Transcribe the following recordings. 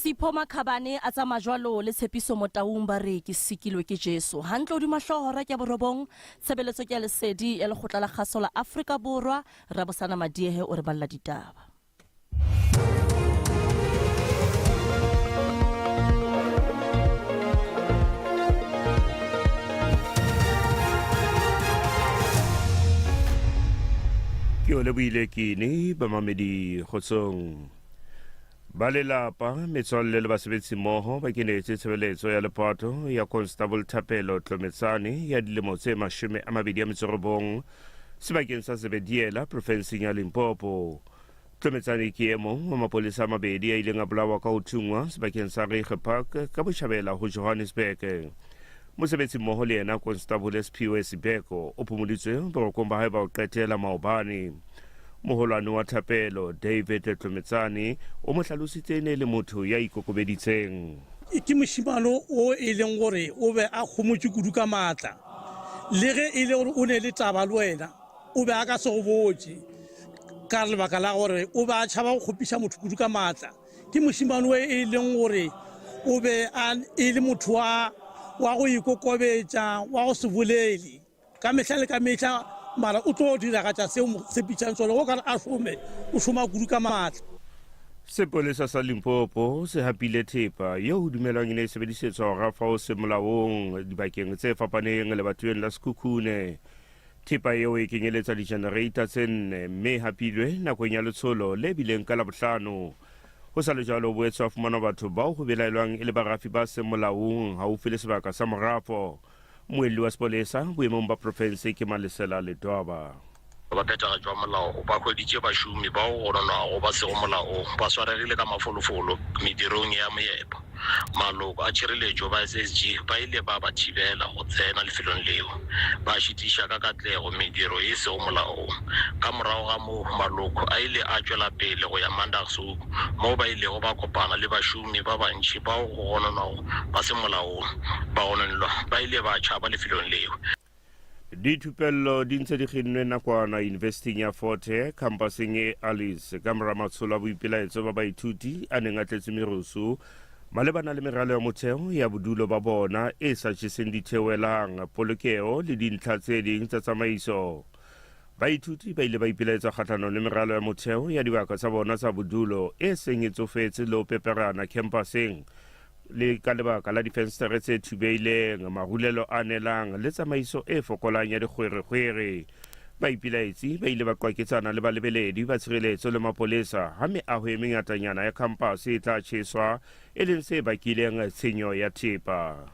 Sipho Makhabane a tsamaya jwalo le Tshepiso Motaung ba re ke sikilwe ke Jesu. Hantle hodima hlohora ke borobong tshebeletso ke lesedi ya lekgotla la kgaso la Afrika Borwa. Rabosana Madiehe o re balla ditaba. Ke o lebohile kini ba mamedi kgotsong. Ba lelapa metswalle le basebetsi mmoho ba kenetse tshebeletso ya lepato ya Constable Thapelo Tlometsane ya dilemo tse 29 sebakeng sa Zebediela profenseng ya Limpopo. Tlometsane ke e mong wa mapolesa a mabedi a ileng a bolawa ka ho thungwa sebakeng sa Reiche Park ka Botjhabela ho Johannesburg. Mosebetsi mmoho le yena Constable Siphiwe Sibeko o phomoditswe borokong ba hae ba ho qetela maobane. Moholwane wa Thapelo David Tlometsane o mo hlalositse ne le motho ya ikokobeditseng. Ke moshimano o e leng gore o be a khomotse kudu ka matla le ge e le gore o ne le taba le wena o be a ka se go botse ka lebaka la gore o be a tšhaba go kgopisa motho kudu ka matla. Ke moshimano e leng gore o be e le motho wa go ikokobetsa wa go se bolele ka mehla le ka mehla mara o tlo dira ka tša seo se pitšang sone go ka re a šome o šoma kudu ka matla. Sepolesa sa Limpopo se hapile thepa yeo ho dumelwang e ne e sebedisetswa ho rafa ho se molaong dibakeng tse fapaneng lebatoweng la Sekhukhune. Thepa eo e kenyeletsa di-generator tse 4 mme hapilwe nakong ya letsholo le bileng ka Labohlano. Ho sa le jwalo ho boetse wa fumanwa batho bao ho belaelwang e le barafi ba se molaong haufi le sebaka sa morafo. Moelli wa sepolesa boemong ba province ke Malesela Ledwaba. Ba phethagatšo jwa molao ba hweditše bašomi bao go ronwago ba sego molaong ba swaregile ka mafolofolo medirong ya moepo. Maloko a tšhireletšo ba SSG ba ile ba ba thibela go tsena lefelong leo ba šitiša ka katlego mediro e sego molaong. Ka morago ga moo maloko a ile a tšwela pele go ya Mandagshoek moo ba ilego ba kopana le bašomi ba bantši bao go gononwago ba se molaong ba gononelwa ba ile ba tšhaba lefelong leo. Dithupello di ntse di kginnwe nakwana investing ya Forte campuseng e Alice ka mora matsholo a boipelaetso ba baithuti a neng a tletse merusu malebana le meralo ya motheo ya bodulo ba bona e sa tjheseng ditheoelang polokeo le dintlha tse ding tsa tsamaiso. Baithuti ba ile ba ipelaetsa kgahlano le meralo ya motheo ya dibaka tsa bona tsa bodulo e seng e tsofetse le ho peperana campuseng le ka lebaka la difenstere tse thubeileng, marulelo a nelang le tsamaiso e fokolang ya dikgwerekgwere. Baipilaetsi ba ile ba qwaketsana le balebeledi ba tshireletso le mapolesa ha meaho e mengatanyana ya kampase e tla tjheswa e leng se bakileng tshenyo ya thepa.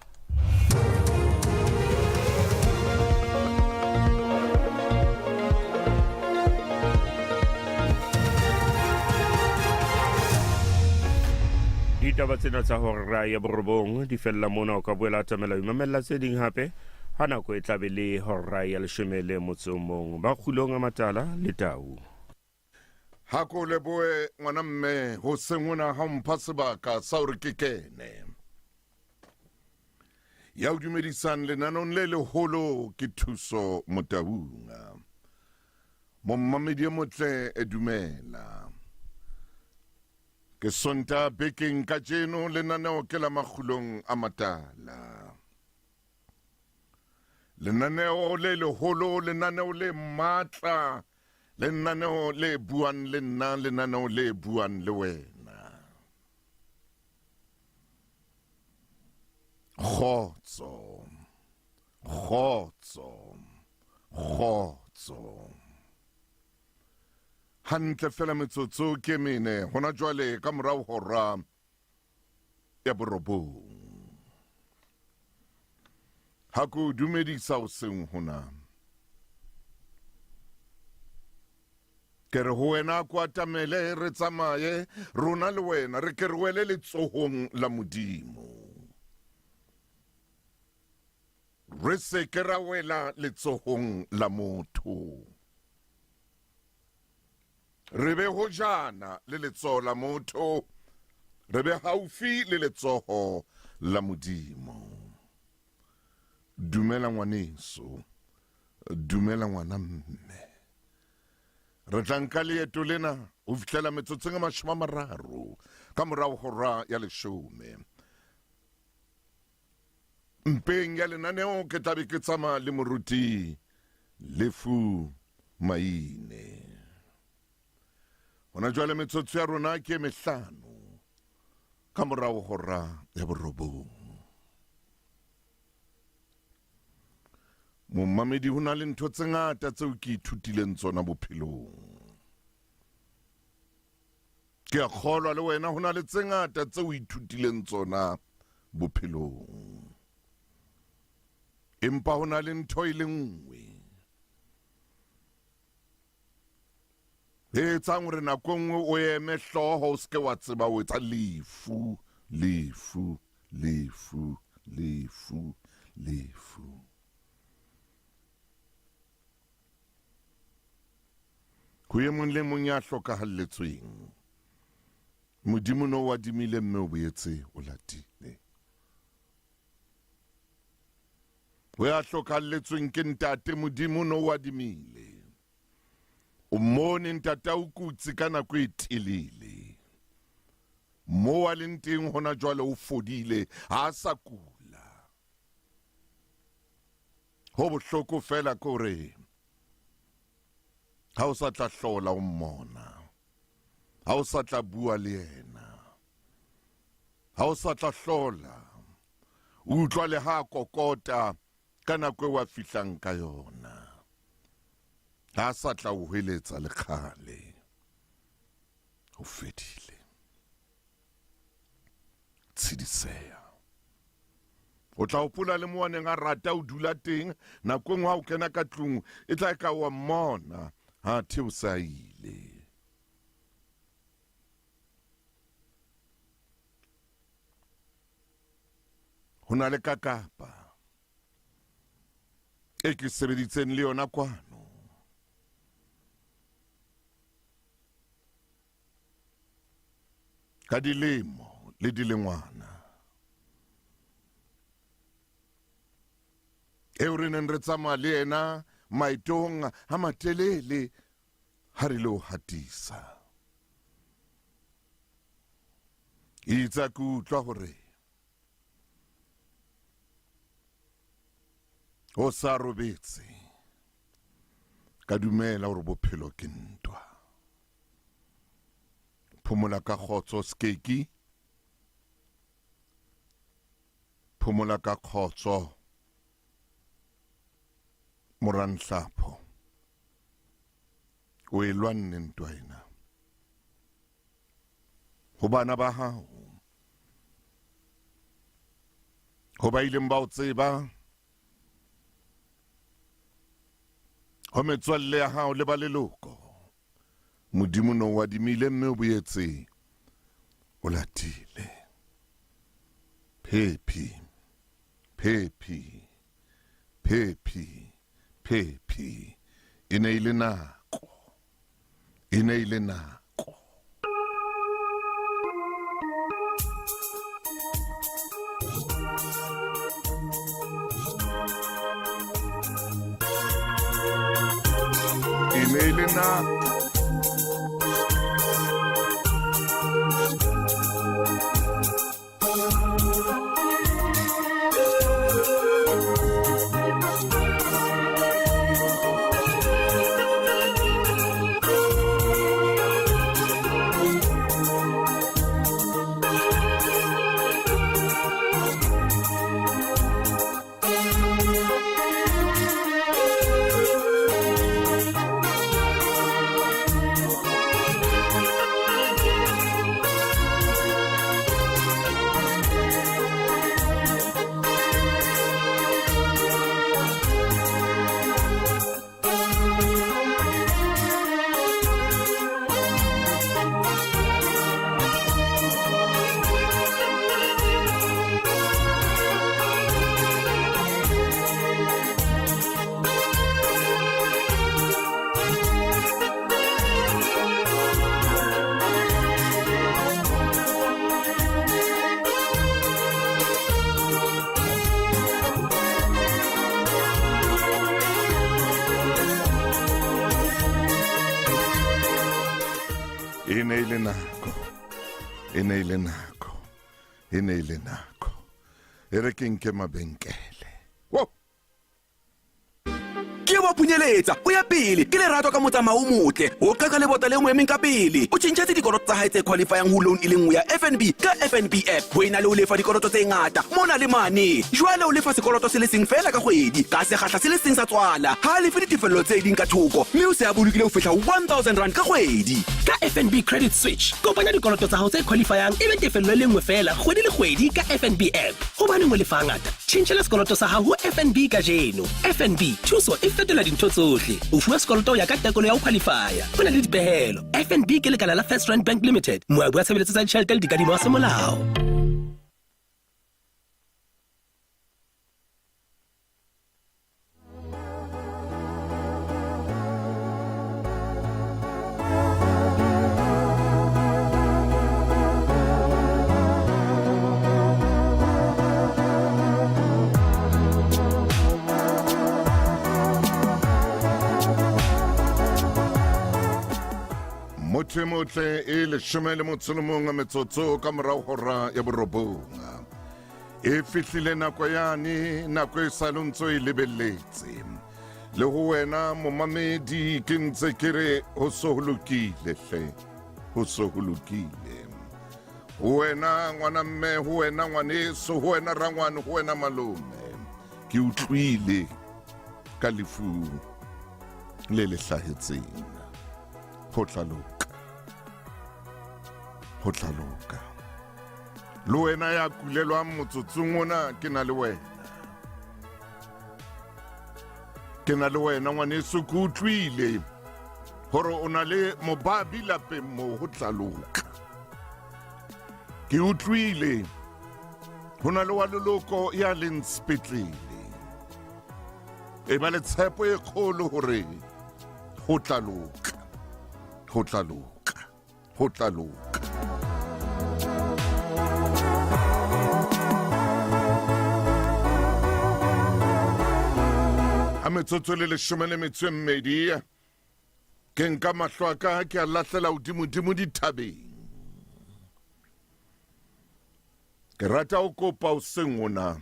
Ditaba tsena tsa hora ya borobong di fella mona o ka boela tamela imamela tse ding hape ha nako e tlabe le hora ya 11 ba khulong a matala le tau. Hako leboe ngwana mme ho sengona ha mpha sebaka sa hore ke kene. Ya o dumedisang lenanong le leholo ke Thuso Motaung. Mommamedi motle e dumela. Ke sonta bekeng ka jeno lenaneo ke la makgulong a matala. Lenaneo le leholo, lenaneo le matla, lenaneo le buang le nna, lenaneo le buang le wena. Kgotso, kgotso, kgotso. Hantle fela metsotso ke mene hona jwale ka morao hora ya borobong. Ha ko dumedisa o seng hona. ke re ho wena ko atamele re tsamaye rona le wena re ke re wele letsohong la Modimo re se ke ra wela letsohong la motho re be ho jana le letsoho la motho re be haufi le letsoho la Modimo. Dumela ngwaneso, dumela ngwana mme. Re tla nka leeto lena ho fihlela metsotsong e 30 ka morao hora ya 10. Mpeng ya lenaneo ke tlabe ke tsamaya le moruti Lefu Maine. Hona jwale metsotso ya rona ke 5 ka morao hora ya 9. Momamedi ho na le ntho tse ngata tseo ke ithutileng tsona bophelong. Ke a kgolwa le wena ho na le tse ngata tseo o ithutileng tsona bophelong. Empa ho na le ntho e le nngwe e etsang hore nako nngwe o eme hlooho o seke wa tseba o etsa lefu. Ho e mong le mong ya hlokahalletsweng, Modimo no wa dimile mme o boetse o latile. Ho ya hlokahalletsweng ke ntate Modimo no wa dimile. O mone ntate o kutsi ka nako e telele. Mo a leng teng hona jwale o fodile ha a sa kula. Ho bohloko fela kore ha o sa tla hlola o mmona, ha o sa tla bua le yena, ha o sa tla hlola o utlwa le ha kokota ka nako e wa fihlang ka yona, ha sa tla o hweletsa le kgale, o fedile. Tshidiseha o tla hopola le mo neng a rata o dula teng nako nngwe ha o kena ka tlung e tla ka wa mmona ha the o sa ile. Ho na le kakapa e ke sebeditseng le yona kwano. Ka dilemo le dilengwana eo re neng re tsamaya le yena maetong a matelele ha re lo hatisa. Itse ke utlwa hore o sa robetse, ka dumela hore bophelo ke ntwa. Phomola ka kgotso skeki, phomola ka kgotso Moranhlapho, o e lwanne ntwa ena. Ho bana ba hao, ho ba ileng ba o tseba, ho metswalle ya hao le ba leloko, Modimo no wa dimile mme o boetse o latile. Phephi, phephi, phephi, phephi, e ne ile nako, e ne ile nako. E ne ile nako. nako e ne ile nako e ne ile nako e re ke nke mabenkele wo ke wa punyeletsa o ya pele ke lerato ka motsamao o motle o qaka le bota le ngwe emeng ka pele o tshintshetse dikoloto tsa hae tse qualifying ho loan e le nngwe ya FNB ka FNB app ho ena le o lefa dikoloto tse ngata mona le mane jwale o lefa sekoloto se le seng fela ka kgwedi ka sekgahla se le seng sa tswala ha lefe ditefello tse ding ka thoko mme o se a bolokile ho fihla 1000 rand ka kgwedi ka FNB credit switch kopanya dikoloto tsa hao tse qualifying ebe tefello le nngwe fela kgwedi le kgwedi ka FNB app hobane mo lefa ngata tshintshela sekoloto sa hao ho FNB ka jeno FNB thuso e fetola dintho tsohle o fuwa sekoloto ya ka tekolo ya ho qualifya ho na le dipehelo FNB ke lekala la First Rand Bank Limited moabi wa tshebeletso tsa ditjhelete le dikadimo tsa molao. motle e le shomele motsolomong a metsotso ka morao hora ya borobonga e fihlile nako yane nako e salontso e lebelletse le ho wena momamedi ke ntse ke re ho so holokile hle ho so holokile ho wena ngwana mme ho wena ngwaneso ho wena rangwane ho wena malome ke utlwile ka lefu le le hlahetseng ho tlaloka le wena ya kulelwang motsotsong ona ke na le wena ngwaneso ke utlwile hore o na le mobabi lapeng moo ho tlaloka ke utlwile ho na le wa leloko ya leng sepetlele e ba le tshepo e kgolo hore ho tlaloka a metsotso le 12 ke nka mahlo a ka ke a lahlela hodimo dithabeng ke rata ho kopa o sengona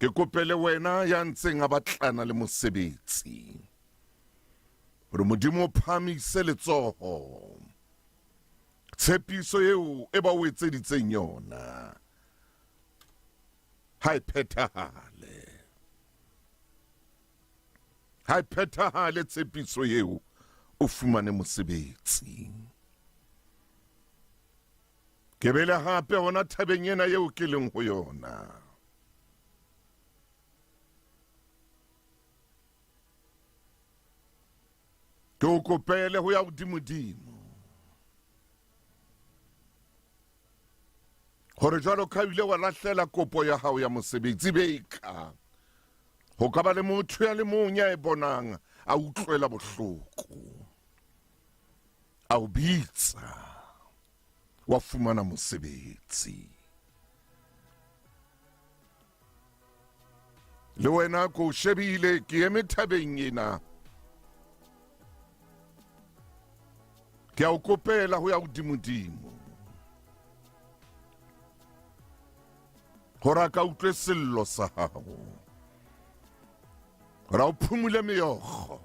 ke kopele wena ya ntseng a batlana le mosebetsi hore modimo phamise letsoho tshepiso eo e ba o etseditseng yona ha e phethahale tshepiso eo o fumane mosebetsi ke bele hape hona thabeng ena eo ke leng ho yona ke o kopele ho ya hodimodimo hore jwalo ka ile wa lahlela kopo ya hao ya mosebetsi beka ho ka ba le motho ya le mong ya e bonang a utlwela bohloko a o bitsa wa fumana mosebetsi le wena ko shebile ke eme thabeng ena ke a o kopela ho ya hodimodimo hore a ka utlwe sello sa hao hore o phumule meokgo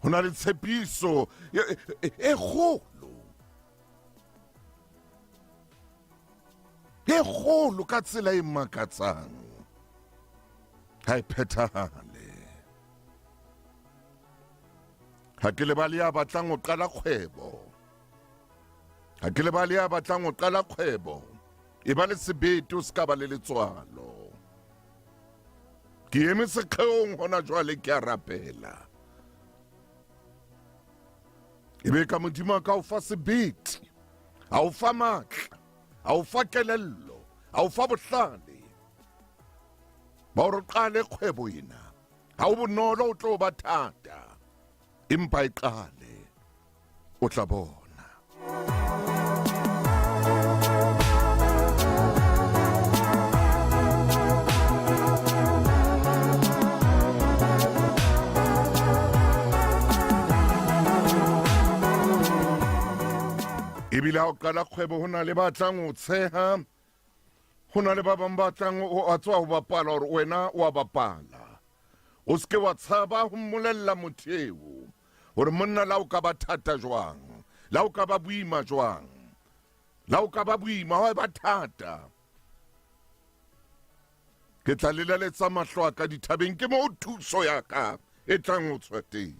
ho na le tshepiso e kgolo ka tsela e makatsang ha e phethahale ha ke le ba le ya batlang ho qala kgwebo e ba le sebete o ska ba le letswalo ke eme sekgeong hona jwale ke a rapela ebe ka modimo ka o fa sebete a o fa matla a o fa kelello a o fa bohlale ba o qale kgwebo ena ha o bonolo o tlo ba thata empa e qale o tla bona ebile ha o qala kgwebo ho na le batlang o tsheha, ho na le ba bang batlang o a tswa ho bapala hore wena wa bapala. O ske wa tshaba ho mmolella motho eo hore monna la o ka ba thata jwang, la o ka ba boima jwang, la o ka ba boima wa ba thata. Ke tla leleletsa mahlo a ka dithabeng, ke mo thuso ya ka e tlang ho tswa teng.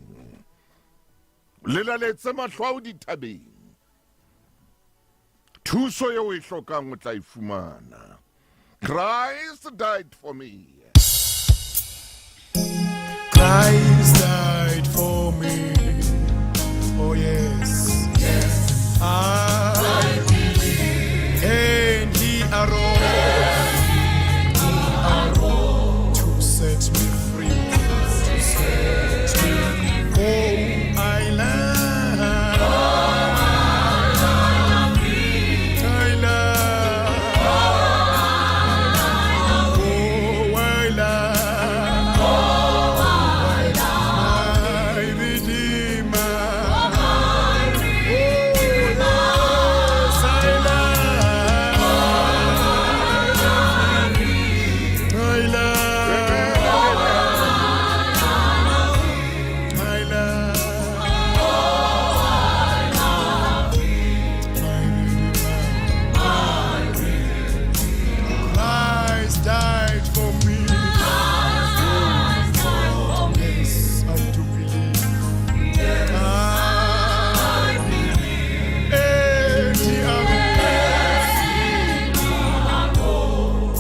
Leleletse mahlo a o dithabeng, thuso eo e hlokang o tla e fumana. Christ died for me. Christ died for me. Oh yes, yes. I believe. And he arose to set me free. Oh, I love. I love. Oh, I love. My Redeemer. Oh, yes, I love. I love. Christ died for me. Yes, I do believe. I believe. And he arose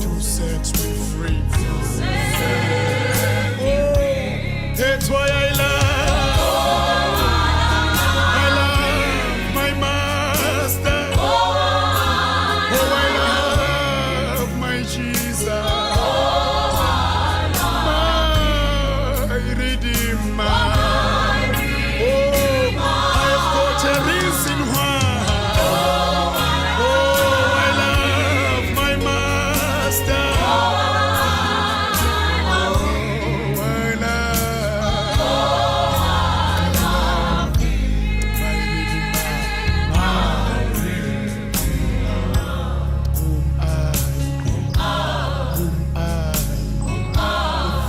to set me free. Oh, that's why I love my master. Oh, I love my Jesus, my Redeemer. Oh, I've got a reason why. Oh, I love my master. Oh, I love my Redeemer.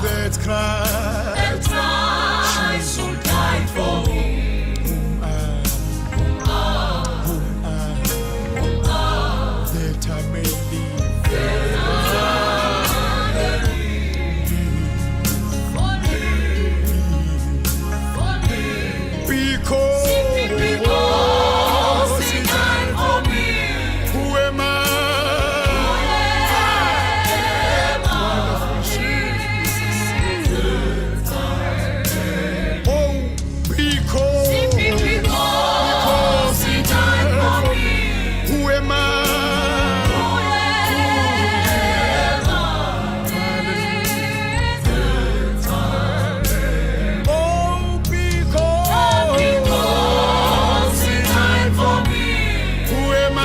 That Christ who died for me, that I may live. Because he died for me, who am I? Oh, because he died for me, who am I? Oh, because he died for me, who am I?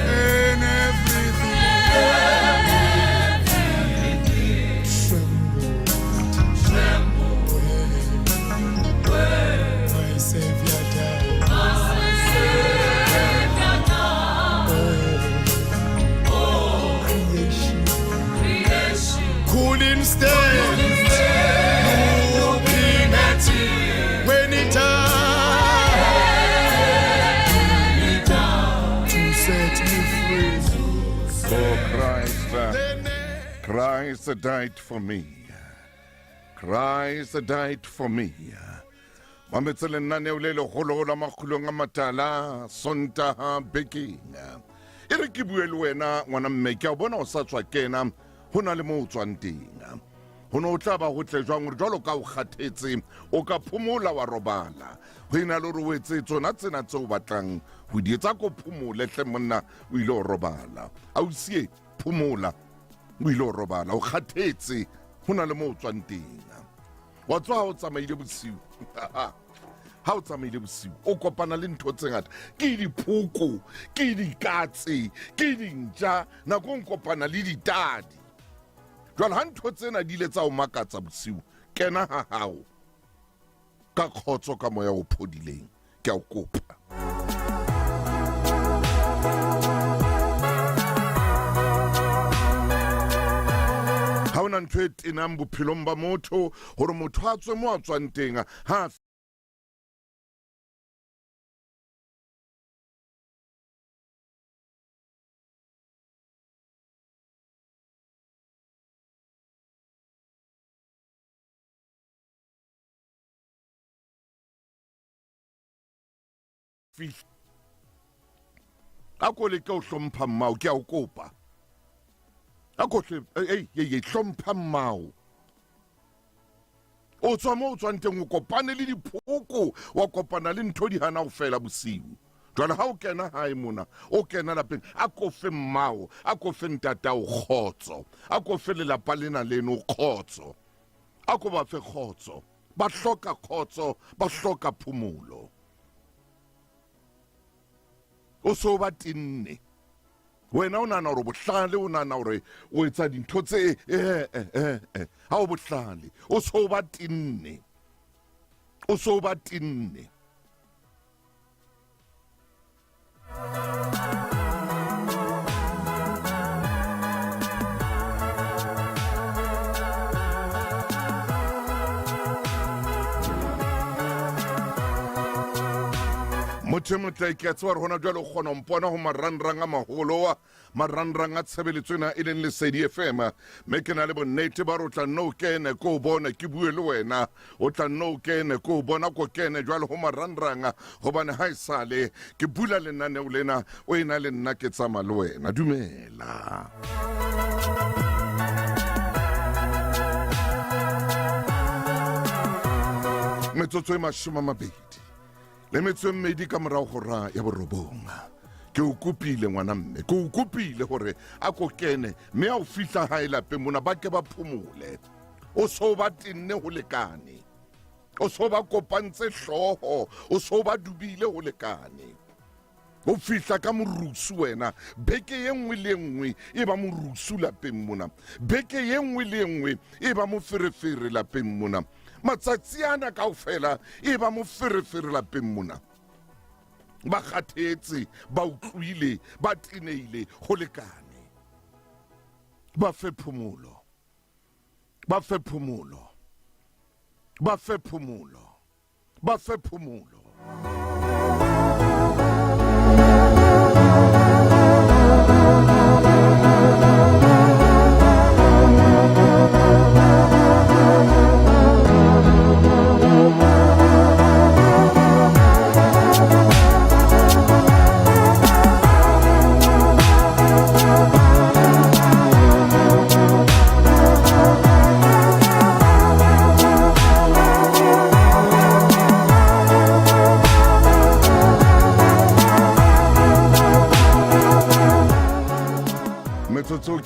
And everything trembled when my Savior died. Oh, creation couldn't stand looking at him when he died to set me free. Oh, Christ died for me. Christ died for me. Mametse lenaneo le legolo la makgulong a matala Sontaga bekeng. E re ke bue le wena ngwana mme ke a bona o sa tswa kena ho na le mo o tswang teng. Ho no tla ba ho tle jwang re jwalo ka o kgathetse o ka phomola wa robala. Ho ina le re o etse tsona tsena tse o batlang ho di etsa ko phomole hle monna o ile o robala. A o sie phomola o ile o robala o kgathetse ho na le mo o tswang teng. Wa tswa o tsamaile bosiu. Ha ha o tsamaile bosiu o kopana le ntho tse ngata ke diphoko ke dikatse ke dintja nako o kopana le ditadi jwale ha ntho tsena di ile tsa o makatsa bosiu kena ha hao ka khotso ka moya o phodileng ke a o kopa ha ona ntho e tenang bophelong ba motho hore motho a tswe mo a tswang teng ha ako le ka o hlompha mmao ke a o kopa ako hle hlompha mmao o tswa mo o tswang teng o kopane le diphoko wa kopana le ntho di hana go fela bosiu jwale ha o kena hae mona o kena lapeng a ko fe mmao a ko fe ntata o khotso a ko fe lelapa lena leno khotso a ko ba fe khotso ba hloka khotso ba hloka phumulo o so ba tinne wena o nana hore bohlale o nana hore o etsa dintho tse ha o bohlale o so ba tinne o so ba tinne motho motle ke a tswa re hona jwale o kgona mpona ho marangrang a maholo wa marangrang a tshebeletso ena e leng Lesedi FM mme ke na le bonnete ba re o tla nno o kene ko o bona ke bue le wena o tla nno o kene ko o bona ko kene jwale ho marangrang hobane ha esale ke bula lenaneo lena o ena le nna ke tsama le wena dumela metsotso e 20 le metso mmedi ka morao hora ya borobonga ke o kopile ngwana mme ke o kopile hore a ko kene mme a o fihla hae lapeng mona ba ke ba phumole o so ba tinne ho lekane o so ba kopantse hloho o so ba dubile ho lekane o fihla ka morusu wena beke ye nngwe le nngwe e ba morusu lapeng mona beke ye nngwe le nngwe e ba mo ferefere lapeng mona matsatsi ana kaofela e ba mo ferefere lapeng mona ba kgathetse ba utlwile ba tineile ho lekane ba fe phumulo ba fe phumulo ba fe phumulo ba fe phumulo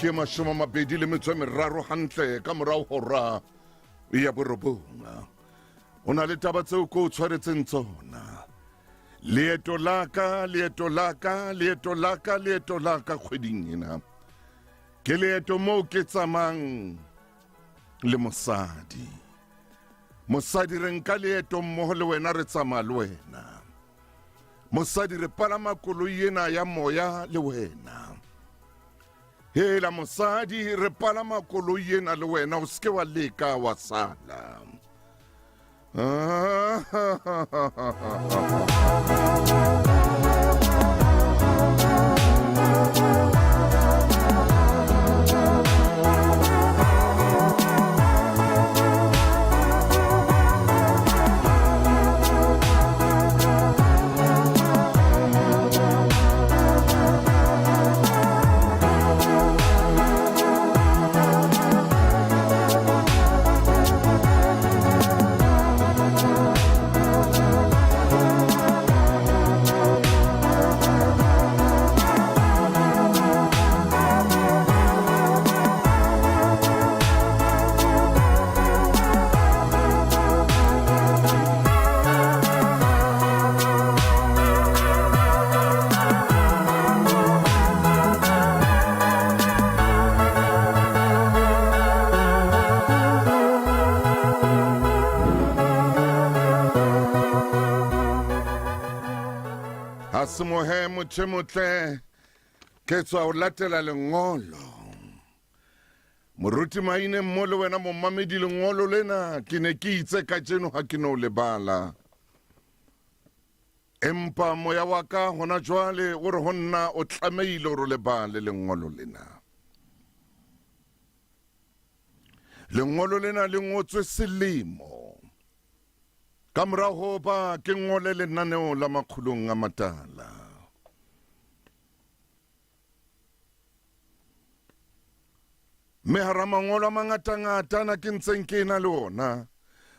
ke 23 hantle ka morao hora ya borobonga o na le taba tseo ko tshwaretseng tsona leeto laka kgweding ena ke leeto mo ke tsamang le mosadi re nka leeto mmoho le wena re tsamaya le wena mosadi re palama koloi ena ya moya le wena hela mosadi re palama koloi ena le wena o ske wa leka wa sala semohe motšhemotle ke tswa o latela lengolo moruti maine mo le wena mommamedi lengolo lena ke ne ke itse ka tseno ga ke no lebala empa moya wa ka gona jwale o re go nna o tlameile o re lebale lengolo lena le ngotswe selemo ka morago ba ke ngole lenaneo la makgulong a matala me hara mangolo a mangata-ngata na ke ntseng ke na le ona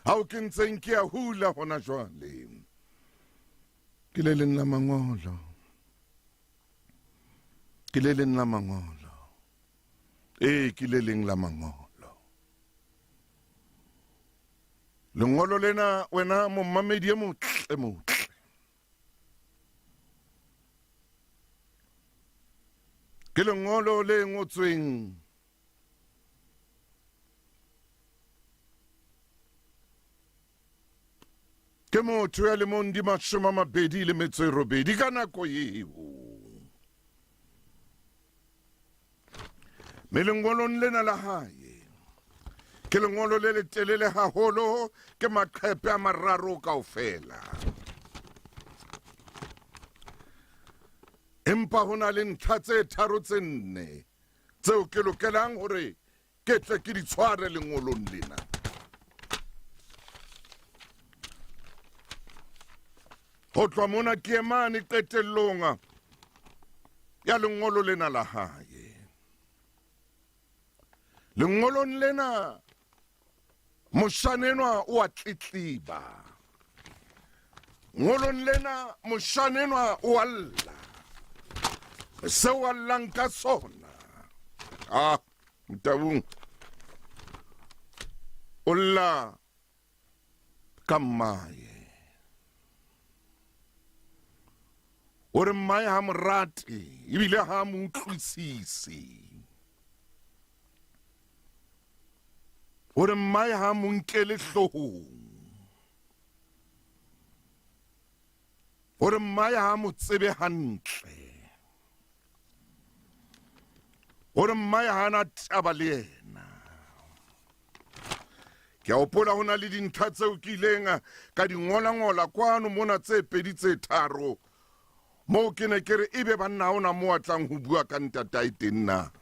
hao ke ntseng ke a hula hona jwale ke le leng la mangolo ke le leng la mangolo ke le leng la mangolo lengolo lena wena mommamedi e motle ke lengolo le ngotsweng ke motho ya lemong di 28 ka nako eo me lengolong lena la hae ke lengolo le letelele haholo ke maqhepe a mararo kaofela empa hona le ntlha tse tharo tse nne tseo ke lokelang hore ke tle ke di tshware lengolong lena ho tloha mona ke emane qetellong ya lengolo lena la hae lengolong lena moshanenwa o a tletliba ngolong lena moshanenwa o alla seo a llang ka sona Mtabung o lla ka mmae o re mmae ha morate ebile ha mo utlwisise o re mmae ha mo nkele hloohong o re mmae ha mo tsebe hantle o re mmae ha na taba le yena ke a hopola ho na le dintlha tseo ke ileng ka di ngola kwano mona tse pedi tse tharo mo ke ne ke re ebe banna ona mo a tlang ho bua ka ntatae teng na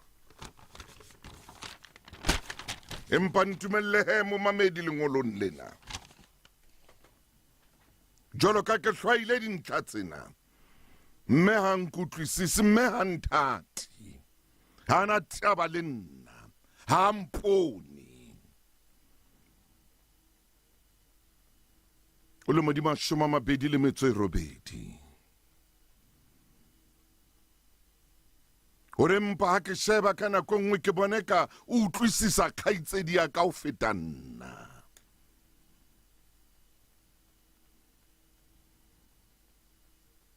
empa ntumelle he mo mamedi lengolong lena jolo ka ke hlwaile dintlha tsena mme ha nkutlwisise mme ha nthati ha na taba le nna ha mpone o le modimo 28 ore mpa ha ke sheba ka nako nngwe ke bone ka o utlwisisa kgaitsedi ya ka o feta nna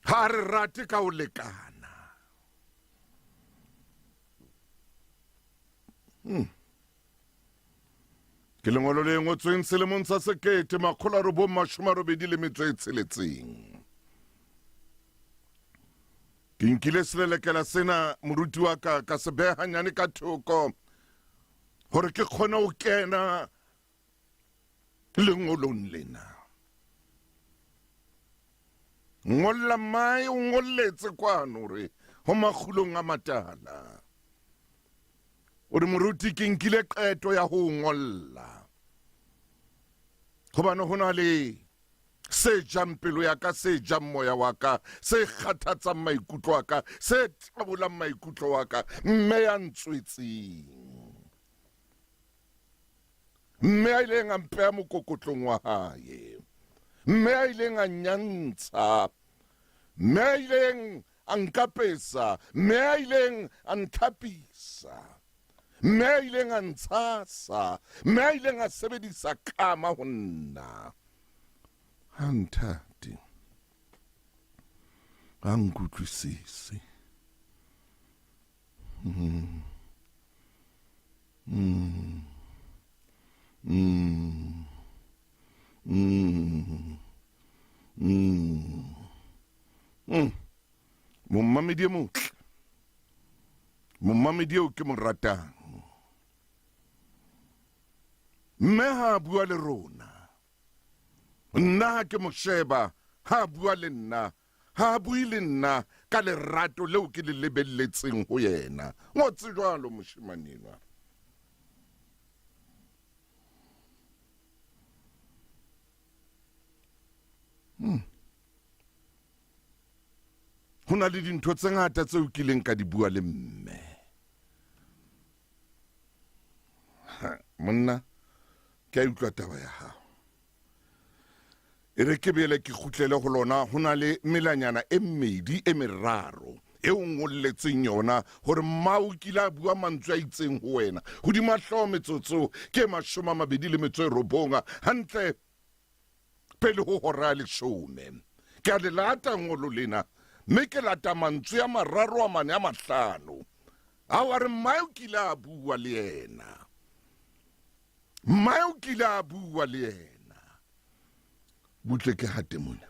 ha re rate ka o lekana ke lengolo le ngotsweng selemong sa 1986 ke nkile selelekela sena moruti wa ka se beha hanyane ka thoko hore ke kgone ho kena lengolong lena ngolla mai o ngolletse kwano re ho makgulong a matala o re moruti ke nkile qeto ya ho ngolla hobane ho na le se jang pelo ya ka se jang moya wa ka se kgathatsang maikutlo wa ka se tabolang maikutlo wa ka mme ya ntswetseng mme a ileng a mpeha mokokotlong wa hae mme a ileng a nyantsha mme a ileng a nkapesa mme a ileng a ntlhapisa mme a ileng a ntshasa mme a ileng a sebedisa kama ho nna Antati ankutlwisise Momamedi e motle. Momamedi eo ke mo ratang. Mme ha bua le rona. Nna ha ke mo sheba, ha bua le nna. Ha bui le nna ka lerato leo ke le lebelletseng ho yena. Ngotse jwalo moshimanenwa. Ho na le dintho tse ngata tseo ke leng ka di bua le mme. Monna ke a utlwa taba ya hao. E re ke bele ke kgutlele ho lona ho na le melanyana e mmedi e meraro e o ngolletseng yona hore mmao kila bua mantswe a itseng ho wena hodima hlooho metsotso ke 29 hantle pele ho hora le 10 ke a le lata ngolo lena mme ke lata mantswe a mararo a mane a mahlano a wa re mmao kila bua le yena mmao kila bua le yena butle ke hate mona.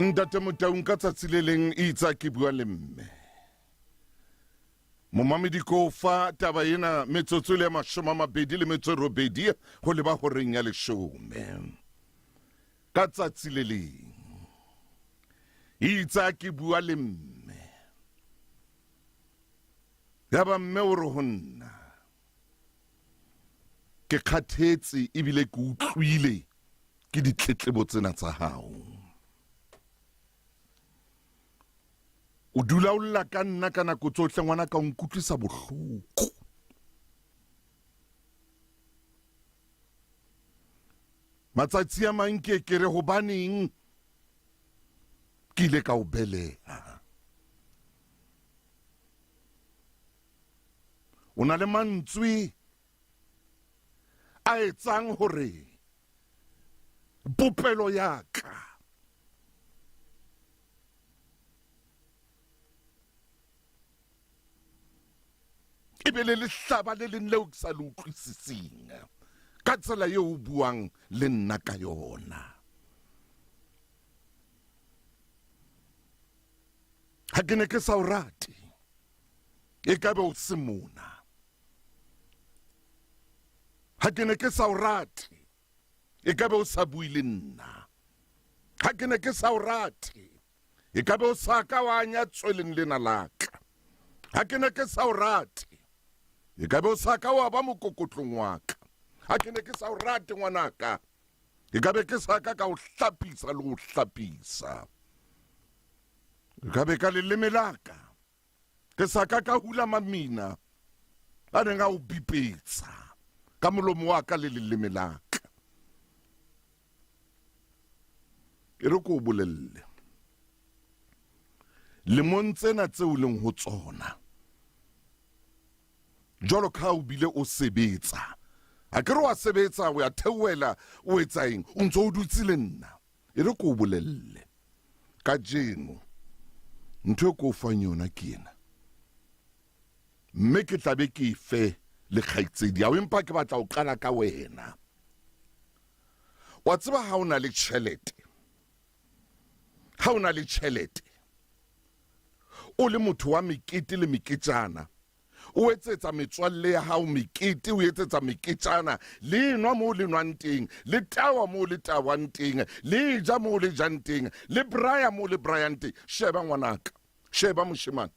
Ntate Motaung ka tsatsi le leng itsa ke bua le mme. Momamedi ko fa taba ena metsotso le 28 ho leba ho reng ya 10. Ka tsatsi le leng itsa ke bua le mme. Ya ba mme o re ho nna. Ke kgathetse ebile ke utlwile ke ditletlebo tsena tsa hao. O dula o lla ka nna ka nako tsohle ngwana ka nkutlwisa bohloko. Matsatsi a mang ke re hobaneng ke ile ka o beleha. O na le mantswe a etsang hore popelo ya ka e be le lehlaba le leng leo ke sa le utlwisising ka tsela eo o buang le nna ka yona. Ha ke ne ke sa o rate e ka be o se mona. Ha ke ne ke sa o rate e ka be o sa bui le nna. Ha ke ne ke sa o rate e ka be o sa ka wa nya tsweleng lena laka. Ha ke ne ke sa o rate e ka be o sa ka wa ba mokokotlong wa ka. Ha ke ne ke sa o rate ngwanaka e ka be ke sa ka ka o hlapisa le go hlapisa. E ka be ka leleme laka ke sa ka ka hula mamina a neng a o bipetsa ka molomo wa ka le leleme laka. E re ko o bolelle lemong tsena tseo leng ho tsona jolo ka o bile o sebetsa a ke re wa sebetsa o ya theoela o etsa eng o ntse o dutse le nna. E re ko o bolelle ka jeno ntho e ko o fang yona ke ena mme ke tlabe ke fe le kgaitsedi ao empa ke batla o qala ka wena. Wa tseba ha o na le tjhelete ha o na le tjhelete o le motho wa mekete le meketjana o etsetsa metswalle ya hao mekete o etsetsa meketjana le nwa mo le nwang teng le tawa mo le tawang teng le ja mo le jang teng le braya mo le brayang teng. Sheba ngwanaka sheba moshemane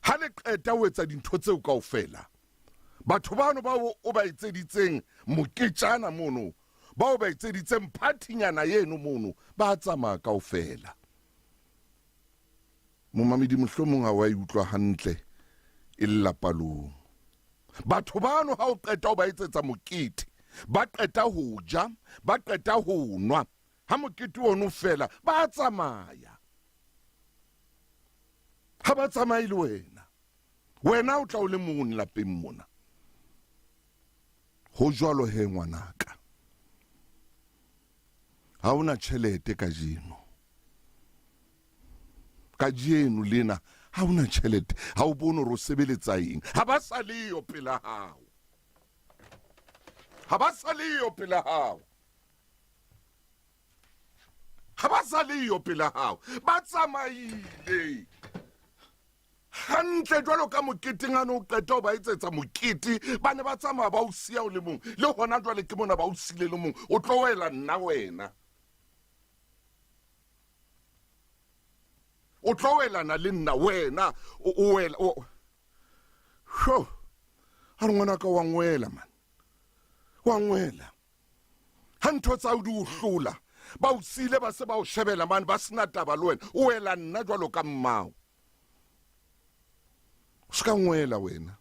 ha le qeta o etsa dintho tseo kaofela batho bano ba o ba etseditseng moketjana mono bao ba etseditseng phathinyana yeno mono ba tsamaya kaofela. Momamedi mohlomong ha wa utlwa hantle e lapalong. Batho bano ha o qeta o ba etsetsa mokete, ba qeta ho ja, ba qeta ho nwa, ha mokete ono fela ba tsamaya. Ha ba tsamaye le wena o tla o le mong lapeng mona. Ho jwalo he ngwanaka, ha una tjhelete kajeno lena ha una tjhelete, ha o bone hore o sebeletsa eng, ha ba sa leyo pela hao, ha ba sa leyo pela hao, ha ba sa leyo pela hao, ba tsamaile hantle jwalo ka moketeng ano o qeta o ba etsetsa mokete, ba ne ba tsamaya ba o siya o le mong, le hona jwale ke mona ba o sile le mong, o tlo wela nna wena. O tlo welana le nna wena, o wela sho, ha re ngwanaka wa ngwela man, wa ngwela. Ha ntho tsa o di o hlola, ba o sile ba se ba o shebela man, ba sena taba le wena, o wela nna jwalo ka mmao. O ska ngwela wena,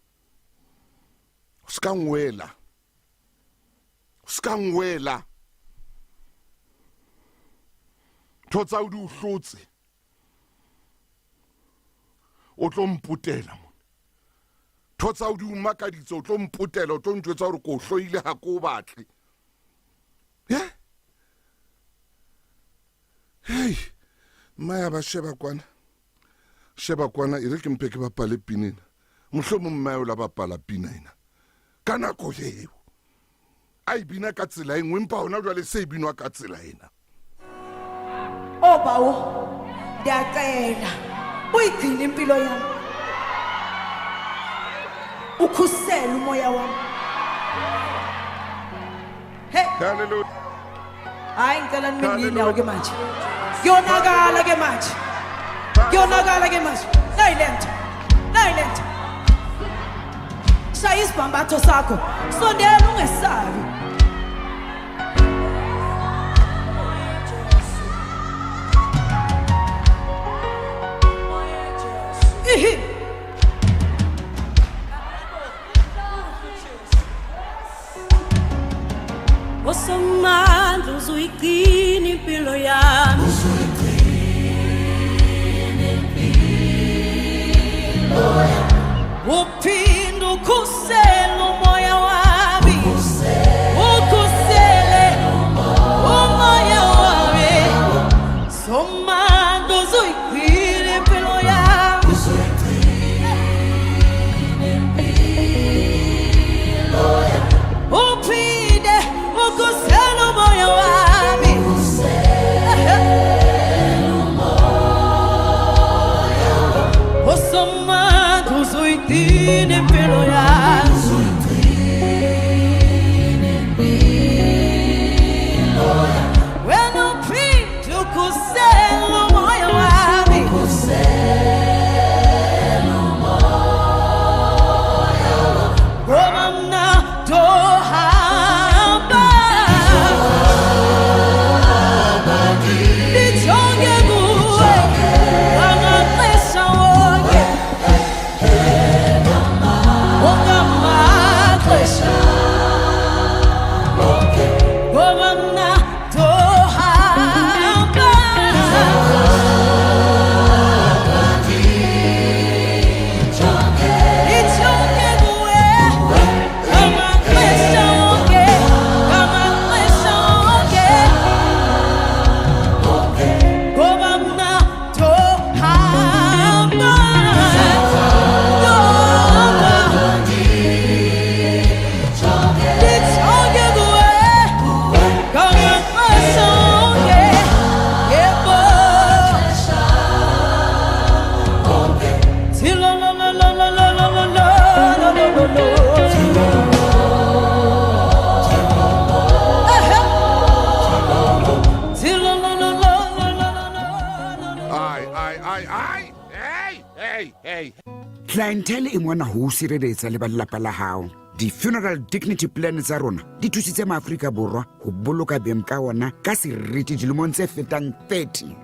o ska ngwela, o ska ngwela. Ntho tsa o di o hlotse, o tlo mputela mona. Ntho tsa o di o makaditse, o tlo mputela, o tlo ntjwetsa hore ko o hloile ha ko o batle. Hey, mmaya ba sheba kwana, ere ke mpe ke bapale pina ena. Mohlomong mmaya o la bapala pina ena ka nako eo, a e bina ka tsela engwe, empa hona jwale se e binwa ka tsela ena. O bawo, ndiyacela uyigcine impilo yami, ukhusele umoya wami. Hey, Hallelujah. hayi ngicela nimingile nawo ke manje, kuyonakala ke manje, kuyonakala ke manje. Nayilento shaya isibhambatho sakho, sondela ungesabi. Osomandla uzuyigcina impilo yami, uphinde ukhusele umoya wami, ukhusele umoya wami. Somandla uzuyigcina impilo yami, uphinde ukhusele umoya wami. Osomandla uzuyigcina impilo yami, wena uphinde ukhusele umoya wami. Ngoba mna ndohamba ndijonge kuwe ngamaxesha wonke, ngamaxesha. Ngoba mna ndohamba ndijonge kuwe ngamaxesha wonke, ngamaxesha wonke. Ngoba mna ndohamba, ndijonge kuwe ngamaxesha wonke. Yebo. Hey. Clientele e mona ho o sireletsa le ba lelapa la hao. Di-funeral dignity plan tsa rona di thusitse maAforika Borwa go boloka beng ka ona ka seriti dilemong tse fetang 30.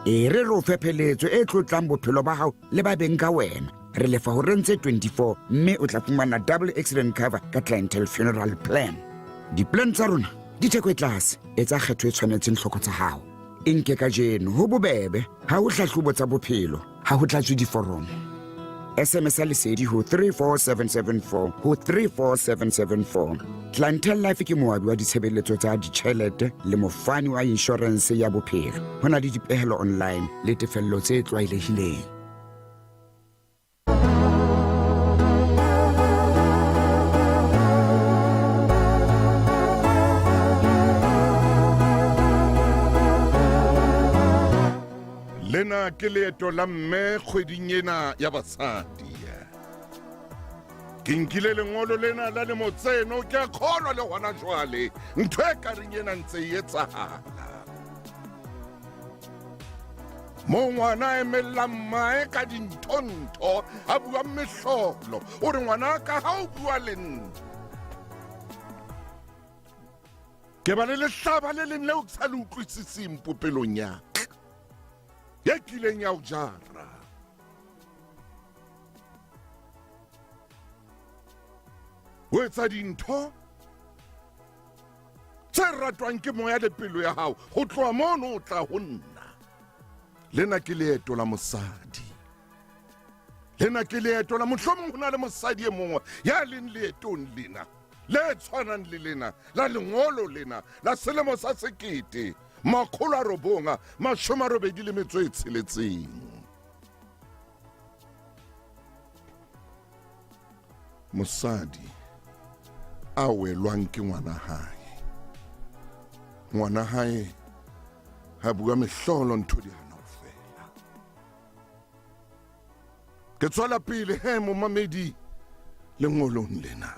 Re o fe pheletso e tlotlang bophelo ba hao le ba beng ka wena. Re lefa ho rentse 24 mme o tla fumana double accident cover ka clientele funeral plan. Di-plan tsa rona di theko e tlase, etsa kgetho e tshwanetseng tlhoko tsa hao. Nke ka jeno ho bobebe, ha o hlahlobo tsa bophelo, ha ho tlatswe diforomo. SMS lesedi ho 34774 ho 34774. Clientele Life ke moabi wa ditshebeletso tsa ditjhelete le mofani wa insurance ya bophelo. Ho na le dipehelo online le tefello tse tlwaelehileng. Lena ke leeto la mme kgweding ena ya basadi. Ke nkile lengolo lena la lemo tseno ke a kgolwa le hona jwale ntho e ka reng ena ntse e etsahala. Mo ngwana emella mmae ka dinthonto a bua mehlolo o re ngwana ka ha o bua le nna. Ke ba le lehlaba le leng leo ke sa le utlwisising popelong ya ka. Ya kileng ya o jara. O etsa dintho tse ratwang ke moya le pelo ya hao go tloa mono o tla ho nna. Lena ke leeto la mosadi. Lena ke leeto la mohlomong ho na le mosadi e mongwe ya leng leetong lena le tshwanang le lena la lengolo lena la selemo sa 1986. Mosadi a welwang ke ngwana hae. Ngwana hae ha bua mehlolo ntho di hana ho fela. Ke tswela pele he momamedi lengolong lena.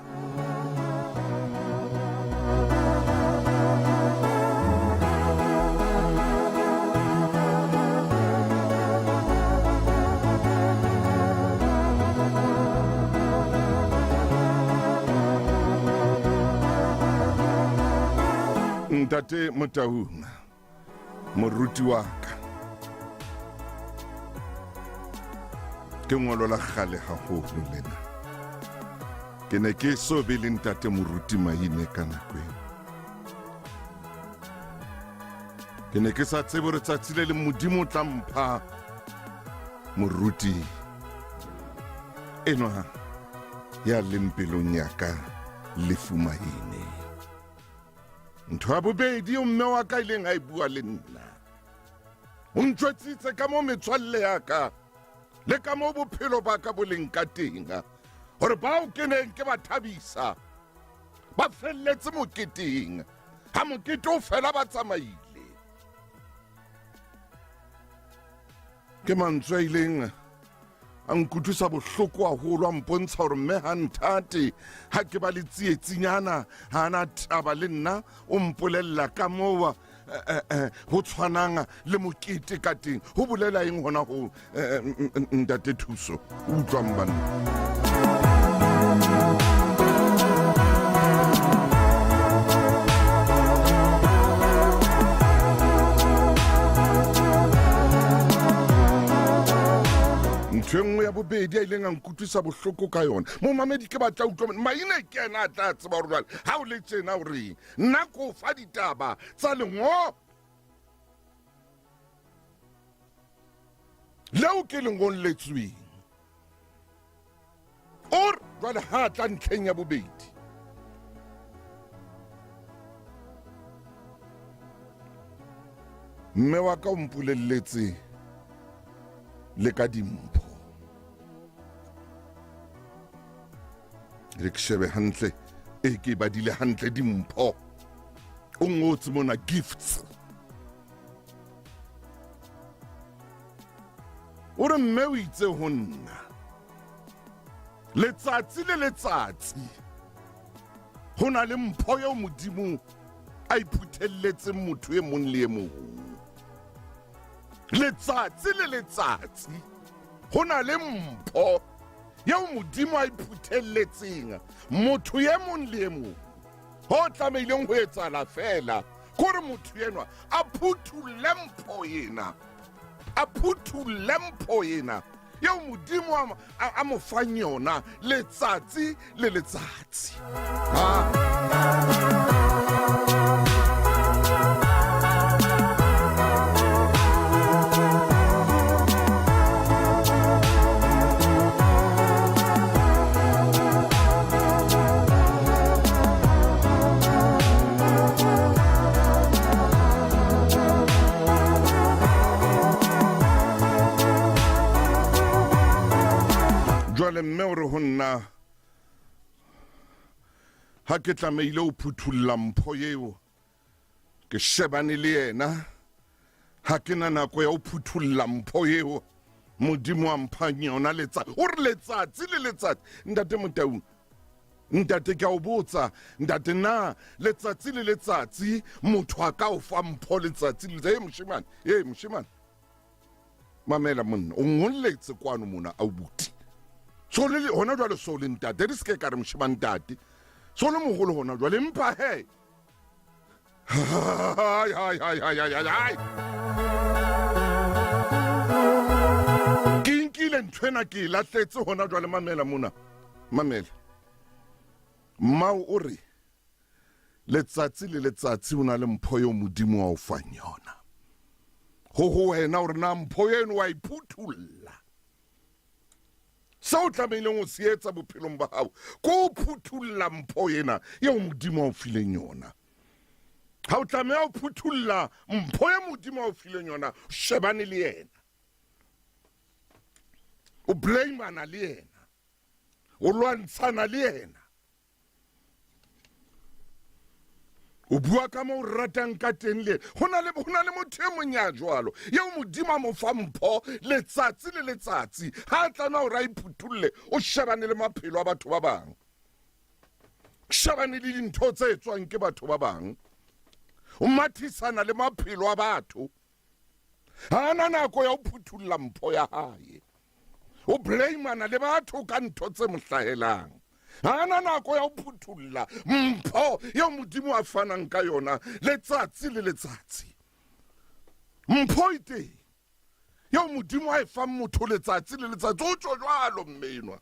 Ntate Motaung, moruti wa ka. Ke ngolo la kgale haholo lena. Ke ne ke so be le ntate moruti maine ka nako eo. Ke ne ke sa tsebe re tsatsi le Modimo tla mpha moruti enwa ya leng pelong ya ka lefu maine. Ntho ya bobedi o mme wa ka ileng a e bua le nna. O ntjwetsitse ka mo metswalle ya ka le ka mo bophelo ba ka bo leng ka teng hore bao ke neng ke ba thabisa ba felletse moketeng ha mokete o fela ba tsamaile. Ke mantswe a ileng a nkutlwisa bohloko haholo a mpontsha hore mme ha nthate ha ke ba le tsiyetsinyana ha ana taba le nna o mpolella ka mowa ho tshwanang le mokete ka teng. Ho bolela eng hona ho ntate Thuso o utlwang banna? Nngwe ya bobedi a ileng a nkutlwisa bohloko ka yona. Momamedi ke batla utlwa maine ke ena a tla tseba hore jwale ha o le tjena o reng nna ko fa ditaba tsa lengo leo ke lengong letsweng or jwale ha tla ntlheng ya bobedi. Mme wa ka o mpolelletse le ka dimpho. Re ke shebe hantle e ke badile hantle dimpho. O ngotse mona gifts. O re mme o itse ho nna letsatsi le letsatsi ho na le mpho eo Modimo a iphuthelletseng motho e mong le e mong. Letsatsi le letsatsi ho na le mpho yeo modimo a iphutheletseng motho ye mong le ye mong ho tlameileng ho etsala fela kore motho enwa a phuthulle mpho ena yeo modimo a mo fang yona letsatsi le letsatsi jwale mme o re ho nna ha ke tlameile ho phuthulla mpho eo ke shebane le yena ha ke na nako ya ho phuthulla mpho eo modimo a mphang yona letsatsi o re letsatsi le letsatsi ntate Motaung ntate ke a o botsa ntate na letsatsi le letsatsi motho a ka o fa mpho letsatsi le moshemane mamela monna o ngolletse kwano mona a o buti so le hona jwale so le ntate di ske ka re moshemane ntate so le mogolo hona jwale mpa he hai ke nkile nthwena ke latletse hona jwale mamela mona mamela Mao o re letsatsi le letsatsi o na le mpho yo modimo wa o fang yona ho wena o re na mpho eno wa iphuthulla sa o tlameileng o se etsa bophelong ba hao ko phuthulla mpho ena yo modimo wa o fileng yona ha o tlameha o phuthulla mpho ya modimo wa o fileng yona shebane le yena o blameana le yena o lwantshana le yena o bua ka mo ratang ka teng le hona le motho e mong ya jwalo yeo modimo a mo fa mpho letsatsi le letsatsi ha tlana o ra iphuthulle o shebane le maphelo a batho ba bang shebane le dintho tse etswang ke batho ba bang o mathisana le maphelo a batho ha na nako ya ho phuthulla mpho ya hae o blameana le batho ka ntho tse mo hlahelang hana nako ya ho phuthulla mpho ya modimo a fanang ka yona letsatsi le letsatsi mpho ite ya modimo a fa motho letsatsi le letsatsi o tjho jwalo mmenwa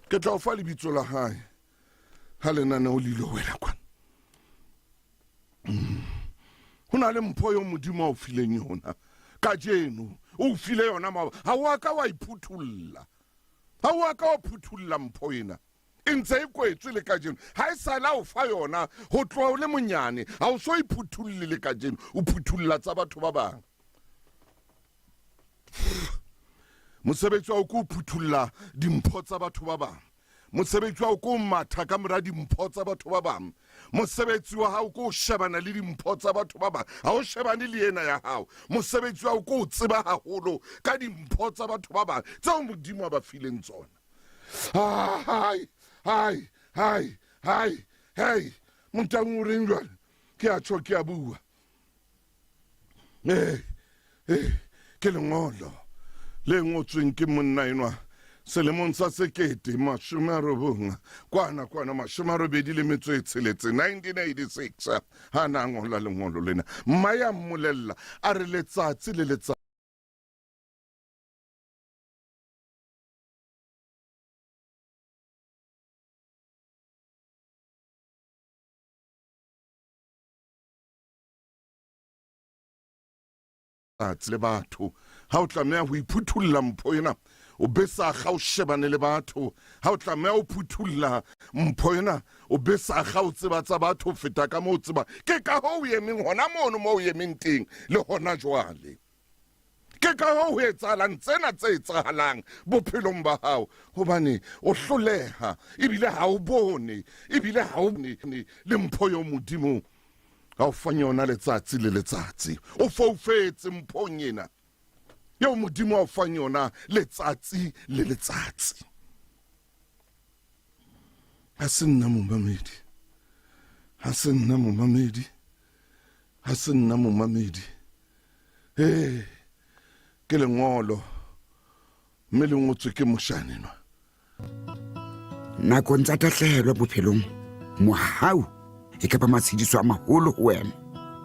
ke tla o fa lebitso la hae ha lenane o lilo wena kwana hona le mpho ya modimo a o fileng yona ka jeno o file yona ha wa ka wa iphuthulla ha wa ka wa phuthulla mpho ena ntse e kwetswe le ka jeno ha e sala o fa yona ho tloa o le monyane ha o so iphuthulle le ka jeno o phuthulla tsa batho ba bang mosebetsi wa go phuthulla dimpho tsa batho ba bang mosebetsi wa go matha ka mora dimpho tsa batho ba bang mosebetsi wa hao go shebana le dimpho tsa batho ba bang ha o shebane le yena ya hao mosebetsi wa go tseba haholo ka dimpho tsa batho ba bang tsa modimo ba fileng tsona hai Motaung re njwana ke a tsho ke a bua ke lengolo le ngotsweng ke monna enwa selemong sa 1986 kwana 1986 ha na ngola lengolo lena mmaya mmolella a re letsatsi le letsatsi le batho ha o tlameha ho iphuthulla mpho ena o besa ga o shebane le batho ha o tlameha o phuthulla mpho ena o besa ga o tseba tsa batho feta ka mo tseba ke ka ho o yemeng hona mono mo o yemeng teng le hona jwale ke ka ho etsahalang tsena tse etsahalang bophelong ba hao hobane o hloleha ebile ha o bone ebile ha o le mpho yo modimo ha o fanya yona letsatsi le letsatsi o foufetse mphong ena yo modimo a fanya yona letsatsi le letsatsi ha se nna momamedi ke lengolo mme le ngotswe ke moshane nwa nakong tsa tahlehelo bophelong mohau e ka ba matshediso a maholo ho wena.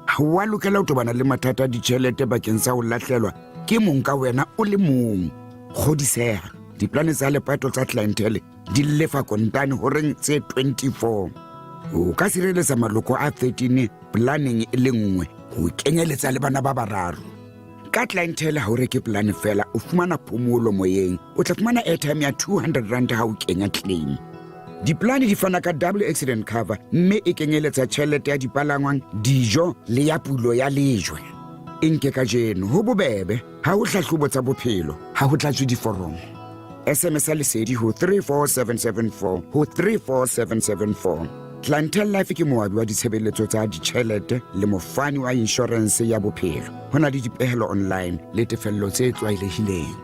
Ha wa lokela ho tobana le mathata a ditjhelete bakeng sa ho lahlelwa ke mong ka wena o le mong. Kgodiseha, diplane tsa lepato tsa clientele di lefa kontane horeng tse 24. O ka sireletsa maloko a 13 planning e le nngwe ho kenyeletsa le bana ba bararo. Ka clientele ha o reke plan fela o fumana phomolo moyeng, o tla fumana airtime ya 200 rand ha o kenya claim. Diplane di fana ka double accident cover mme e kenyeletsa tjhelete ya dipalangwang, dijo le ya pulo ya lejwe. E nke ka jeno ho bobebe, ha ho hlahlobo tsa bophelo, ha ho tlatswe diforomo. SMS a lesedi ho 34774 ho 34774. Clientele Life ke moabi wa ditshebeletso tsa ditjhelete le mofani wa insurance ya bophelo. Ho na le dipehelo online le tefello tse tlwaelehileng.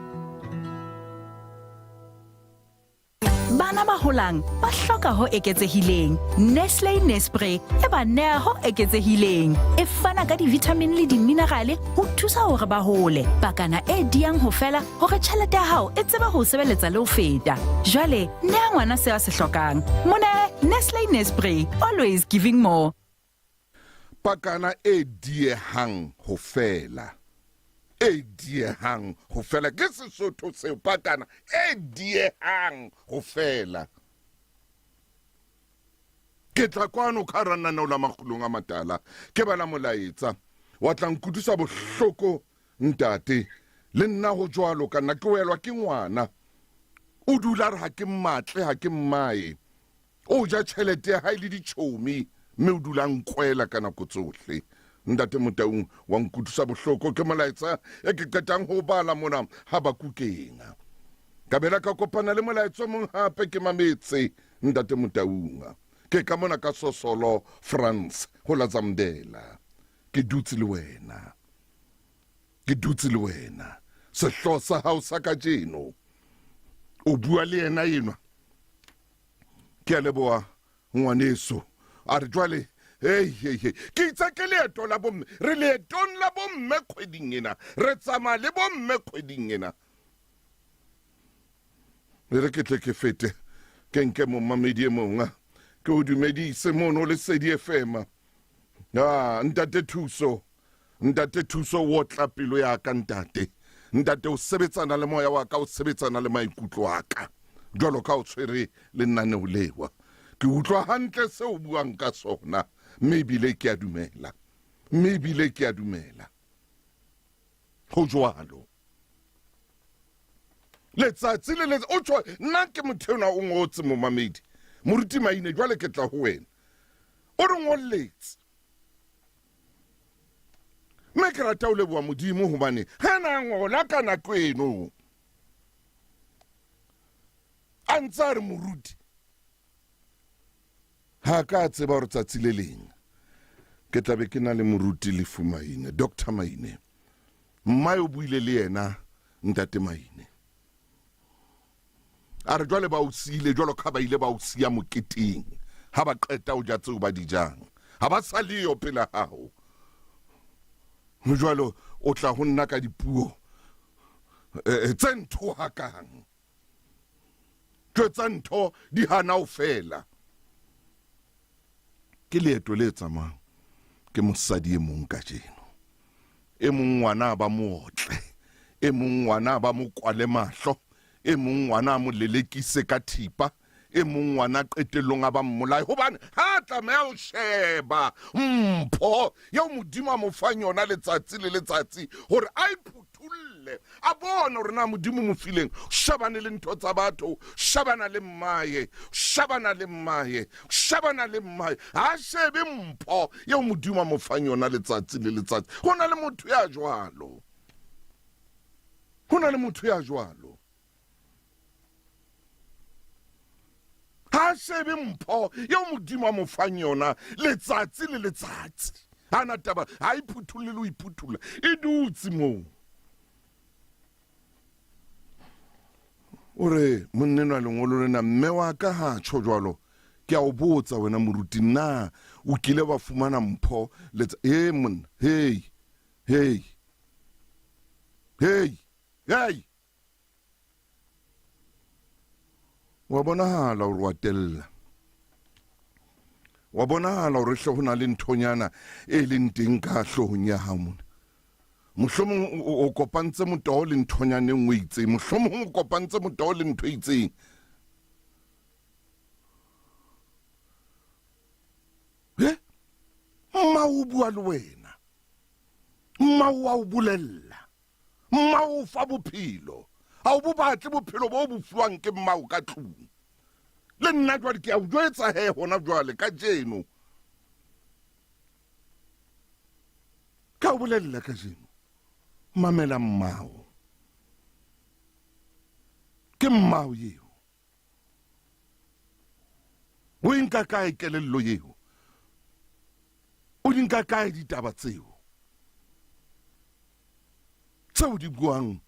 Bana ba holang ba hloka ho eketsehileng. Nestlé Nespre e ba neha ho eketsehileng. E fana ka di-vitamin le di-minerale ho thusa hore ba hole. Pakana e diang ho fela hore tjhelete ya hao e tseba ho sebeletsa le ho feta. Jwale neha ngwana se a se hlokang. Mona Nestlé Nespre, always giving more. Pakana e diehang ho fela. E diehang ho fela ke Sesotho seo, pakana e diehang ho fela. Ke tla kwano kharana na ola makgulong a matala ke bana molaetsa wa tla nkutlwisa bohloko ntate le nna ho jwalo kana ke welwa ke ngwana o dula re ha ke mmatle ha ke mmae o ja tjhelete ha ile ditšhomi mme o dula nkwela kana go tsohle. Ntate Motaung wa nkutlwisa bohloko ke molaetsa e ke qetang ho bala mona ha ba kukenga ka bela ka kopana le molaetsa mong hape ke mametse Ntate Motaung ke ka mona ka Sosolo France ho la Zamdela ke dutse le wena sehlo sa hao sa ka jeno o bua le yena enwa ke a leboha ngwaneso a re jwale hey ke itse ke leeto la bomme re leetong la bomme kgweding ena re tsamaya le bomme kgweding ena re ke tle ke fete ke nke mommamedi e monga ke o dumedise mono le Sedi FM. Ntate Thuso wo tla pelo ya ka ntate o sebetsana le moya wa ka o sebetsana le maikutlo wa ka jwalo ka o tshwere le nnane o lewa ke utlwa hantle se o buang ka sona maybe ke a dumela ho jwalo letsatsi le o tshwa nna ke mothena o ngotse mo mamedi moruti maine jwale ke tla ho wena o re ngolletse me ke rata o leboa modimo hobane hana ngola kana kweno antsare moruti ha ka tseba hore tsatsi le leng ke tlabe ke na le moruti le Fumaine Dr. Maine mmae o buile le yena Ntate Maine a re jwale ba o siile jwalo ka ba ile ba o sia moketeng ha ba qeta o ja tseo ba di jang ha ba sa le yo pela hao jwalo o tla ho nna ka dipuo tse ntho hakang tsa ntho di hana o fela ke leeto le tsamang ke mosadi e mong ka jeno e mong ngwana ba mootle e mong ngwana ba mo kwale mahlo e mong ngwana mo lelekise ka thipa e mong ngwana qetellong a ba mmolai hobane ha tlameha o sheba mpho ya modimo a mo fang yona letsatsi le letsatsi hore a iphutulle a bona hore na modimo mo fileng shabane le ntho tsa batho shabana le mmaye ha shebe mpho ya modimo a mo fang yona letsatsi le letsatsi hona le motho ya jwalo ha shebe mpho ya modimo a mo fang yona letsatsi le letsatsi hana taba ha iphuthule le o iphuthula e dutse moo ore monnenwa lengolo lena mme wa ka ha tsho jwalo ke a o botsa wena moruti na o kile ba fumana mpho monna hey wa bonahala hore wa tella wa bonahala hore hle hona le nthonyana e leng teng ka hlohong ya hao mona mohlomong o kopantse motoho le nthonyane nngwe itseng mohlomong o kopantse motoho le ntho itseng mma o bua le wena mma o a o bolella mma o fa bophelo ha o bo batle bophelo bo bo fuwang ke mma o ka tlung le nna jwale ke a o jwetsa he hona jwale ka jeno ka o bolella ka jeno mamela mmao ke mmao yeo o nka kae kelello yeo o nka kae ditaba tseo tseo di buang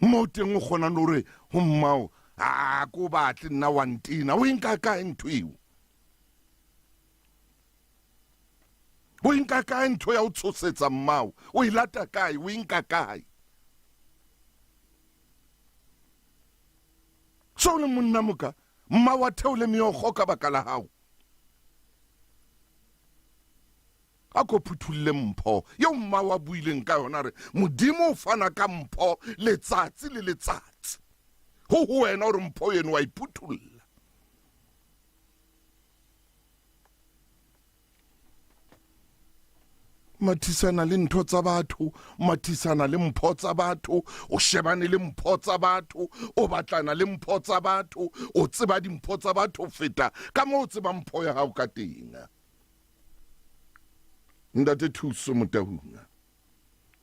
mo teng o kgona hore ho mmao a ko batle nna wa ntina o nka kae ntho eo o nka kae ntho ya o tshosetsa mmao o ilata kae o nka kae so le monna moka mma wa theole meokgo ka baka la hao a ko phuthulle mpho yo mma wa buileng ka yona re modimo o fana ka mpho letsatsi le letsatsi ho wena hore mpho yeno wa iphuthulla mathisana le ntho tsa batho mathisana le mpho tsa batho o shebane le mpho tsa batho o batlana le mpho tsa batho o tseba dimpho tsa batho feta ka mo o tseba mpho ya hao ka teng ndate thuso motahunga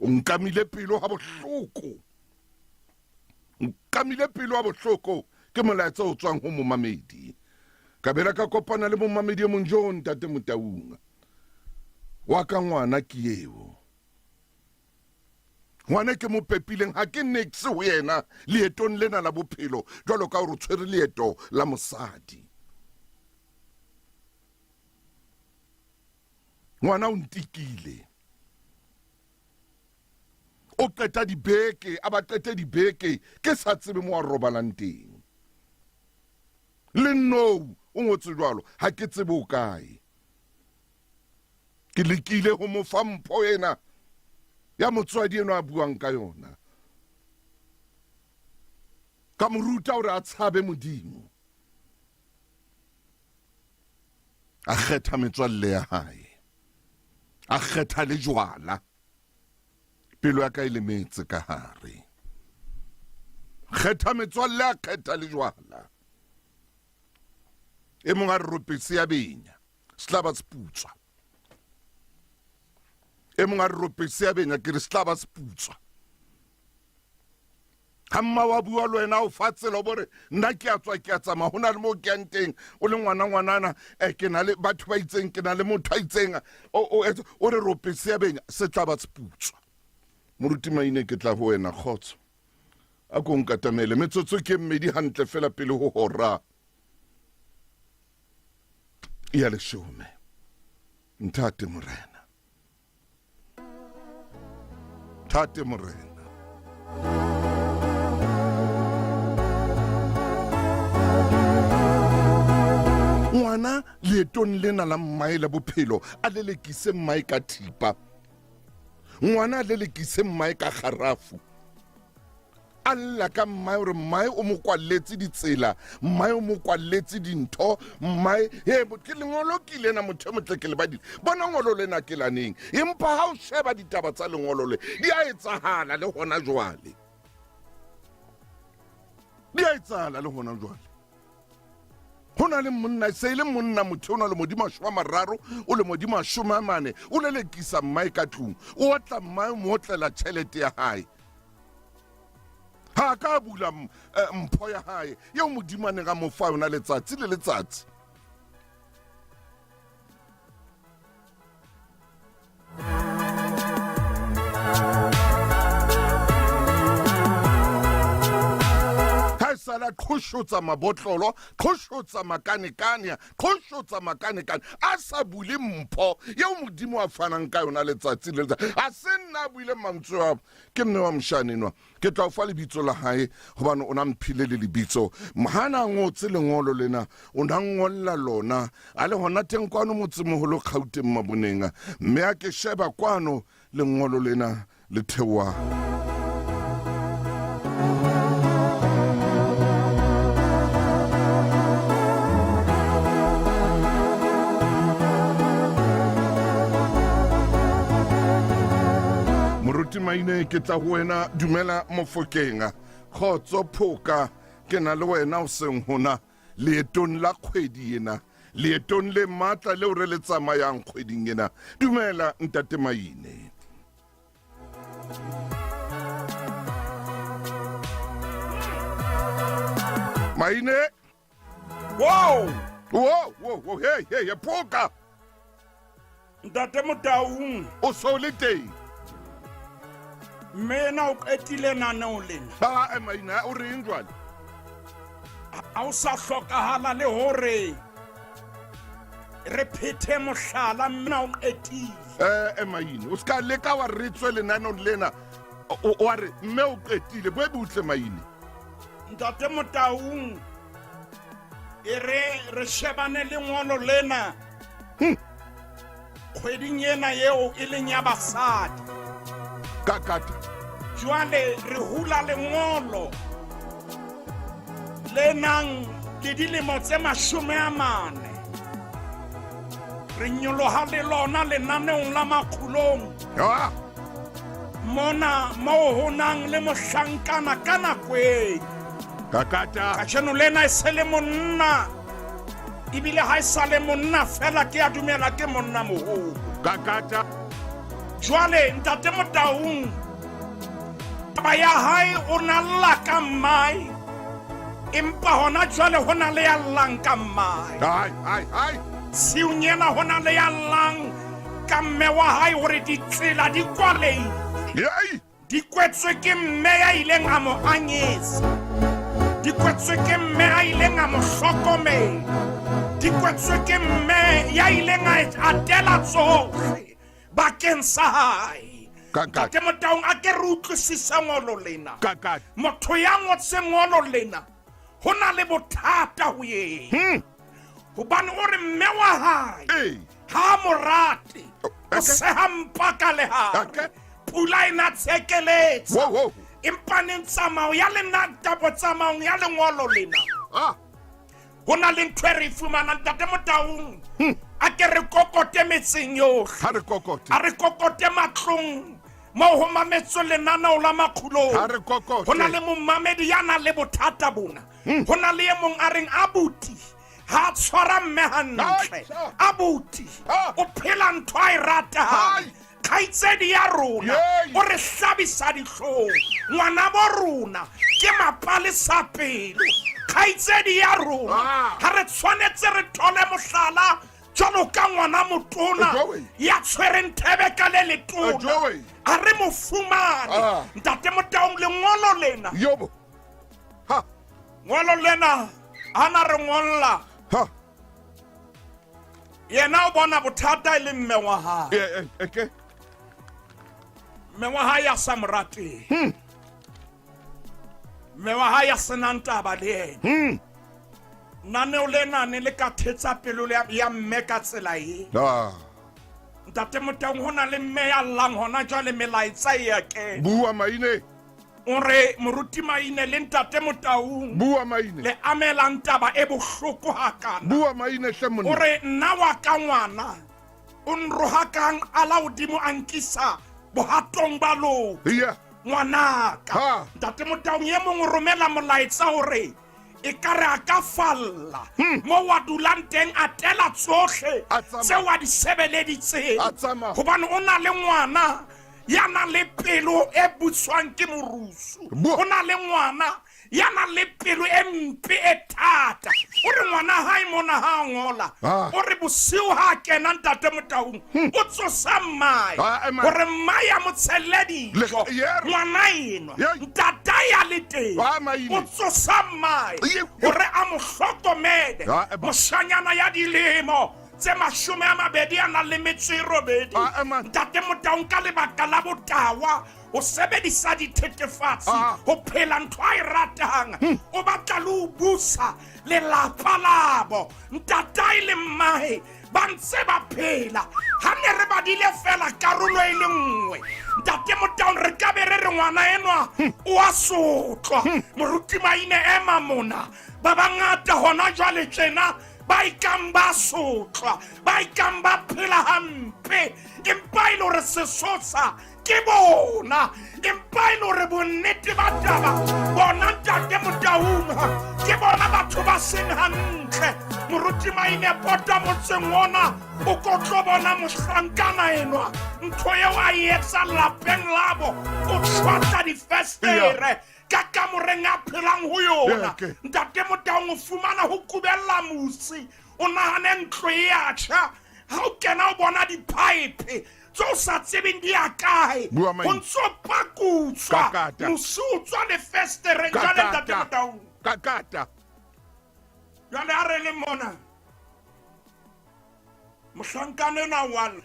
o nkamile pelo ha bohloko nkamile pelo ha bohloko ke molaetsa o tswang ho momamedi ka bela ka kopana le momamedi e monjo ntate motahunga wa ka ngwana ke eo ngwana ke mo pepileng ha ke next ho yena leetong lena la bophelo jwalo ka o re tshwere leeto la mosadi ngwana o ntikile o qeta dibeke a ba qete dibeke ke sa tsebe mo a robalang teng le no o ngotse jwalo ha ke tsebe o kae ke lekile ho mo fa mpho ena ya motswadi eno a buang ka yona ka moruta hore a tshabe modimo a kgetha metswalle ya hae a kgetha le jwala pelo ya ka ile metse ka hare kgetha metswalle a kgetha le jwala e mong a ropetse ya benya slaba sputswa e mong a ropetse ya benya ke re slaba sputswa ha mma wa bua le wena o fatsela bore nna ke a tswa ke a tsama hona le mo ke yang teng o le ngwanana ke na le batho ba itseng ke na le motho a itseng o re ropetse ya benya se tla ba sputswa moruti maine ke tla ho wena khotso a ko nkatamele metsotso ke mmedi hantle fela pele ho hora ya le shome ntate morena tate morena ngwana leetong lena la mmae la bophelo a lelekise mmae ka thipa ngwana a lelekise mmae ka kharafu alla ka mmae hore mmae o mo kwalletse ditsela mmae o mo kwalletse dintho mmae ke lengolo ke lena motho motle ke le badile bona ngolo lena ke laneng empa ha o sheba ditaba tsa lengolo le di a etsahala le hona jwale di a etsahala le hona jwale hona le monna se le monna motho ona le modimo a shwa mararo o le modimo a shoma mane o le lekisa mmae ka tlung o tla mmae mo tlela tšhelete ya hae ha ka bula mpho ya hae yo modimo a ne ga mo fa yona letsatsi le letsatsi ha sala qhoshotsa mabotlolo qhoshotsa makanekane qhoshotsa makanekane a sa bule mpho yeo modimo a fanang ka yona letsatsi le letsatsi a se nna a buile mantswe ao ke mme wa moshanenwa ke tla o fa lebitso la hae gobane o na mphile le lebitso mohana ngotse lengolo lena o na ngolla lona a le gona teng kwano motsemoholo Gauteng Maboneng mme a ke sheba kwano lengolo lena le thewa moruti Maine ke tla go wena dumela Mofokeng khotso phoka ke na le wena o seng hona leetong la kgwedi ena leetong le matla le o re le tsamayang kgweding ena dumela ntate Maine. Maine wow hey phoka ntate Motaung o so le teng mena o qetile naneo lena Maine o reng jwale a o sa hlokahala le hore re phethe mohlala mena o qetile Maine o ska leka wa re tswe lenaneo lena o re mme o qetile bo butle Maine ntate Motaung re shebane le ngolo lena kgweding ena yeo e leng ya basadi kakata jwale re hula lengolo le nang le dilemo tse 40 re nyoloha le lona lenaneong la makgulong mona mo ho nang le mohlankana ka nako e kakata kajeno lena e se le monna ebile ha e sa le monna fela ke a dumela ke monna moholo kakata jwale ntate Motaung taba ya hae o na lla ka mai empa hona jwale hona le ya llang ka mai hai siunyena hona le ya llang ka mme wa hae hore ditsela di kwalehile di kwetswe ke mme ya ileng a mo anyesa di kwetswe ke mme ya ileng a mo hlokomela di kwetswe ke mme ya ileng a atela tsohle bakeng sa hae ntate Motaung a ke re utlwisisa ngolo lena motho ya ngotse ngolo lena ho na le bothata ho yena hobane o re mme wa hae ha morate o seha mpa ka lehare pula ena tsekeletsa empa ne tsamao ya lena tabo tsamao ya lengolo lena ho na le ntho e re fumana ntate Motaung a ke re kokote metseng yohle a re kokote matlong mo ho mametswe lenaneo la makgulong ho na le momamedi ya nang le bothata bona ho na le e mong a reng abuti ha tshwara mme hantle abuti o phela ntho a e ratang kgaitsedi ya rona o re hlabisa dihlong ngwana bo rona ke mapalesa pelo kgaitsedi ya rona ha re tshwanetse re thole mohlala jwalo ka ngwana motona ya tshwereng thebe ka le letona a re mo fumane ntate Motaung lengolo lena ngolo lena ana re ngolla yena o bona bothata e le mme wa hae mme wa hae ya sa morate mme wa hae ya senang taba le yena naneo lena ne le ka thetsa pelo ya mme ka tsela e ntate Motaung hona le mme ya llang hona jwale melaetsa e ke bua Maine o re moruti Maine le ntate Motaung bua Maine le amelang taba e bohloko hakana bua Maine hle monna o re nna wa ka ngwana o nrohakang ala odimo ankisa bohatong ba lo ngwanaka ntate Motaung ye mong romela molaetsa hore e kare a ka falla mo wa dulang teng a tela tsohle tse wa di sebeleditseng hobane o na le ngwana ya na le pelo e butswang ke morusu o na le ngwana yana le pelo e mpe e thata o re ngwana hae mona ha ngola o re bosiu ha kena ntate Motaung o tsosa mmae gore mmae a mo tshelle dijo ngwana enwa ntata ya le teng o tsosa mmae gore a mo hlokomele moshanyana ya dilemo tse 28 ntate Motaung ka lebaka la botawa o sebedisa dithethefatsi ho phela ntho a e ratang o batla le o busa lelapa labo ntata ile mmae ba ntse ba phela ha ne re badile fela karolo e le nngwe ntate Motaung re ka be re re ngwana enwa o a sotlwa moruti maine ema mona ba bangata hona jwale tjena ba ikamba sotlwa ba ikamba phela hampe empa ile re sesosa ke bona empa ile re bonnete ba taba bona ntate Motaung ke bona batho ba seng hantle moruti maine pota motseng ona o kotlo bona mohlankana enwa ntho eo a etsa lapeng labo o tshwata difestere ka kamoreng a phelang ho yona ntate Motaung o fumana ho kubella musi o nahane ntlo e atjha ha o kena o bona dipipe tso sa tsebeng di a kae ho ntso pakutswa musi o tswa lefestere jwale ntate Motaung kakata jwale a re le mona mohlankane na wala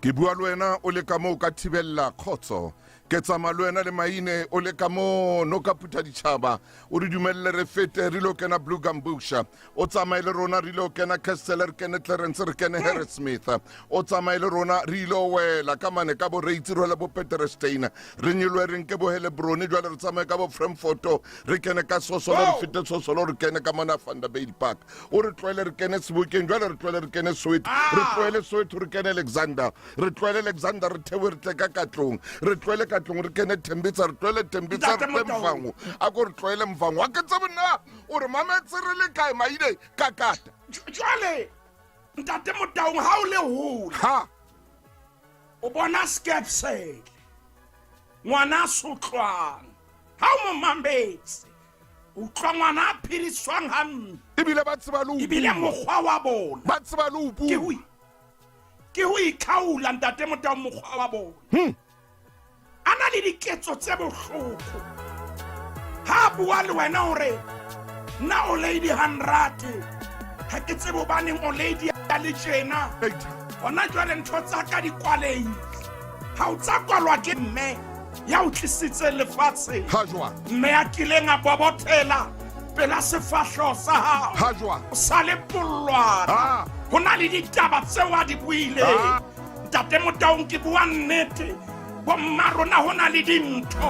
ke bua le wena o le ka moo ka thibella khotso ke tsama le wena le maine o le ka moo no ka putha ditšhaba o re dumelle re fete re lo kena Blue Gambusha o tsamaile rona re lo kena Castle re kene Clarence re kene Harris Smith o tsamaile rona re lo wela ka mane ka bo Reitsi re le bo Peterstein re nyilwe re nke bo Helebroni jwale re tsamaye ka bo Frankfurt re kene ka Sosolo re fete Sosolo re kene ka mona Vanderbilt Park o re tlwele re kene Sebokeng jwale re tlwele re kene Soweto re tlwele Soweto re kene Alexander re tlwele Alexander re thewe re tle ka Katlong re tlwele Katlong re kene Tembisa re tlwele Tembisa re tle Mvangu a ko re tlwele Mvangu a ke tsebona o re mametse re le kae maine kakata jwale ntate Motaung ha o le hola o bona skepsele ngwana sotlwang ha o mo mametse o tla ngwana a phiriswang hampe ebile ba tseba le ebile mokgwa wa bona ba tseba le upu ke ho ikhaula ntate Motaung mokgwa wa bona ana le diketso tse bohloko ha bua le wena hore na o lady 100 ha ke tsebo baneng o lady ya le tjena ona jwale ntho tsa ka di kwalei ha o tsa kwalwa ke mme ya o tlisitse lefatshe ha jwa mme ya kileng a bobothela pela sefahleho sa hao ha jwa o sa le pollwana ho na le ditaba tseo a di buile ntate Motaung ke bua nnete bomma rona ho na le dintho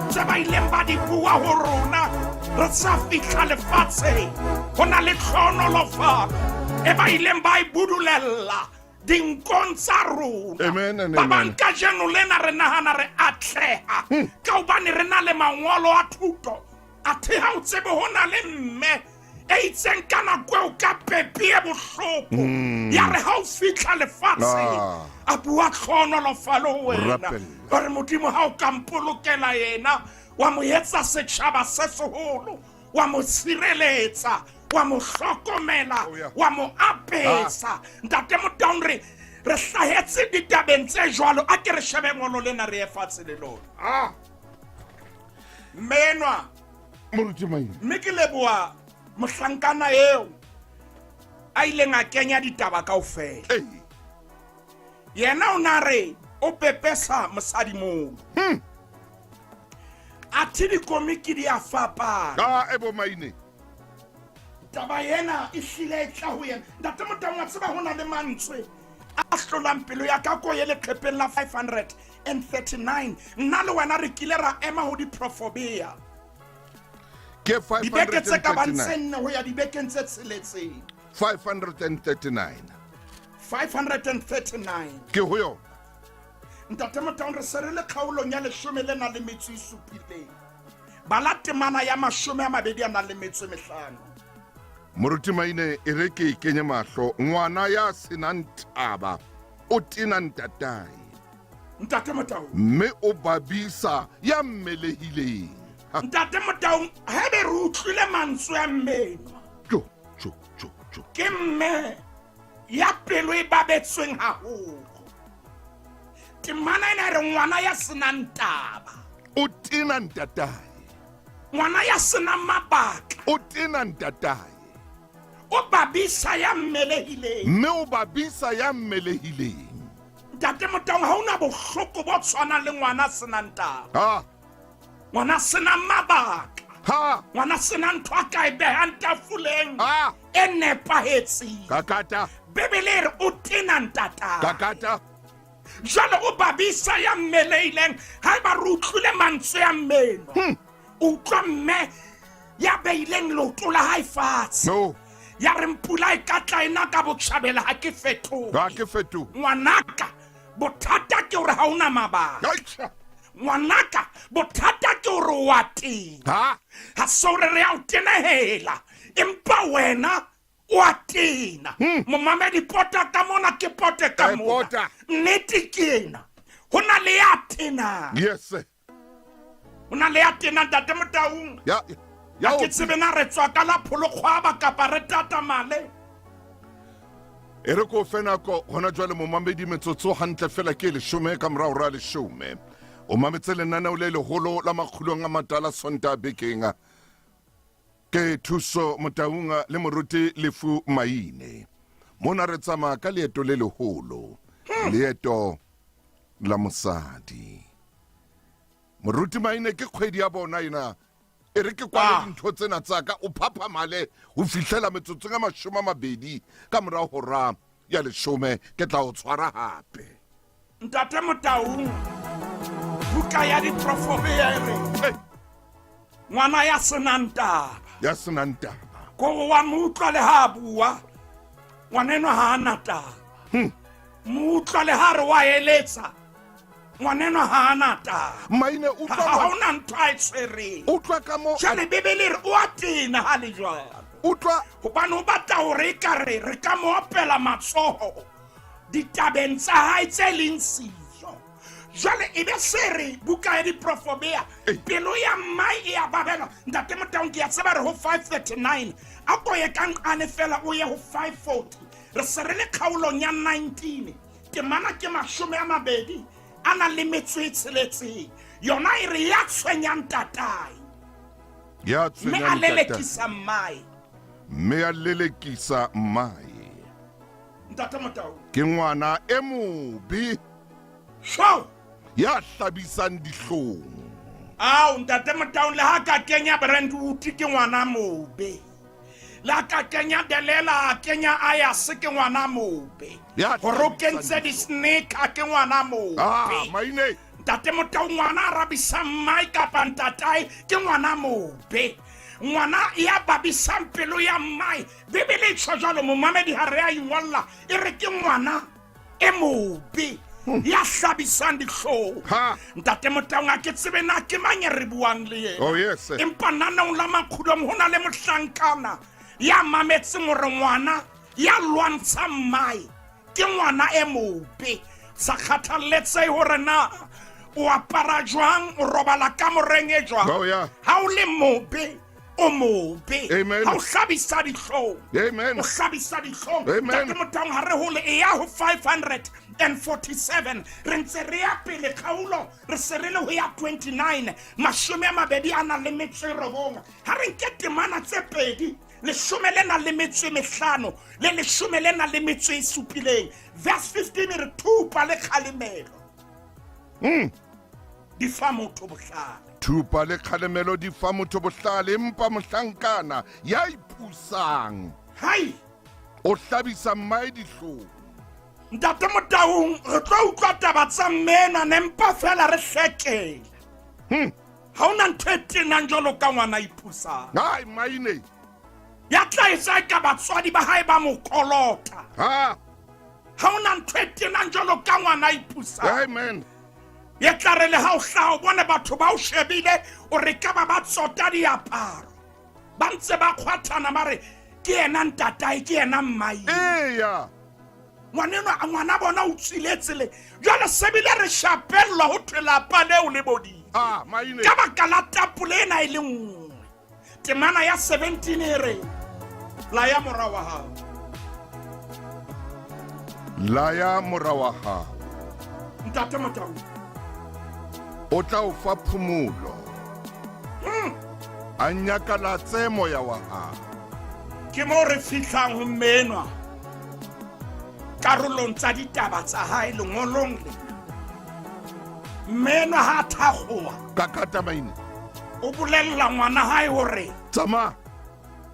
tse ba ileng ba di bua ho rona re sa fihla lefatshe ho na le tlhonolofalo e ba ileng ba ibudulella dinkong tsa rona ba banka jeno lena re nahana re atleha ka hobane re na le mangolo a thuto a theha o tsebe ho na le mme e itseng ka nako eo ka pepi e bohloko ya re ha o fihla lefatshe a bua tlhonolofalo ho wena gore modimo ha o ka mpolokela yena wa mo etsa setjhaba se seholo wa mo tshireletsa wa mo hlokomela wa mo apesa ntate Motaung re hlahetse ditabeng tse jwalo a ke re shebe ngolo lena re e fatshe le lona menwa moruti maine mme ke leboa mohlankana eo a ileng a kenya ditaba kaofela yena o na re o pepesa mosadi moo a thi dikomiki di a fapana ebo maine taba yena e hlile e tla ho yena ntate Motaung a tseba ho na le mantswe a hlolang pelo ya ka ko ye leqhepeng la 539 nna le wena re kile ra ema ho diprofobia ke dibeke tse ka bantsenne ho ya dibekeng tse tsheletseng 539 ke ho yona ntate Motaung re se re le kgaolong ya 17 bala temana ya 25 moruti maine e re ke kenye mahlo ngwana ya senang taba o tena ntatai ntate Motaung mme o babisa ya mmelehileng ntate Motaung ha be re utlwile mantswe a mmeno jo ke mme ya pelo e babetsweng haholo temana ena re ngwana ya senang taba o tena ntatae ngwana ya senang mabaka o tena ntatae o babisa ya mmelehileng mme o babisa ya mmelehileng ntate Motaung ha una bohloko bo tshwana le ngwana senang taba ngwana senang mabaka ngwana senang ntho a ka e behang tafoleng e nepahetseng kakata bebele re o tena ntatae kakata jalo o babisa ya mmelehileng ha ba re utlwile mantswe ya mmeno o utlwa mme ya beileng leoto la hae fatshe ya re mpula e ka tla ena ka botjhabela ha ke fetoge ngwanaka bothata ke hore ha una mabaka ngwanaka bothata ke hore wa tena ha sore re ya o tenehela empa wena wa tena momamedi pota ka mona ke pote ka mona nnete ke ena ho na le ya tena yes ho na le ya tena ntate Motaung ya ke tsebe na re tswa ka la pholokgwaba kapa re tata male e re ko fena ko hona jwale momamedi metsotso hantle fela ke 10 ka morao ra 10 o mametse lenaneo le leholo la makgulong a matala sonta bekeng ke Thuso Motaung le moruti Lefu Maine mona re tsama ka leeto le leholo leeto la mosadi moruti Maine ke kgwedi ya bona ina e re ke kwa dintho tsena tsaka o phapha male o fihlela metsotso ga 20 ka morao hora ya 10 ke tla o tshwara hape ntate Motaung buka ya diprofobere ngwana ya senantaba ko wa mutla le ha bua ngwaneno ha ana taba mutla le ha re wa eletsa ngwaneno ha ana taba Maine utlwa ha una ntho a tshwere utlwa ka mo jale bebele re o a tena ha le jwalo utlwa hobane o batla hore ka re ka mo opela matsoho ditabeng tsa hae tse leng siyo jale e be sere buka ya diprofobea pelo ya mai e a babela ntate Motaung ke ya tseba re ho 539 a ko ye kang ane fela o ye ho 540 re sere le khaulong ya 19 ke mana ke 20 ana le metswe tsheletseng yona e re ya tshwenyang tatae ya tshwenyang tatae me a lelekisa mai ntate Motaung ke ngwana e mobe sho ya hlabisang dihlong ntate Motaung le ha ka kenya Brentwood ke ngwana mobe la ka kenya Delela kenya aya se ke ngwana mobe go kentse di snake ke ngwana mobe Maine ntate Motaung ngwana rabisa mai ka pantatai ke ngwana mobe ngwana ya babisa pelo ya mai bebele tshojalo momamedi ha re a ingwalla e re ke ngwana e mobe ya hlabisang dihlong ntate Motaung a ke tsebe na ke manye re buang le yena empa nanong la makgulong ho na le mohlankana ya mametse gore ngwana ya lwantsha mai ke ngwana e mobe sa kgathaletse hore na o apara jwang o robala ka moreng e jwang ha o le mobe o mobe ha o hlabisa dihlong o hlabisa dihlong ntate Motaung ha re hole e ya ho 547 re ntse re ya pele kgaulo re serele ho ya 29 20 ana le metse robong ha re nke temana tse pedi le 10 lena le metse mehlano le 10 lena le metse supileng verse 15 re thupa le khalemelo di fa motho bohlale thupa le khalemelo di fa motho bohlale empa mohlankana ya ipusang o hlabisa mai dihlong ntate Motaung re tlo utlwa taba tsa mmena nempa fela re hlekele ha ona ntho e tenang jwalo ka ngwana ipusang Maine ya tla isa ka batswadi ba hae ba mokolota ha ona ntho e tenang jwalo ka ngwana ipusang ya tla re le ha o hla o bona batho ba o shebile o re ka ba tsota diaparo ba ntse ba khwathana mare ke ena ntatae ke ena mmai ngwana bona o tsiletsele jwale sebile re shapellwa ho thwela pa le o le bodi Maine. Ka baka la tapole ena e le nngwe. Temana ya 17 e re la ya mora wa hao. La ya mora wa hao. Ntate Motau. O tla o fa phumulo. A nyakalatse moya wa hao. Ke mo re fihlang ho menwa. Karolong tsa ditaba tsa hae lengolong le. Menwa ha thakgoa. Kakata Maine. O bolella ngwana hae hore Tsama.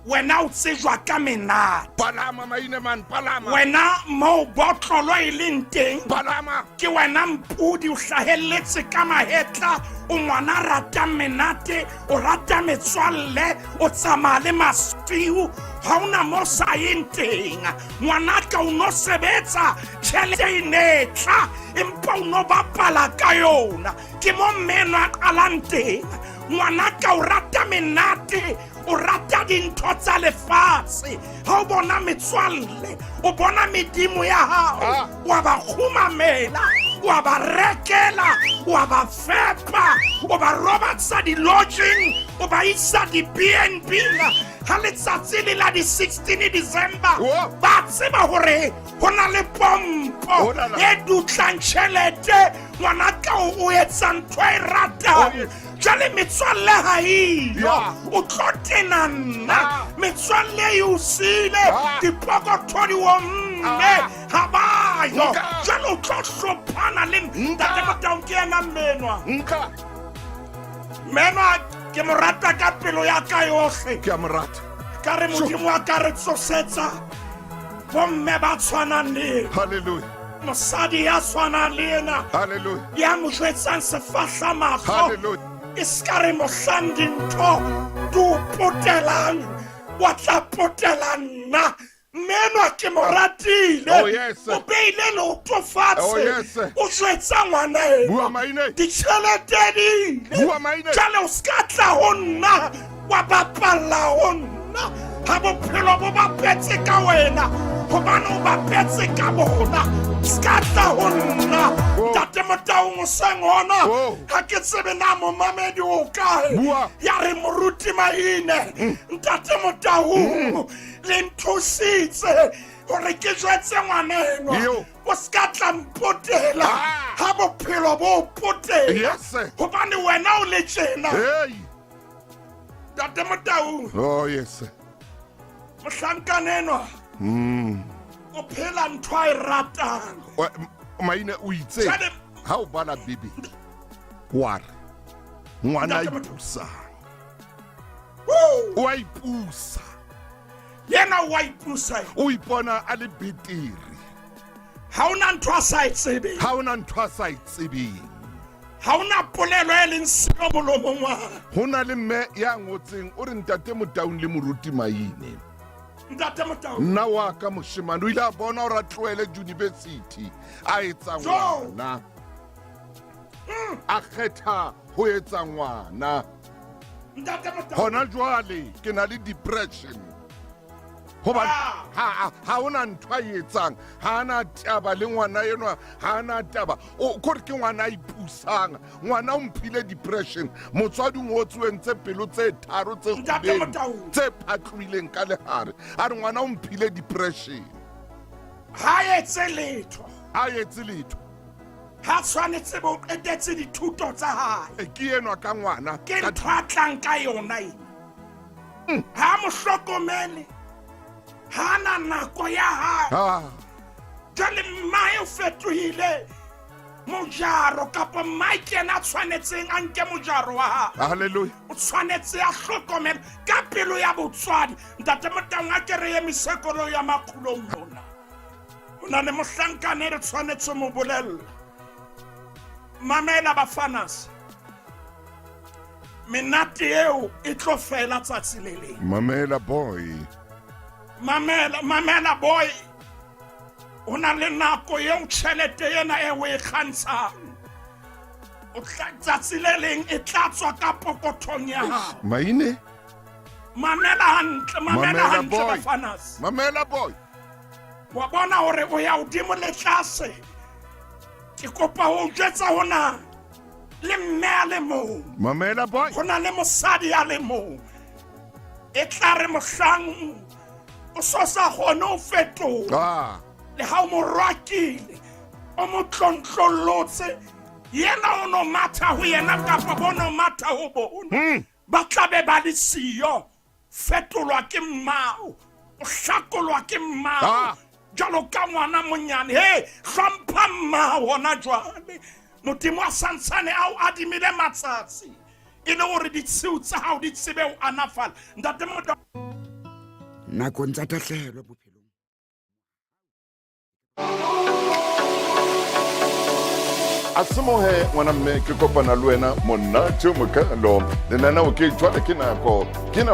wena o tsejwa ka menate. Palama Maine man, palama. Wena mo botlolo e leng teng. Palama. Ke wena mpudi o hlahelletse ka mahetla. O ngwana rata menate, o rata metswalle, o tsamaya le mastiu. Ha ona mo sa yeng teng. Ngwanaka o no sebetsa tjhelete e netla, empa o no bapala ka yona. Ke mo menwa qalang teng. Ngwanaka o rata menate, o rata dintho tsa lefatshe. Ha o bona metswalle, o bona medimo ya hao, wa ba khumamela, wa ba rekela, wa ba fepa, o ba robatsa di-lodging, o ba isa di-BNB. Ha letsatsi le la di-16 December ba tseba hore ho na le pompo e dutlang tjhelete. Ngwanaka o etsa ntho e ratang. Jale metswalle ha iyo, o tlo tenana. Metswalle e usile, dipokotho di omme, ha bayo. Jale o tlo hlophana le Ntate Motau ke ena menwa. Menwa ke mo rata ka pelo ya ka yohle. Ke a mo rata. Ka re Modimo wa ka re tsosetsa bomme ba tshwanang le. Hallelujah. Mosadi ya tshwanang le ena. Hallelujah. Ya mo jwetsang sefahla mahlo. Hallelujah. Iskare mohlang dintho du potelang wa tla potelana. Menwa ke mo ratile. Oh yes. O beile leoto fatshe. Oh yes. O jwetsa ngwana ena. Bua Maine. Ditjhelete di. Bua Maine. Jale o ska tla ho nna wa bapalla ho nna. Ha bophelo bo bapetse ka wena, hobane o bapetse ka bona. Ska tla ho nna. Ntate Motau ngoseng hona. Ha ke tsebe na mo mamedi o kae. Ya re moruti Maine. Ntate Motau le nthusitse hore ke jwetse ngwana enwa. O ska tla mpotela ha bophelo bo potela. Hobane wena o le tjena. Ntate Motau. Oh yes. Mohlankana enwa. O phela ntho a e ratang. Maine o itse ha o bala bibi wa re ngwana a ipusa. O a ipusa. Yena o a ipusa. O ipona a le betiri. Ha ona ntho a sa e tsebeng. Ha ona ntho a sa e tsebeng. Ha ona polelo e leng seo molomong wa. Ho na le mme ya ngotseng o re Ntate Motau le moruti Maine. Ntate Motau. Nna wa ka moshemane o ile a bona hore a tlohele university a etsa ngwana. A kgetha ho etsa ngwana. Ntate Motau. Hona jwale ke na le depression. Hoba ha ona ntho a etsang, ha ana taba le ngwana enwa, ha ana taba. O kore ke ngwana ipusang, ngwana o mphile depression. Motswadi ngotsweng tse pelo tse tharo tse kgubeng, tse phatloileng ka lehare. A re ngwana o mphile depression. Ha etse letho. Ha etse letho. Ha tshwanetse bo qetetse dithuto tsa hae. Ke enwa ka ngwana. Ke ntho a tlang ka yona ena. Ha mo hlokomele. Hana nako ya hae. Jale mmae o fetohile mojaro kapa mmae ke ena tshwanetseng a nke mojaro wa hae. Hallelujah. O tshwanetse a hlokomele ka pelo ya botswadi. Ntate Motau a ke re emisekolo ya makgulong mona. O na le mohlankane re tshwanetse mo bolella. Mamela bafanas. Menate eo e tlo fela tsatsi le leng. Mamela boy. Mamela boy. O na le nako eo tjhelete ena e o e kgantshang. O tla tsatsi le leng e tla tswa ka pokothong ya hao. Maine. Mamela hantle boy. bafanas. Mamela boy. Wa bona hore o ya hodimo le tlase. Ke kopa ho jwetsa hona le mme a le mong mamela boy go na le mosadi a le mong e tla re mohlang o so sa gone o fetola le ha o mo rwakile o mo tlontlolotse yena o no matha ho yena kapa bono matha ho bona ba tla be ba le siyo fetolwa ke mmao o hlakolwa ke mmao jalo ka ngwana monyane he hlompha mmao hona jwale modimo a santsane ao adimile matsatsi e le gore ditshiu tsa hao di tsebe o anafala ntate moda nakong tsa tahlehelo bophelong a semohe ngwana mme ke kopana le wena monate o mokalo lenaneo ke jwale ke nako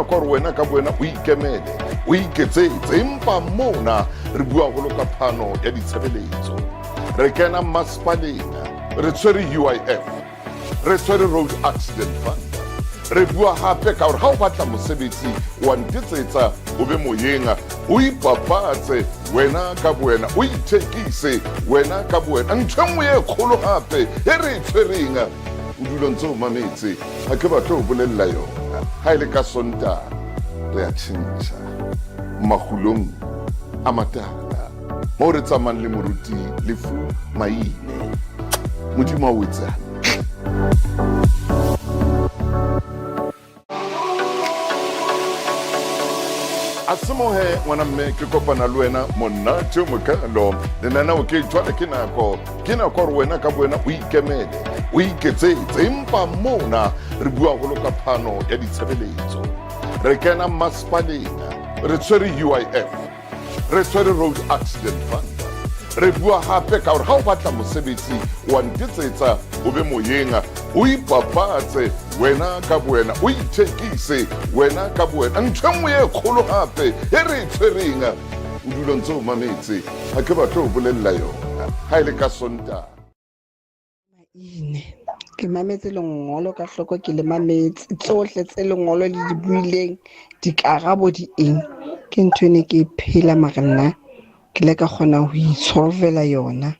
gore wena ka boena o ikemele o iketsetse empa mona re bua go loka phano ya ditshebeletso re kena masepaleng re tshwere UIF re tshwere road accident fund re bua hape ka gore ha o batla mosebetsi wa ntetsetsa o be moyeng o ipapatse wena ka boena o ithekise wena ka boena ntho nngwe e kgolo gape e re e tshwereng o dula ntse o mametse ga ke batla o bolelela yona ga e le ka sonta re a tšhentšha magulong a matala mo re tsamayng le moruti lefu maine modimo a o etse a semohe ngwana mme ke kopana le wena monate o mokalo lenaneo ke jwale ke nako gore wena ka boena o ikemele o iketsetse empa mona re bua go loka phano ya ditshebeletso re kena masepaleng re tshwere UIF re tshwere road accident fund re bua hape ka gore ha o batla mosebetsi wa ntetsetsa o be moyeng o ipapatse wena ka boena o ithekise wena ka boena ntho nngwe e kgolo gape e re e tshwereng o dula ntse o mametse ga ke batla o bolelela yona ga e le ka sonta ke mametse lengolo ka hloko ke le mametse tsohle tse lengolo le di buileng dikarabo di eng ke ntho ne ke phela marena ke le ka khona ho itsolvela yona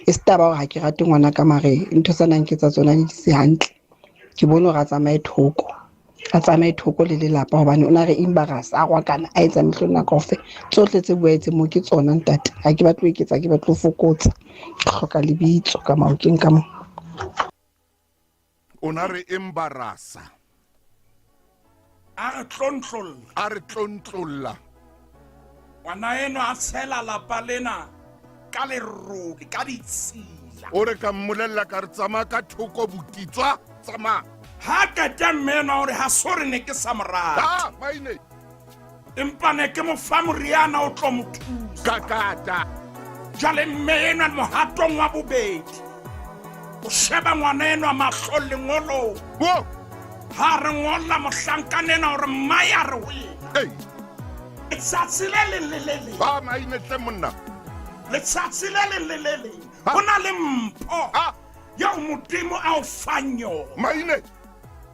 e staba ha ke rate ngwana ka mare ntho tsana nke tsa tsona di se hantle ke bone ga tsamae thoko le lelapa hobane ona re embarrass a gwa kana a etsa mehlona kaofe tsohle tse buetse mo ke tsona ntate ha ke batlo eketsa ke batlo fokotsa hloka lebitso ka maokeng ka mo ona re embarrassa a re tlontlolla ngwana eno a tshela lapa lena ka lerodi ka ditsila o re ka mmolella ka re tsamaya ka thoko botitswa tsamaya ha ka tla mmena gore ha sore ne ke sa morata maine empa ne ke mo fa moriana o tlo mo thusa kakata jale mme eno mohatong wa bobedi o sheba ngwana eno a mahlo lengolong ha re ngolla mohlankanena gore mmaya re wena letsatsi le lelele ba maine tle monna letsatsi le lelele go na le mpho ya modimo a o fanyo maine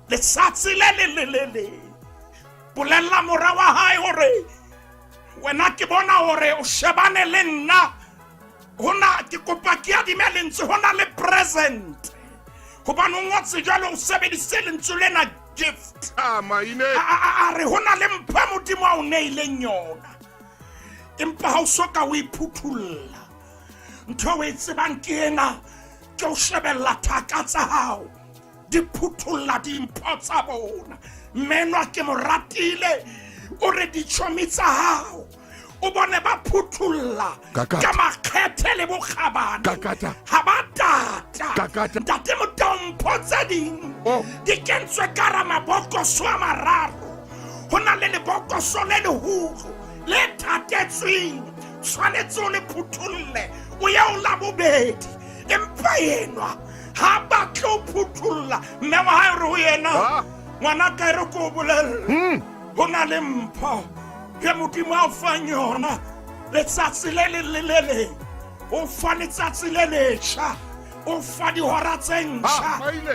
letsatsi le lelele bolella mora wa hae gore wena ke bona gore o shebane le nna hona ke kopa ke a dimelentse hona le present hobane o ngotse jalo o sebedise lentswe lena gift maine a re hona le mpha modimo a o neileng yona empa ha o soka o iphuthulla ntho o e tsebang ke ena ke o shebella thaka tsa hao di phuthulla dimpho tsa bona menwa ke mo ratile o re ditšhomi tsa hao o bone ba phuthulla ka makgethe le bokgabane ha ba tata ntate motompho tse ding di kentswe kara mabokoso a mararo go na le lebokoso le leholo le thatetsweng tshwanetse o le phuthulle o ye o la bobedi empa enwa ha batle o phuthulla mme wa hae re ho yena ngwana ka re ko bolela go na le mpho ke modimo a o fang yona letsatsi le lelele o fa letsatsi le letšha o fa dihora tse ntšha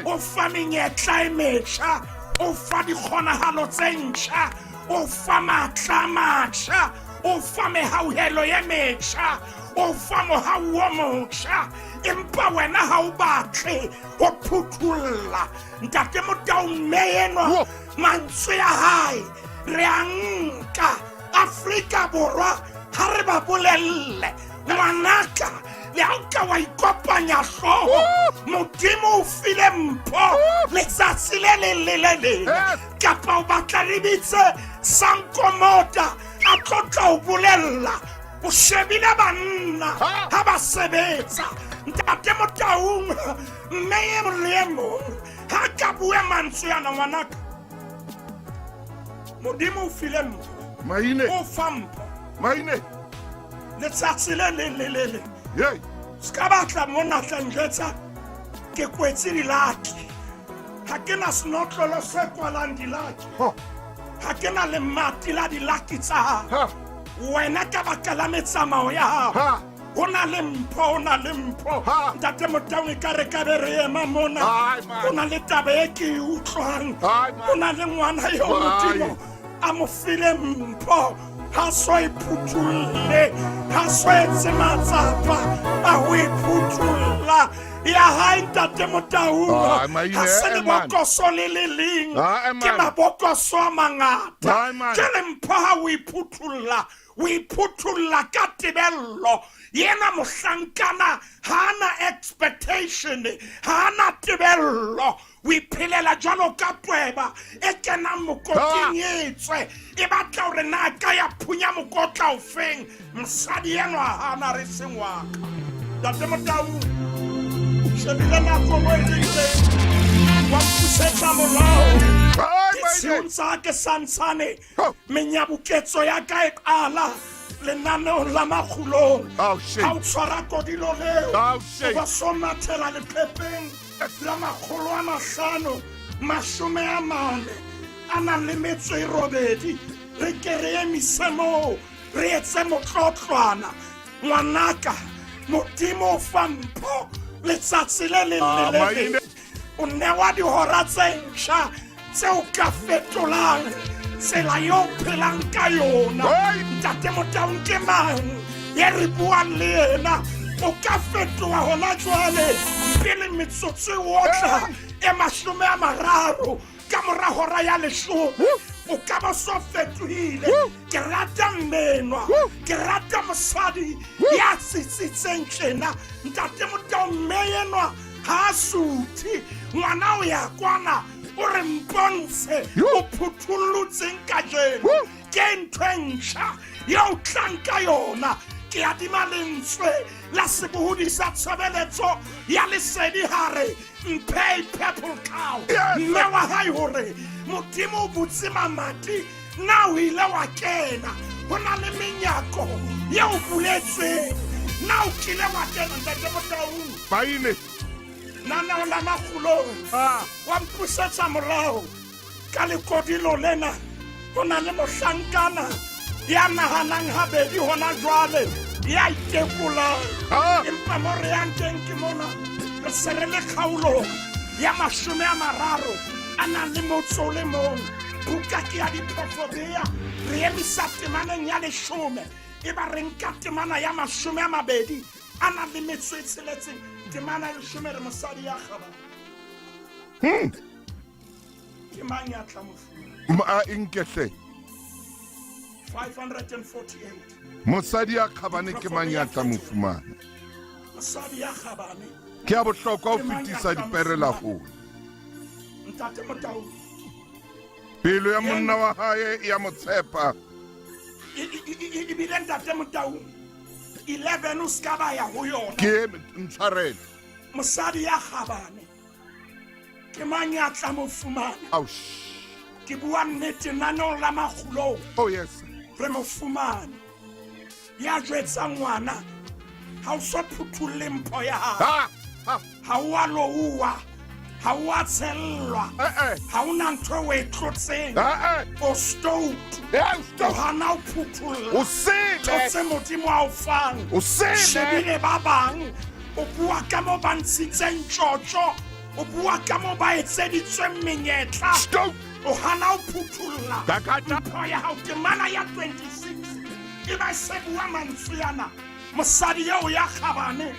o fa menyetla e metšha o fa dikgonagalo tse ntšha o fa matla a matšha o fa mehauhelo ye metšha o fa mohau o motšha empa wena ha o batle ho phuthulla ntate Motaung meenwa mantswe ya hae re a nka Afrika Borwa ha re ba bolelle ngwanaka le ha o ka wa ikopanya hlooho Modimo o file mpho letsatsi le lelele kapa o batla re bitse Sankomota a tlotla o bolella o shebile banna ha ba sebetsa ntate Motaung mme le mong ha ka bua mantswe yana ngwanaka Modimo o file mpho Maine o fampo Maine letsatsi le lelele Yey ska batla mona tlangetsa ke kwetse dilaki ha ke na snotlolo se kwalang dilaki ha ke na le mati la dilaki tsa wena ka baka la metsamao ya hao ho na le mpho ntate Motaung ka re ka be re ema mona ho na le taba e ke utlwang ho na le ngwana yo Modimo a mo file mpho ha so iphuthule ha so etse matsapa a ho iphuthula ya hae ntate Motaung ha se le bokoso le leng ke mabokoso a mangata ke le mpho ha o iphuthula ka tebello yena mohlankana hana expectation hana tebello o iphelela jalo ka tweba e kena mokoting etswe e batla hore na ka ya phunya mokotla o feng msadi yenwa hana re sengwaka ntate Motaung shebile nako mo ile wa pusetsa molao Sionsa ke sansane menyabuketso ya ka e qala lenaneo la makgulong ha o tshwara kodilo leo ba somathela lephepeng la makgolo a mahlano mashome a mane a nang le metso e robedi re ke re emise moo re etse motlotlwana ngwanaka Modimo o fa mpho letsatsi le lelele o newa dihora tse ntjha tseo ka fetolang tsela yo phelang ka yona ntate Motaung ke mang ye re buang le yena o ka fetoha hona jwale pele metsotso yotlha e mashome a mararo ka mora hora ya leshome o ka ba so fetohile ke rata mmenwa ke rata mosadi ya tsitsitseng tjena ntate Motaung meenwa ha suthi ngwana o ya kwana o re mpontshe o phuthulotseng ka jeno ke ntho e ntjha yo tlang ka yona ke adima lentswe la sebohodi sa tshebeletso ya lesedi hare mphe purple cow mme wa hae hore Modimo o butse mamati na o ile wa kena ho na le menyako ya o buletsweng na o kile wa kena ntate Motaung Maine nana la makgulong wa mpusetsa morao ka lekodilo lena ho na le mohlankana ya nahanang habedi hona jwale ya itekolang empa mo re yang teng ke mona re se re le kgaolo ya mashome a mararo a nang le motso le mong buka ke ya diphofobea re emisa temaneng ya leshome e ba re nka temana ya mashome a mabedi a nang le metso e tsheletseng temana leshome re mosadi ya kgaba ke mang ya tla mofuma inkehle 548 mosadi ya kgabane ke mang ya tla mofumana mosadi ya kgabane ke a bohlokwa ho fetisa diperela hole ntate Motaung pelo ya monna wa hae ya motshepa ibile ntate Motaung 11 o ska ba ya ho yona ke ntshwarele mosadi ya kgabane ke mang ya tla mofumana ke bua nnete nanong la makgulong oh yes re mofumane ya jwetsa ngwana ha o so phuthulle mpho ya hao ha o a loua ha o a tshellwa ha o na ntho o e tlotseng o stoutu o hana o phuthulla o sele tse Modimo a o fang o sele shebile ba bang o bua ka mo ba ntshitseng tjotjo o bua ka mo ba etseditsweng menyetla o hana o phuthulla mpho ya hao temana ya 26 e ba se bua mantswe yana mosadi eo ya kgabane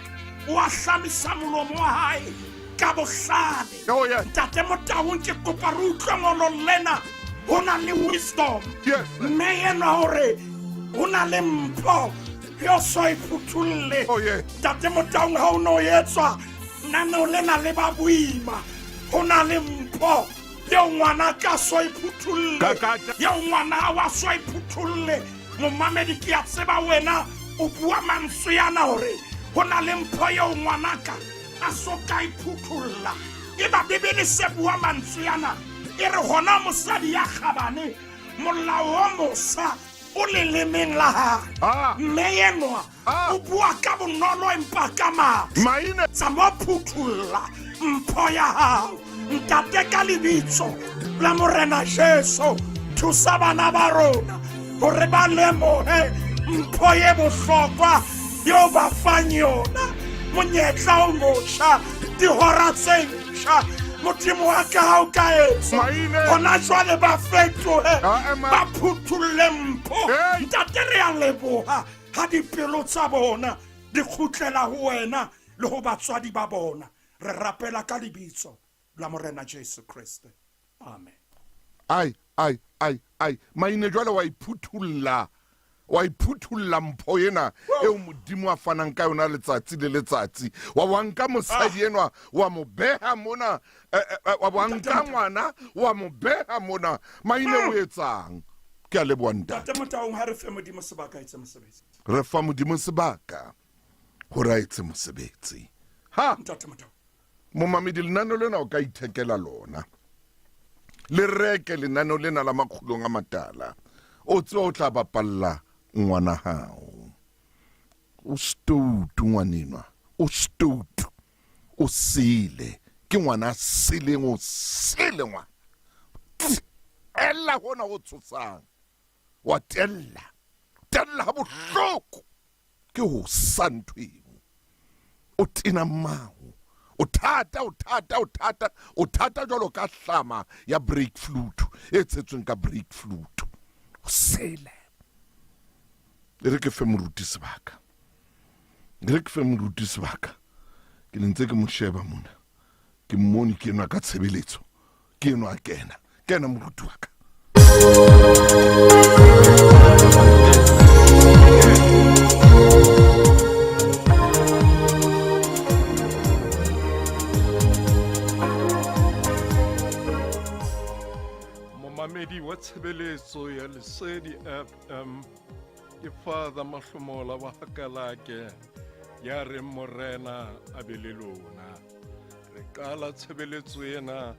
o a hlamisa molomo wa hae ka bohlale ntate Motaung ke kopa re utlwe ngolo lena ho na le wisdom mme enwa hore ho na le mpho yo so iphutulle ntate Motaung ha o no yetswa nano lena le ba boima ho na le mpho yo ngwana ka so iphutulle yo ngwana wa so iphutulle momamedi ke a tseba wena o bua mantswe yana hore ho na le mpho yo ngwanaka a so ka iphutulla e ba bibele se bua mantswe yana e re hona mosadi ya kgabane molao wa mosa o lelemeng la hae mme enwa o bua ka bonolo empa ka matla tsa mo phutulla mpho ya hao ntate ka lebitso la Morena Jesu thusa bana ba rona hore ba lemohe mpho ye bohlokwa yo ba fang yona monyetla o motjha dihora tse ntjha Modimo wa ka ha o ka etsa hona jwale ba fetohe ba phuthulle mpho ntate re a leboha ha dipelo tsa bona di kgutlela ho wena le ho batswadi ba bona re rapela ka lebitso la Morena Jesu Kriste amen. ai maine jwale wa iphutulla mpho ena eo Modimo a fanang ka yona letsatsi le letsatsi wa wanka mosadi enwa wa mo beha mona wa wanka ngwana wa mo beha mona maine o etsang ke a leboha ntate Motaung ha re fe Modimo sebaka etse mosebetsi re fa Modimo sebaka hore a etse mosebetsi ha ntate Motaung momamedi lenano lena o ka ithekela lona le reke lenano lena la makgulong a matala o tse o tla bapalla ngwana hao o stoutu ngwanenwa o stoutu o sile ke ngwana sileng o sile ngwana ella hona o tshosang wa tella ha bohloko ke ho santweng o tina mau o thata jwalo ka hlama ya break flute e tshetsweng ka break flute o sele re ke fe moruti sebaka ke ntse ke mo sheba mona ke mmone ke enwa ka tshebeletso ke enwa kena moruti wa ka momamedi wa tshebeletso ya Lesedi FM ke Father Mahlomola wa Hakalake ya re Morena a be le lona re qala tshebeletso ena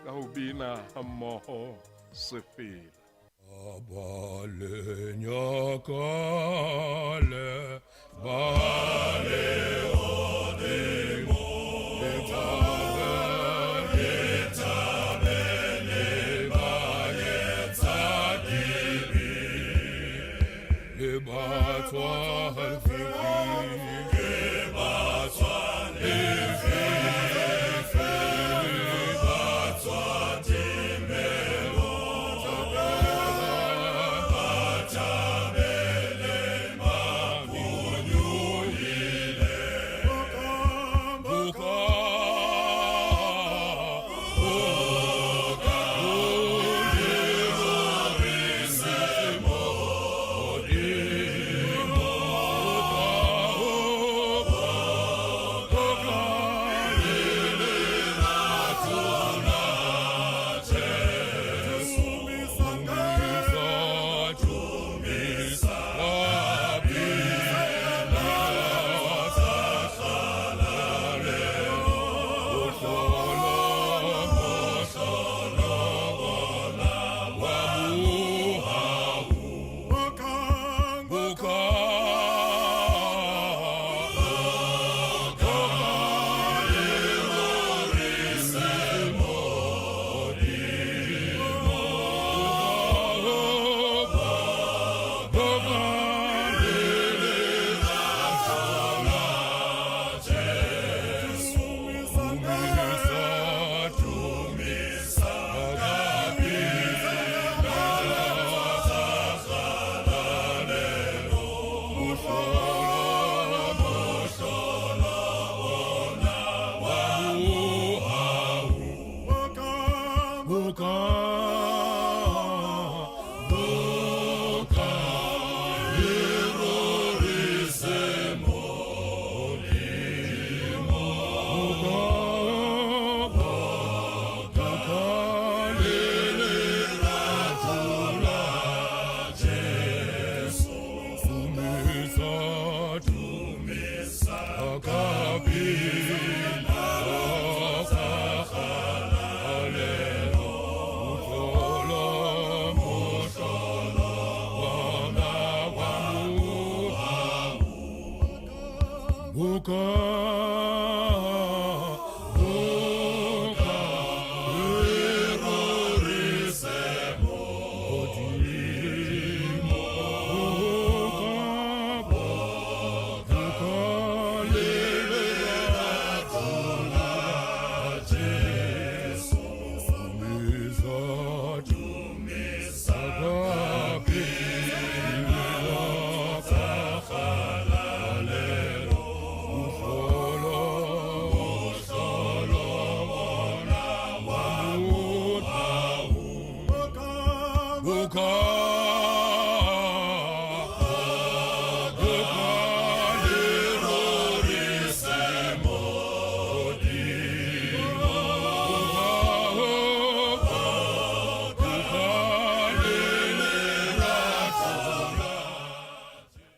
ka ho bina hammoho sefela abale nyakale bale odemo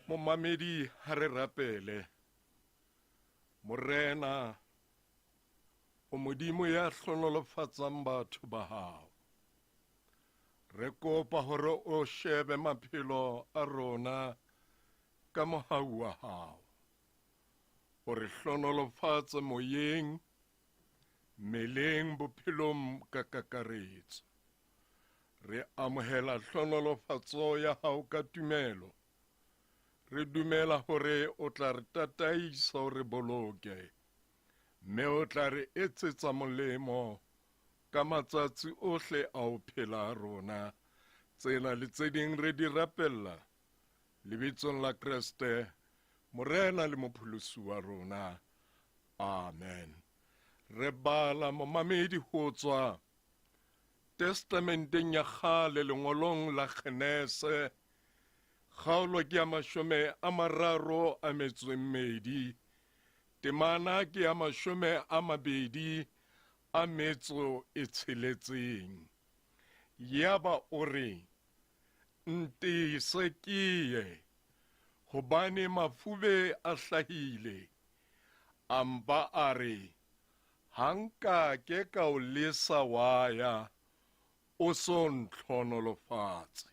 Momamedi ha re rapele Morena o modimo ya hlonolofatsang batho ba hao re kopa hore o shebe maphelo a rona ka mohau wa hao o re hlonolofatse moyeng meleng bophelong ka kakaretso re amohela hlonolofatso ya hao ka tumelo re dumela hore o tla re tataisa o re boloke mme o tla re etsetsa molemo ka matsatsi ohle a ho phela rona tsena le tse ding re di rapella lebitsong la Kriste Morena le mopholosi wa rona amen re bala momamedi ho tswa testamenteng ya kgale lengolong la Genese kgaolo ke ya 32 temana ke ya 26 yaba o re ntise kiye hobane mafube a hlahile amba a re hanka ke ka o lesa waya o son tlhonolofatse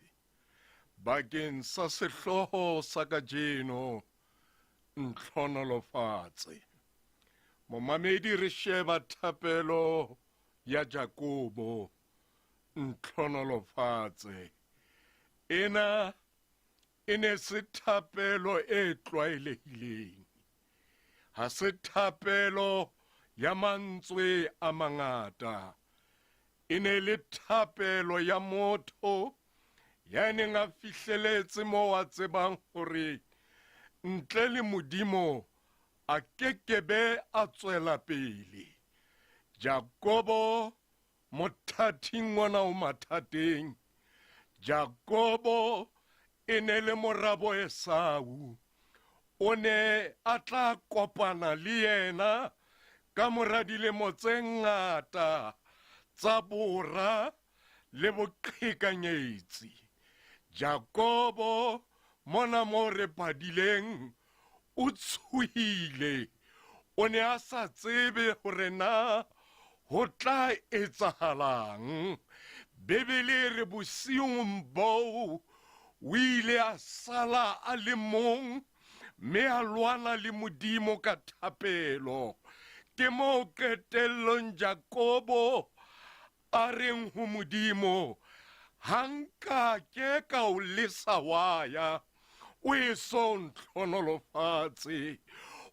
bakeng sa sehloho sa kajeno ntlhonolofatse momamedi re sheba thapelo ya Jakobo ntlhonolofatse ena ene se thapelo e tlwaelehileng ha se thapelo ya mantswe a mangata ene le thapelo ya motho ya neng a fihleletse mo a tsebang hore ntle le modimo a kekebe a tswela pele Jakobo mothating ona o mathateng Jakobo ene le morabo Esau o ne a tla kopana le yena ka mora dilemo tse ngata tsa bora le boqhekanyetsi Jakobo mona mo re padileng o tshohile o ne a sa tsebe hore na ho tla etsahalang Bebele re bosiung bo o ile a sala a le mong mme a lwana le modimo ka thapelo ke mo qetellong Jakobo a reng ho modimo hanka ke ka o lesa waya o e son tlhonolofatse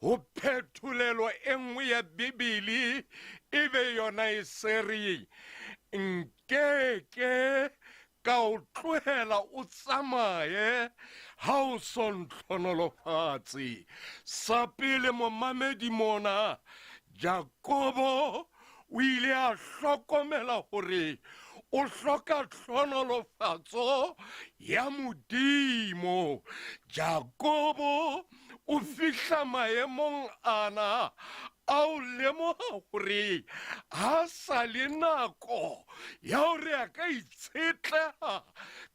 ho phetholelo enngwe ya Bibele ebe yona e seri nkeke ka o tlohela o tsamaye ha o son tlhonolofatse sa pele momamedi mona Jakobo o ile a hlokomela hore o hloka tlhonolofatso ya modimo Jakobo o fihla maemong ana ao lemoha hore ha sa le nako ya hore a ka itshetleha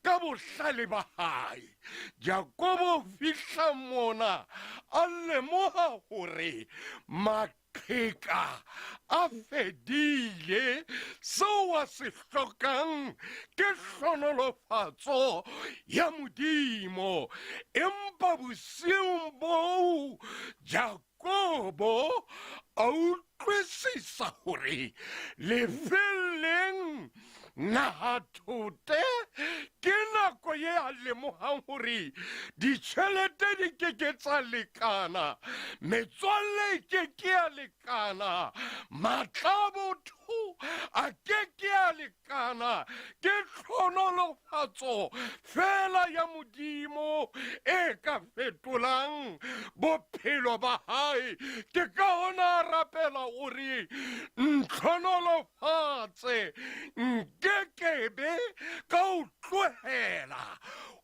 ka bohlale ba hae Jakobo fihla mona a lemoha hore maqheka a fedile seo a se hlokang ke hlonolofatso ya modimo empa bosiung boo Jakobo Jakobo a utlwisisa hore lefeleng naha thote ke nako ye a lemogang hore ditšhelete di keke tsa lekana, metswalle e keke a lekana, matla botho a keke a lekana, ke tlhonolofatso fela ya Modimo e ka fetolang bophelo ba hae. Ke ka hona a rapela hore ntlhonolofatse nkekebe ka o tlohela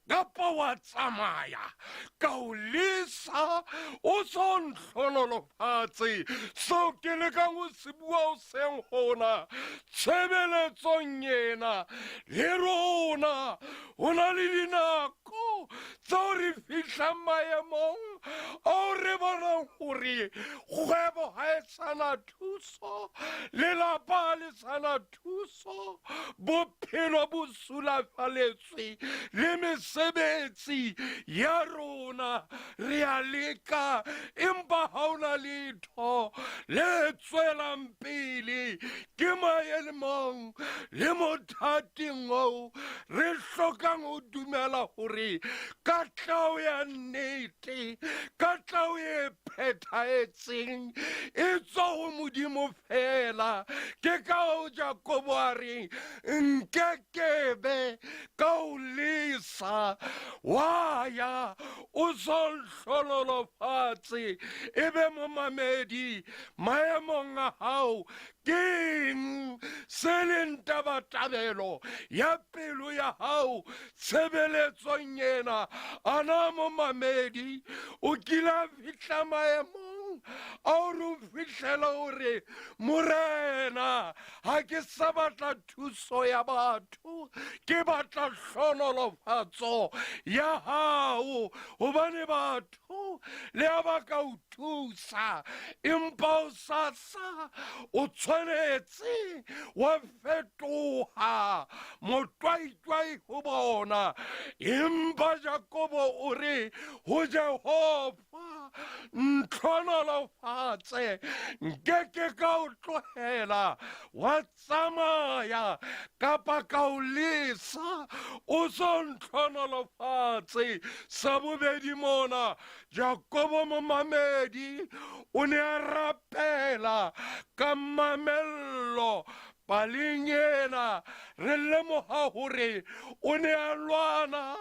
kapa wa tsamaya ka o lesa o so ntlhonolofatse. So ke lekang ho se bua o seng hona tshebeletsong ena le rona ho na le dinako tseo re fihlang maemong ao re bonang hore kgwebo ha e sana thuso, lelapa le sana thuso, bophelo bo sulafaletswe le mesebetsi ya rona re a leka empa ha ona letho le tswelang pele. Ke maemong le mothating oo re hlokang ho dumela hore katleho ya nnete, katleho e phethahetseng e tswa ho Modimo fela. Ke ka hoo Jakobo a re nkekebe ka o lesa wa ya o so ntlhonolofatse. Ebe momamedi maemong a hao keng se leng tabatabelo ya pelo ya hao tshebeletsong ena? Ana momamedi o kila fihla maemong ao re o fihlela hore morena ha ke sa batla thuso ya batho, ke batla tlhonolofatso ya hao, hobane batho le ha ba ka o thusa empa o sasa o tshwanetse wa fetoha motwaitwai ho bona. Empa Jakobo o re ho Jehova ntlhonolofatse, nkeke ka o tlohela wa tsamaya kapa ka o lesa o so ntlhonolofatse. Sa bobedi mona Jakobo momamedi o ne a rapela ka mamello paleng ena. Re lemoha hore o ne a lwana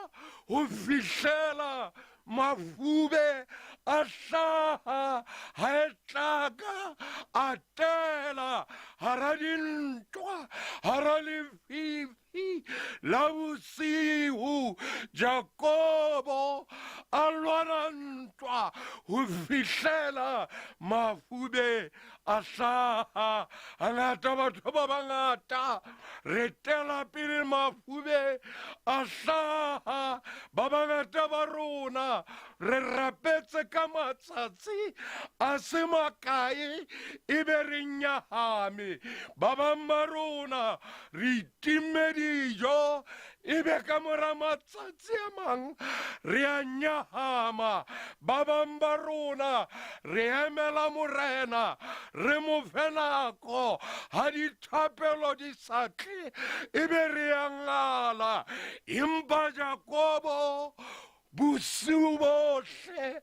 ho fihlela mafube a hlaha ha e tlaka a tela hara dintwa, hara lefifi la bosiu. Jakobo a lwana ntwa ho fihlela mafube a hlaha. Hangata batho ba bangata re tela pele mafube a hlaha, ba bangata ba rona re rapetse ka matsatsi a se makae ebe re nyahame. Ba bang ba rona re itimme dijo ebe ka mora matsatsi a mang re a nyahama. Ba bang ba rona re emela morena re mo fe nako, ha dithapelo di sa tle ebe re a ngala. Empa Jakobo bosiu bohle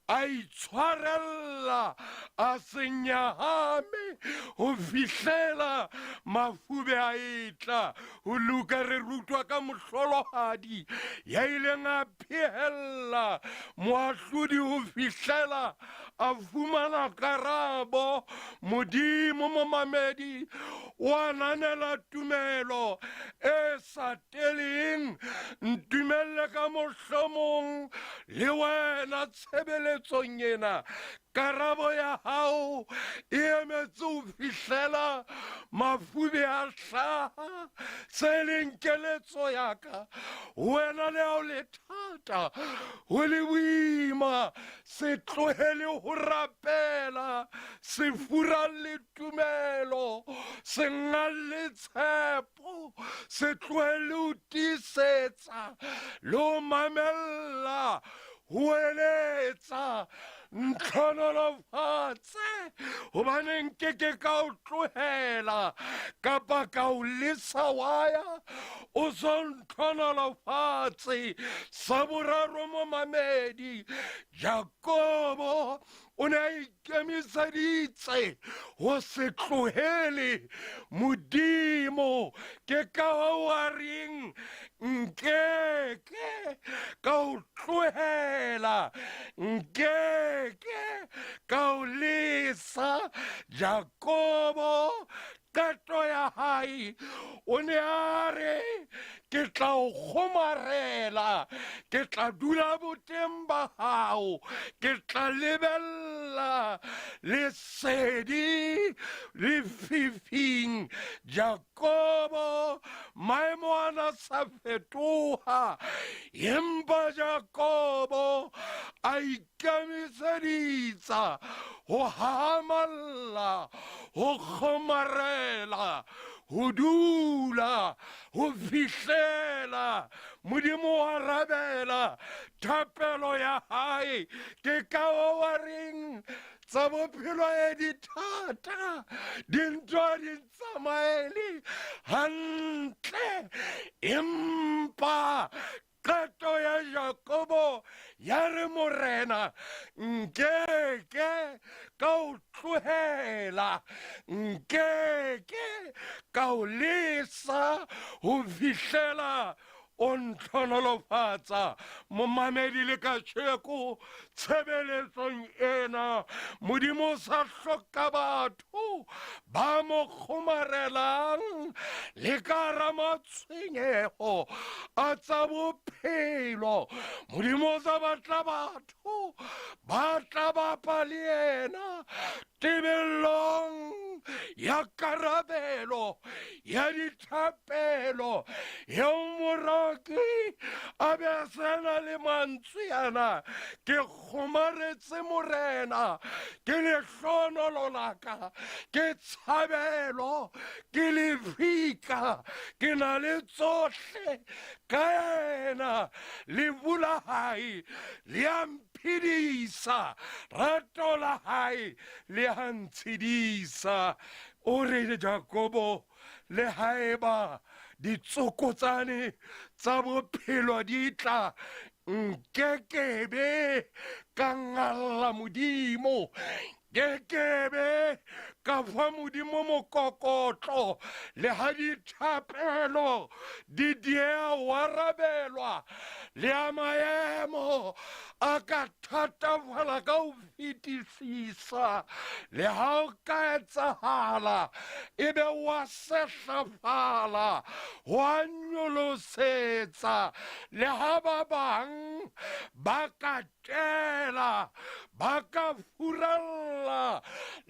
a itshwarella a se nyahame ho fihlela mafube a etla. Ho Luka re rutwa ka mohlolohadi ya ileng a phehella moahlodi ho fihlela a fumana karabo. Modimo momamedi o ananela tumelo e sa teleng. Ntumelle ka mohlomong le wena tshebeletsong ena karabo ya hao e emetse ho fihlela mafube a hlaha. Se leng keletso ya ka wena le hao le thata ho le boima, se tlohele ho rapela, se furalle tumelo, se ngalle tshepo, se tlohele ho tiisetsa le ho mamella ho eletsa ntlhonolofatse gobaneng ke ka o tlogela kapa ka o lesa wa ya o so ntlhonolofatse. Sa boraro momamedi, Jakobo o ne a ikemiseditse go se tlogele Modimo. Ke ka o a reng nkeke ka o tlogela, nkeke ka o lesa. Jakobo kato ya hae o ne a re ke tla o kgomarela, ke tla dula boteng ba hao, ke tla lebella lesedi le fifing. Jakobo maemo ana sa fetoga, empa Jakobo a ikemiseditsa go hamalla, go kgomarela, go dula, go fihlela Modimo wa rabela thapelo ya hae. Ke ka o wa reng tsa bophelo e dithata, dintwa di tsamaele hantle, empa kato ya Jakobo ya re morena nkeke ka o tlogela, nkeke ka o lesa go fihlela o ntlhonolofatsa. Momamedi le kasheko tshebeletsong ena Modimo sa hloka batho ba mo kgomarelang le ka hara matshwenyego a tsa bophelo. Modimo sa batla batho ba tla bapa le ena tebellong ya karabelo, ya dithapelo, ya moraki a be a sena le mantswe ana. Ke kgomaretse morena, ke lehlohonolo laka, ke tshabelo, ke lefika, ke na le tsohle ka ena. Lefu la hae le a mphidisa, rato la hae le a ntshedisa. O re Jakobo, le haeba ditsokotsane tsa bophelo di tla, nkekebe ka ngalla Modimo, nkekebe ka fa Modimo mokokotlo. Le ha dithapelo di diea wa rabelwa, le a maemo a ka thatafala ka ho fetisisa, le ha o ka etsahala ebe wa sehlafala, wa nyolosetsa, le ha ba bang ba ka tela, ba ka furalla,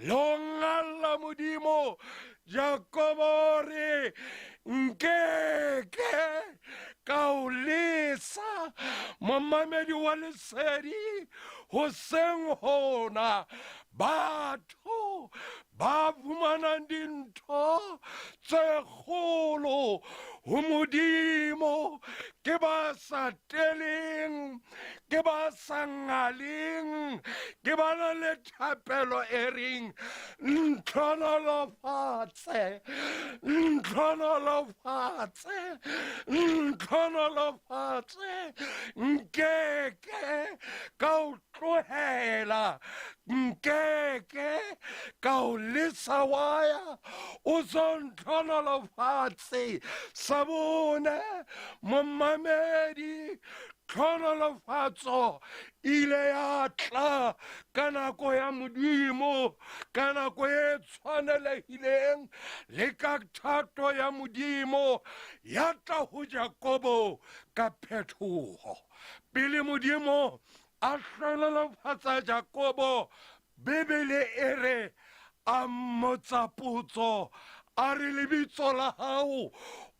lo ngalla Modimo. Jakobo re nkeke ka o lesa. Momamedi wa lesedi hoseng hona batho ba fumanang dintho tse kgolo ho Modimo, ke ba sa teleng, ke ba sa ngaleng, ke ba na le thapelo e reng ntlhonolofatse, ntlhonolofatse, ntlhonolofatse. Nkeke ka o tlohela, nkeke ka o lesa wa ya o so ntlhonolofatse. Sa bone momamedi, tlhonolofatso ile ya tla ka nako ya Modimo, ka nako e tshwanelehileng le ka thato ya Modimo ya tla ho Jakobo ka phethoho. Pele Modimo a hlonolofatsa Jakobo, Bebele e re a mmotsa potso, a re lebitso la hao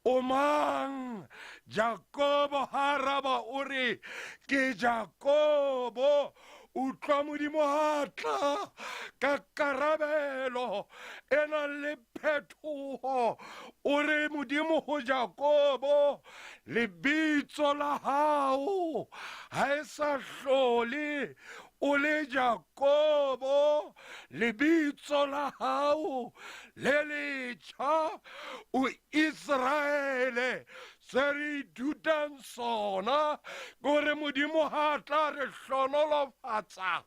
o mang? Jakobo haraba o re ke Jakobo. utlwa modimo hatla ka karabelo ena le phetogo o re modimo go Jakobo lebitso la hao ha e sa hlole o le Jakobo lebitso la hao le letjha o Israele se re ithutang sona gore modimo ha tla re hlonolofatsa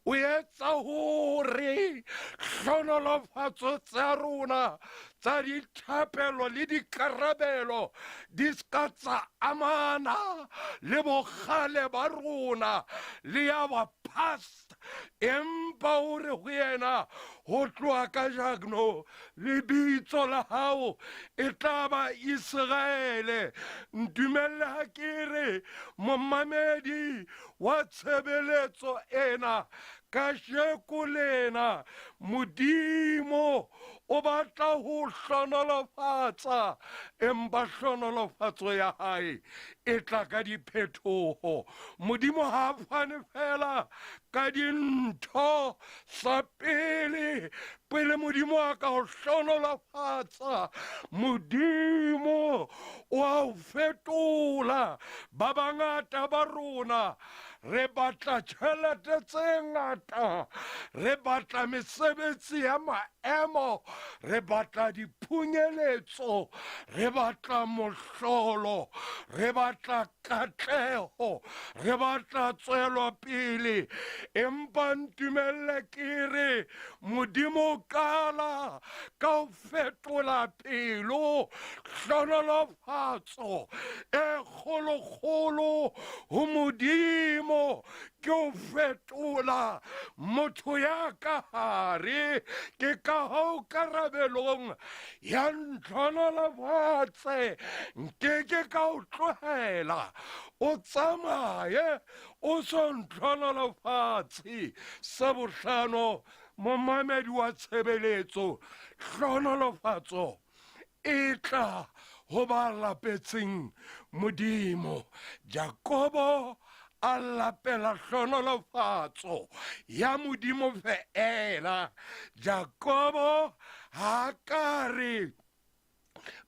o etsa hore hlonolofatso tsa rona tsa dithapelo le dikarabelo di ska tsa amana le bogale ba rona le ya ba past empa o re go yena go tloa ka jagno lebitso la hao e tla ba Israele ntumelle ha ke re momamedi wa tshebeletso ena ka sheko lena modimo o batla ho hlonolofatsa empa hlonolofatso ya hae e tla ka diphetogo modimo ha fane fela ka dintho sa pele modimo a ka ho hlonolofatsa modimo o a ho fetola ba bangata ba rona re batla tšhelete tse ngata re batla mesebetsi ya maemo re batla diphunyeletso re batla mohlolo re batla katlego re batla tswelo pele empa ntumelle ke re modimo kala ka ho fetola pelo hlonolofatso e kgolokgolo ho modimo ke ho fetola motho ya ka hare ke ka hao karabelong ya ntlhonolofatse nke ka o tlohela o tsamaye o so ntlhonolofatse sa bohlano momamedi wa tshebeletso hlonolofatso e tla ho ba lapetseng modimo Jakobo a lapela hlonolofatso ya modimo feela Jakobo ha ka re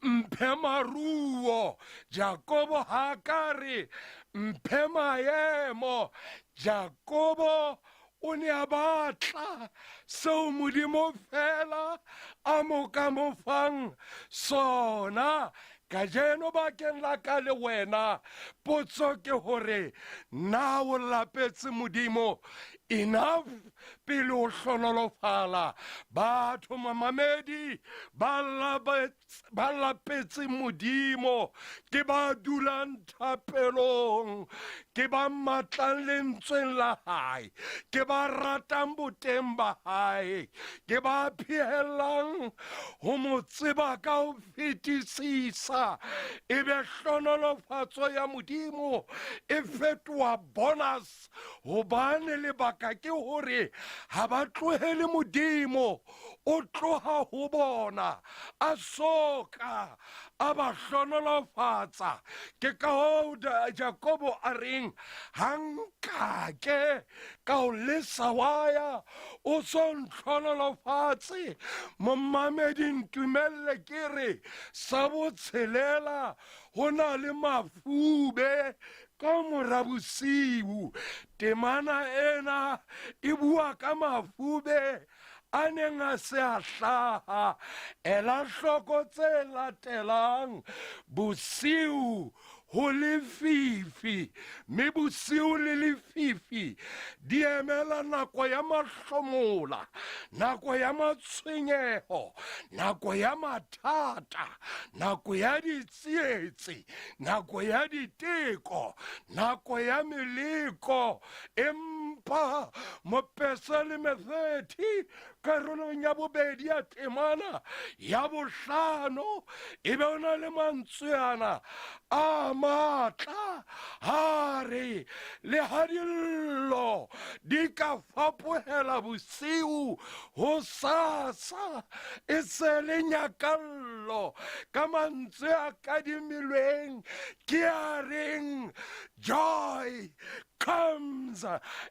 mphe maruo Jakobo ha ka re mphe maemo Jakobo o ne a batla seo modimo fela a mo ka mo fang sona ka jeno bakeng la ka le wena potso ke hore na o lapetse modimo enough pele o hlonolofala batho mamamedi ba lapetse modimo ke ba dulang thapelong ke ba matlang lentsweng la hae ke ba ratang boteng ba hae ke ba phehellang ho mo tseba ka ho fetisisa ebe hlonolofatso ya modimo e fetoa bonus hobane lebaka ke hore ha ba tlohele modimo o tloha ho bona a soka a ba hlonolofatsa ke ka ho Jakobo a reng hankake ka o lesa waya o so ntlhonolofatse momamedi ntumelle ke re sa botshelela ho na le mafube ka mora bosiu temana ena e bua ka mafube a neng a se a hlaha ela hloko tse latelang bosiu ho lefifi mme bosiu le lefifi di emela nako ya mahlomola nako ya matshwenyeho nako ya mathata nako ya ditsietsi nako ya diteko nako ya meleko empa Mopesaleme 30 karolong ya bobedi ya temana ya bohlano ebe o na le mantsweana a matla ha re le hadillo di ka fapohela bosiu ho sasa e se le nyakallo ka mantswe a kadimilweng ke a reng joy comes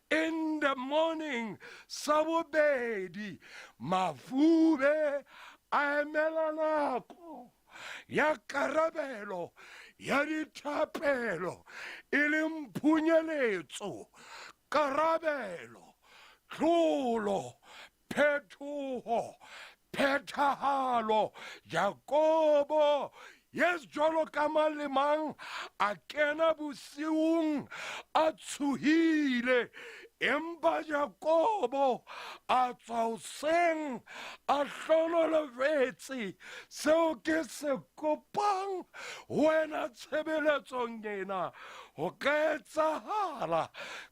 in the morning. Sa bobedi mafube a emela nako ya karabelo ya dithapelo e le mphunyeletso karabelo tlolo phethoho phethahalo Jakobo yes jolo ka malemang a kena bosiung a tshohile empa Jakobo a tswa hoseng a hlonolofetse seo ke se kopang wena tshebeletsong ena ho ka etsahala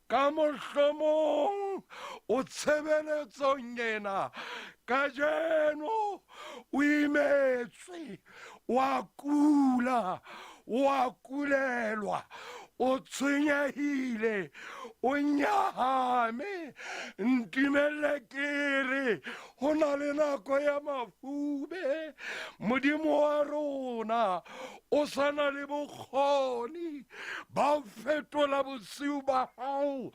ka mohlomong o tshebeletsong ena kajeno o imetswe wa kula wa kulelwa o tshwenyehile o nyahame ntumelle ke re ho na le nako ya mafube modimo wa rona o sana le bokgoni ba fetola bosiu ba hao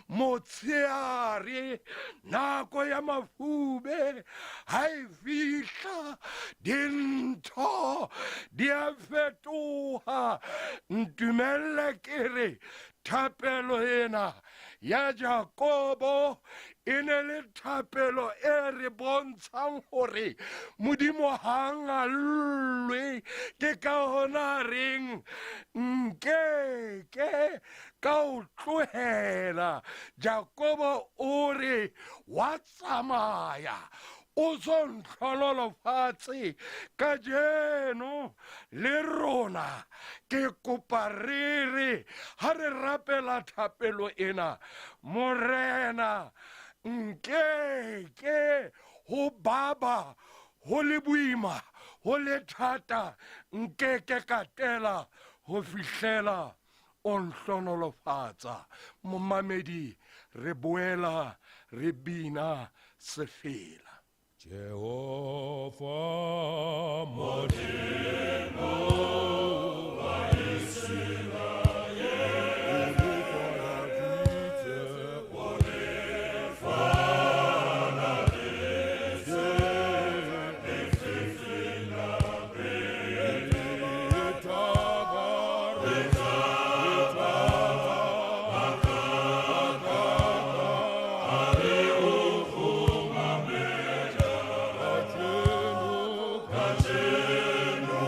motsheare nako ya mafube ha e fihla dintho di a fetoha ntumelle ke re thapelo ena ya Jakobo e ne le thapelo e re bontshang hore modimo hanga llwe ke ka hona reng nke ka o tlohela Jakobo o re wa tsamaya o sontlhonolofatse ka jeno le rona ke kopa re re ha re rapela thapelo ena morena nke ho baba ho le boima ho le thata nke ke katela ho fihlela o nhlonolofatsa momamedi re boela re bina sefela Jehovah Modimo wa Israel Gajeno,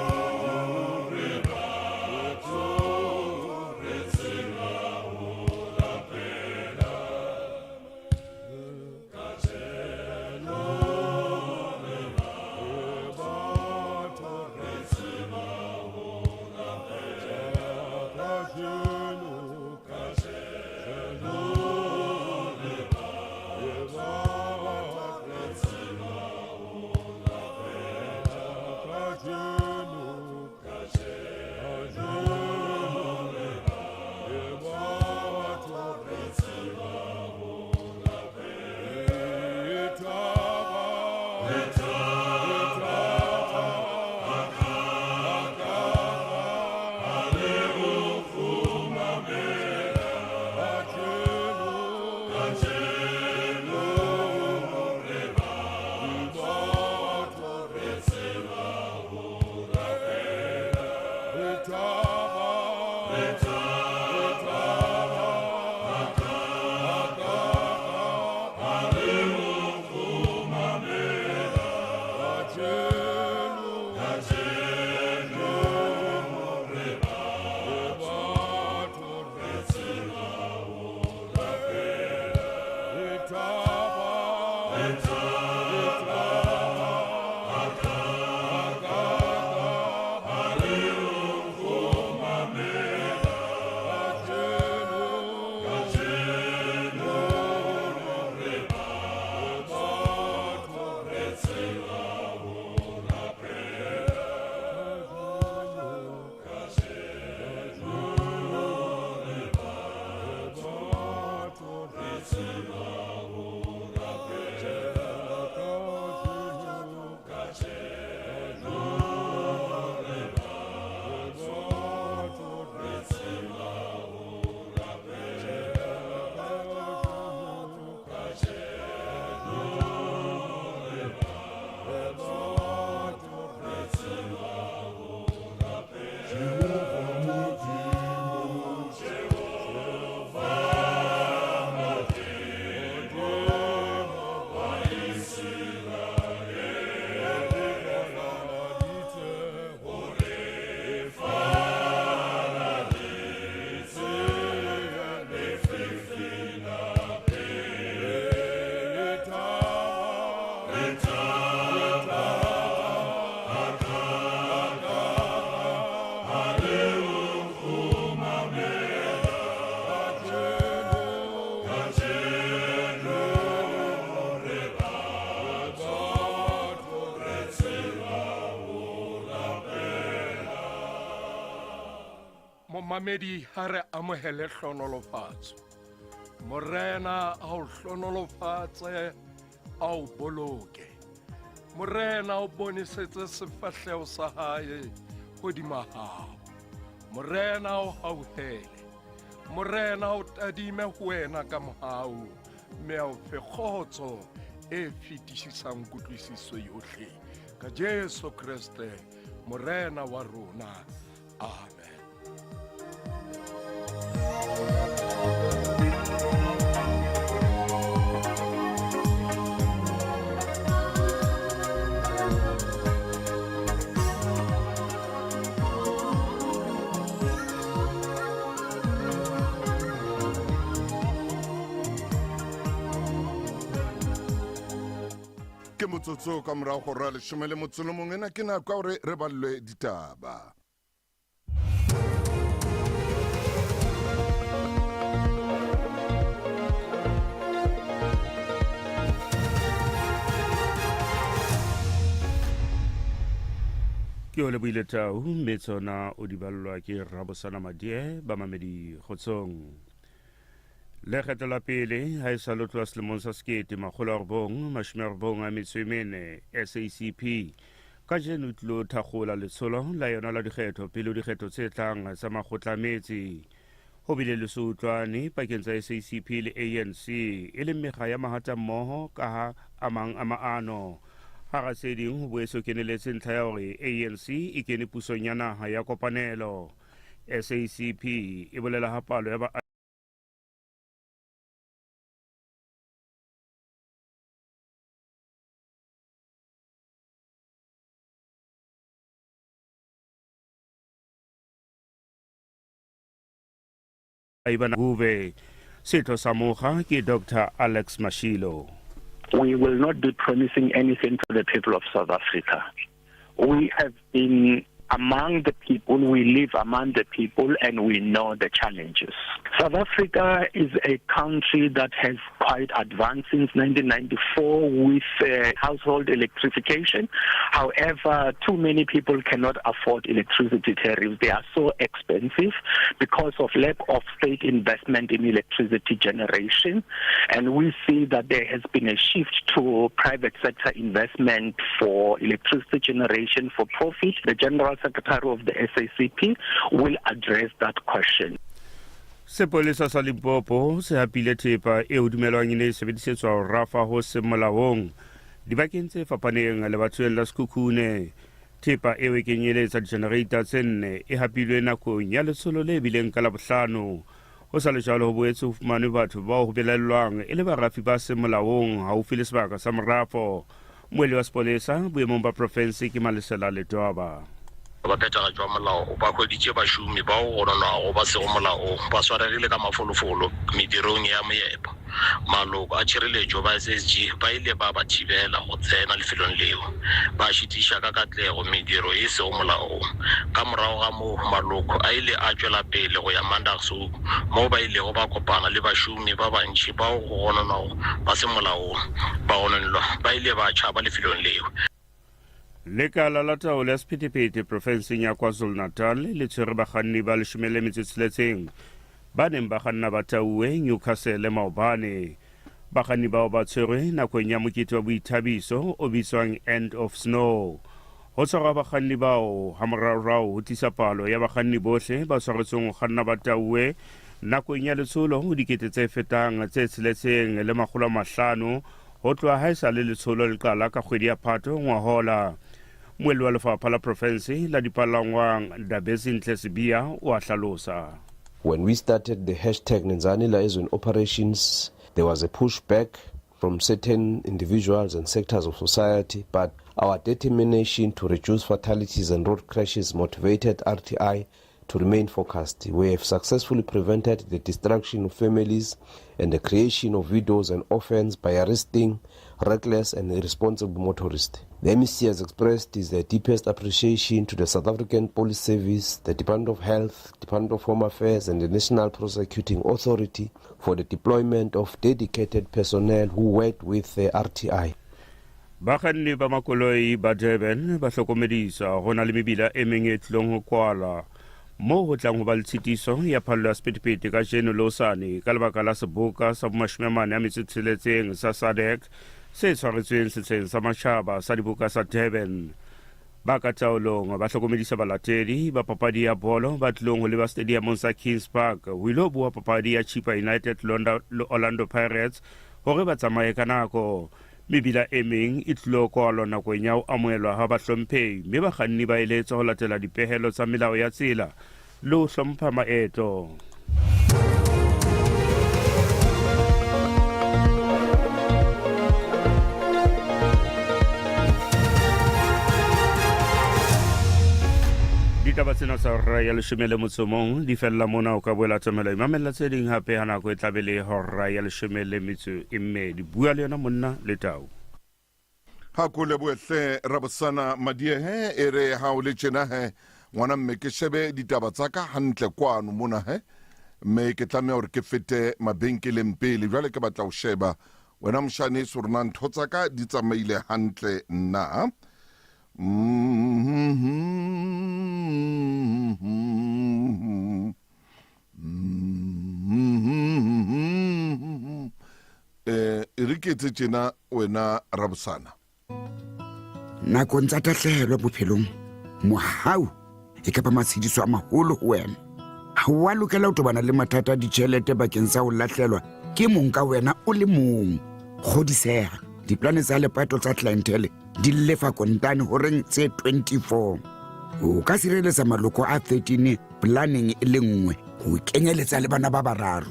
bamamedi ha re amohele hlonolofatso. Morena a o hlonolofatse, a o boloke. Morena o bonisetse sefahleo sa hae hodima hao. Morena o hauhele. Morena o tadime ho wena ka mohau. Me o fe kgotso e fetisisang kutlwisiso yohle. Ka Jesu Kriste, Morena wa rona. Amen. Ke motsotso ka morao go ra 11 ena ke nako ya gore re balwe ditaba. ke o leboile tau mme tsona o di ballwa ke Rabosana Madie ba mamedi kgotsong. Lekgetho la pele ha e sa lotlwa selemong sa 1994 SACP ka jeno tlo thakgola letsholo la yona la dikgetho pele dikgetho tse tlang sa makgotlametsi. Ho bile le soutlwane pakeng tsa SACP le ANC e le mekga ya mahatammoho ka ha amang a maano. Ha ga se ding ho boeso keneletse ntlha ya hore ANC e kene pusong ya naha ya kopanelo. SACP e bolela ha palo ya ba Setho sa mokga ke Dr. Alex Mashilo. We will not be promising anything to the people of South Africa. We have been among the people, we live among the people, and we know the challenges. South Africa is a country that has quite advanced since 1994 with household electrification. However, too many people cannot afford electricity tariffs. They are so expensive because of lack of state investment in electricity generation. And we see that there has been a shift to private sector investment for electricity generation for profit. The General Secretary of the SACP will address that question. Sepolesa sa Limpopo se hapile thepa e dumelwang e sebedisetswa ho rafa ho se molaong dibakeng tse fapaneng le bathong la Sekhukhune. Thepa e kenyeletsa generator tse 4 e hapilwe nakong ya letsholo le bileng ka Labohlano. Ho sa le jalo ho boetse ho fumanwe batho ba ho belellwang e le barafi ba se molaong haufi le sebaka sa Morafo. Moeli wa sepolesa boemong ba province ke Malesela Letwaba. Ba phethaga jwa molao ba kgoditse bašomi ba o gononwago ba sego molao ba swaregile ka mafolofolo medirong ya moepo. Maloko a tšhireletšo ba SSG ba ile ba ba thibela go tsena lefelong leo ba šitiša ka katlego mediro e sego molaong. Ka morago ga moo maloko a ile a tšwela pele go ya Mandakso moo ba ilego ba kopana le bašomi ba bantši bao go gononwago ba se molaong ba gononelwa ba ile ba tšhaba lefelong leo. Lekala la taolo ya sephethephethe profenseng ya KwaZulu-Natal le tshwere bakganni ba 16 ba neng ba kganna ba tauwe Newcastle le Maobane. Bakganni bao ba tshwerwe nakong ya mokete wa boithabiso o bitswang End of Snow. Ho tshwarwa bakganni bao ha moraorao ho tisa palo ya bakganni bohle ba tshwaretsweng ho kganna ba tauwe nakong ya letsholo ho dikete tse fetang tse 650 ho tloha ha esale letsholo le qala ka kgwedi ya Phato ngwahola. Moeli wa lefapha la province la dipalangwang Dabezinhle Sibia o a hlalosa. When we started the hashtag Nenzani Liaison operations, there was a pushback from certain individuals and sectors of society, but our determination to reduce fatalities and road crashes motivated RTI to remain focused. We have successfully prevented the destruction of families and the creation of widows and orphans by arresting reckless and irresponsible motorists. The MEC has expressed his deepest appreciation to the South African Police Service, the Department of Health, Department of Home Affairs and the National Prosecuting Authority for the deployment of dedicated personnel who worked with the RTI. Bakganni ba makoloi ba Durban ba hlokomedisa ho na le mebila e meng e tlong ho kwala mo ho tlang ho ba le tshitiso ya phallo ya sephethephethe ka jeno losane ka lebaka la seboka sa bo 46 sa SADC se tshwaretsweng setsheng sa matjhaba sa diboka sa Durban. Ba ka taolong ba hlokomedisa balatedi ba papadi ya bolo ba tlong ho leba stadiumong sa Kings Park ho ilo bua papadi ya Chipa United Orlando Pirates hore ba tsamaye ka nako. Mebila e meng e tlilo kwalwa nakong ya ho amohelwa ha bahlomphehi mme bakganni ba eletswa ho latela dipehelo tsa melao ya tsela le ho hlompha maeto. Ditaba tsena tsa hora ya 11 di fella mona o ka boela tsamela imamela tse ding hape ha nako e tlabele hora ya 12 di bua le yona monna le tau. Ha ko le boehle Rabosana Madiehe ere ha o le tjena he ngwana mme ke shebe ditaba tsa ka hantle kwano mona he mme ke tlameha hore ke fete mabenkeleng pele jwale ke batla ho sheba wena moshane sorona ntho tsa ka di tsamaile hantle na Riketse tjena wena Rabosana nakong tsa tahlehelo bophelong mohau e ka ba matshediso a maholo ho wena ha wa lokela ho tobana le mathata a ditjhelete bakeng sa ho lahlelwa ke mong ka wena o le mong kgodiseha diplane tsa lepato tsa clientele di lefa kontane horeng tse 24 o ka sireletsa maloko a 13 planning e le nngwe ho kenyeletsa le bana ba bararo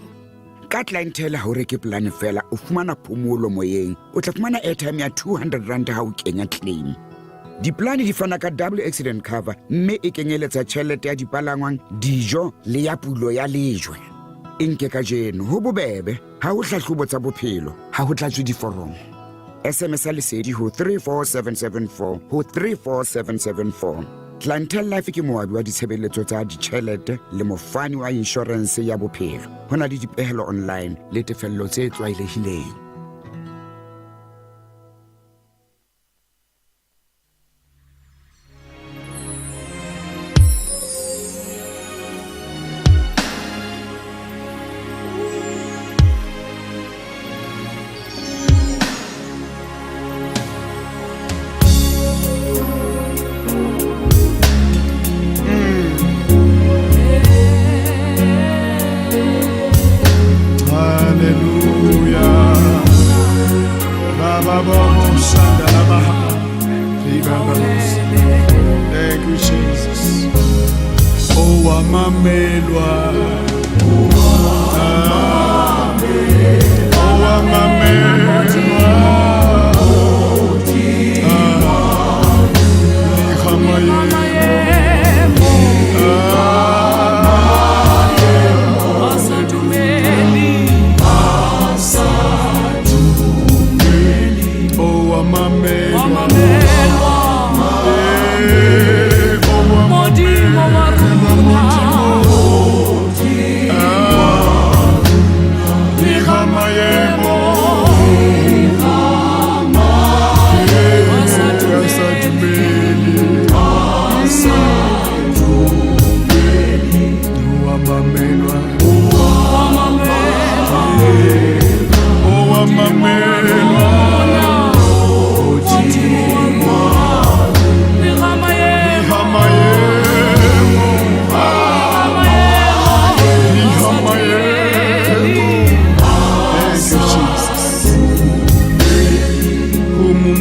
ka clientele ha o reke plane fela o fumana phomolo moyeng o tla fumana airtime ya 200 rand ha o kenya claim. Diplane di fana ka double accident cover mme e kenyeletsa tjhelete ya dipalangwang dijo le ya pulo ya lejwe. Inke ka jeno ho bobebe ha o hlahlobo tsa bophelo ha ho tlatswe diforomo. SMS lesedi ho 34774 ho 34774. Clientele Life ke moabi wa ditshebeletso tsa ditjhelete le mofani wa insurance ya bophelo. Hona le dipehelo online le tefello tse tlwaelehileng. Thank you, Jesus. Oh, amamelwa. Oh, amamelwa.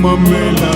Mamela,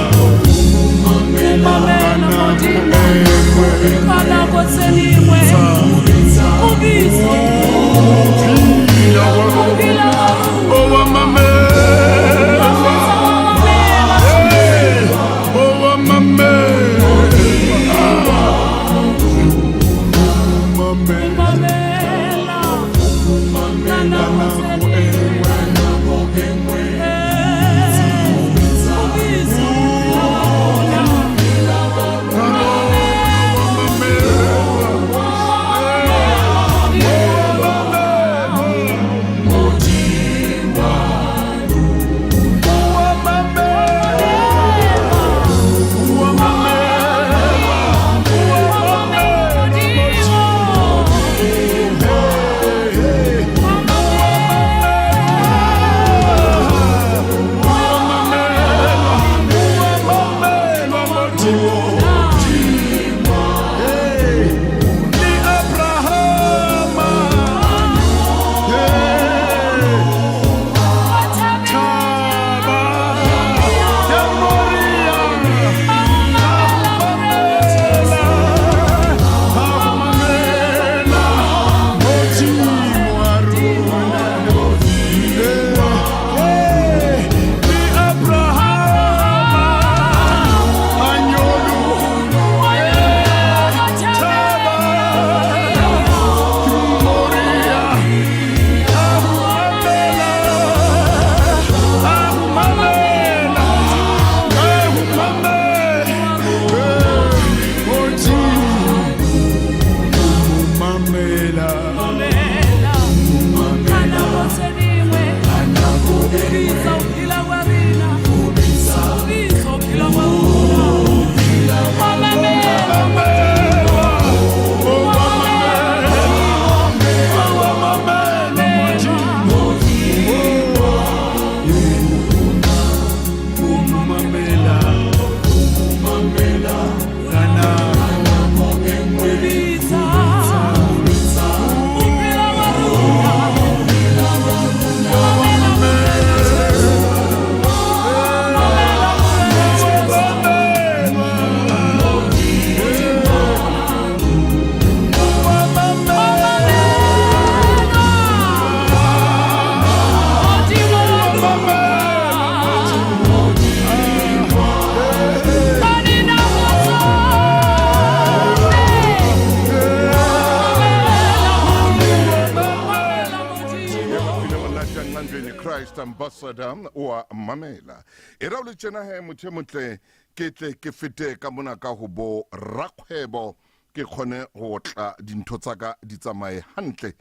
Beni Christ ambassador wa mamela e ra le tsena he motho motle ke tle ke fete ka mona ka ho bo rakgwebo ke khone ho tla dintho tsaka di tsamaye hantle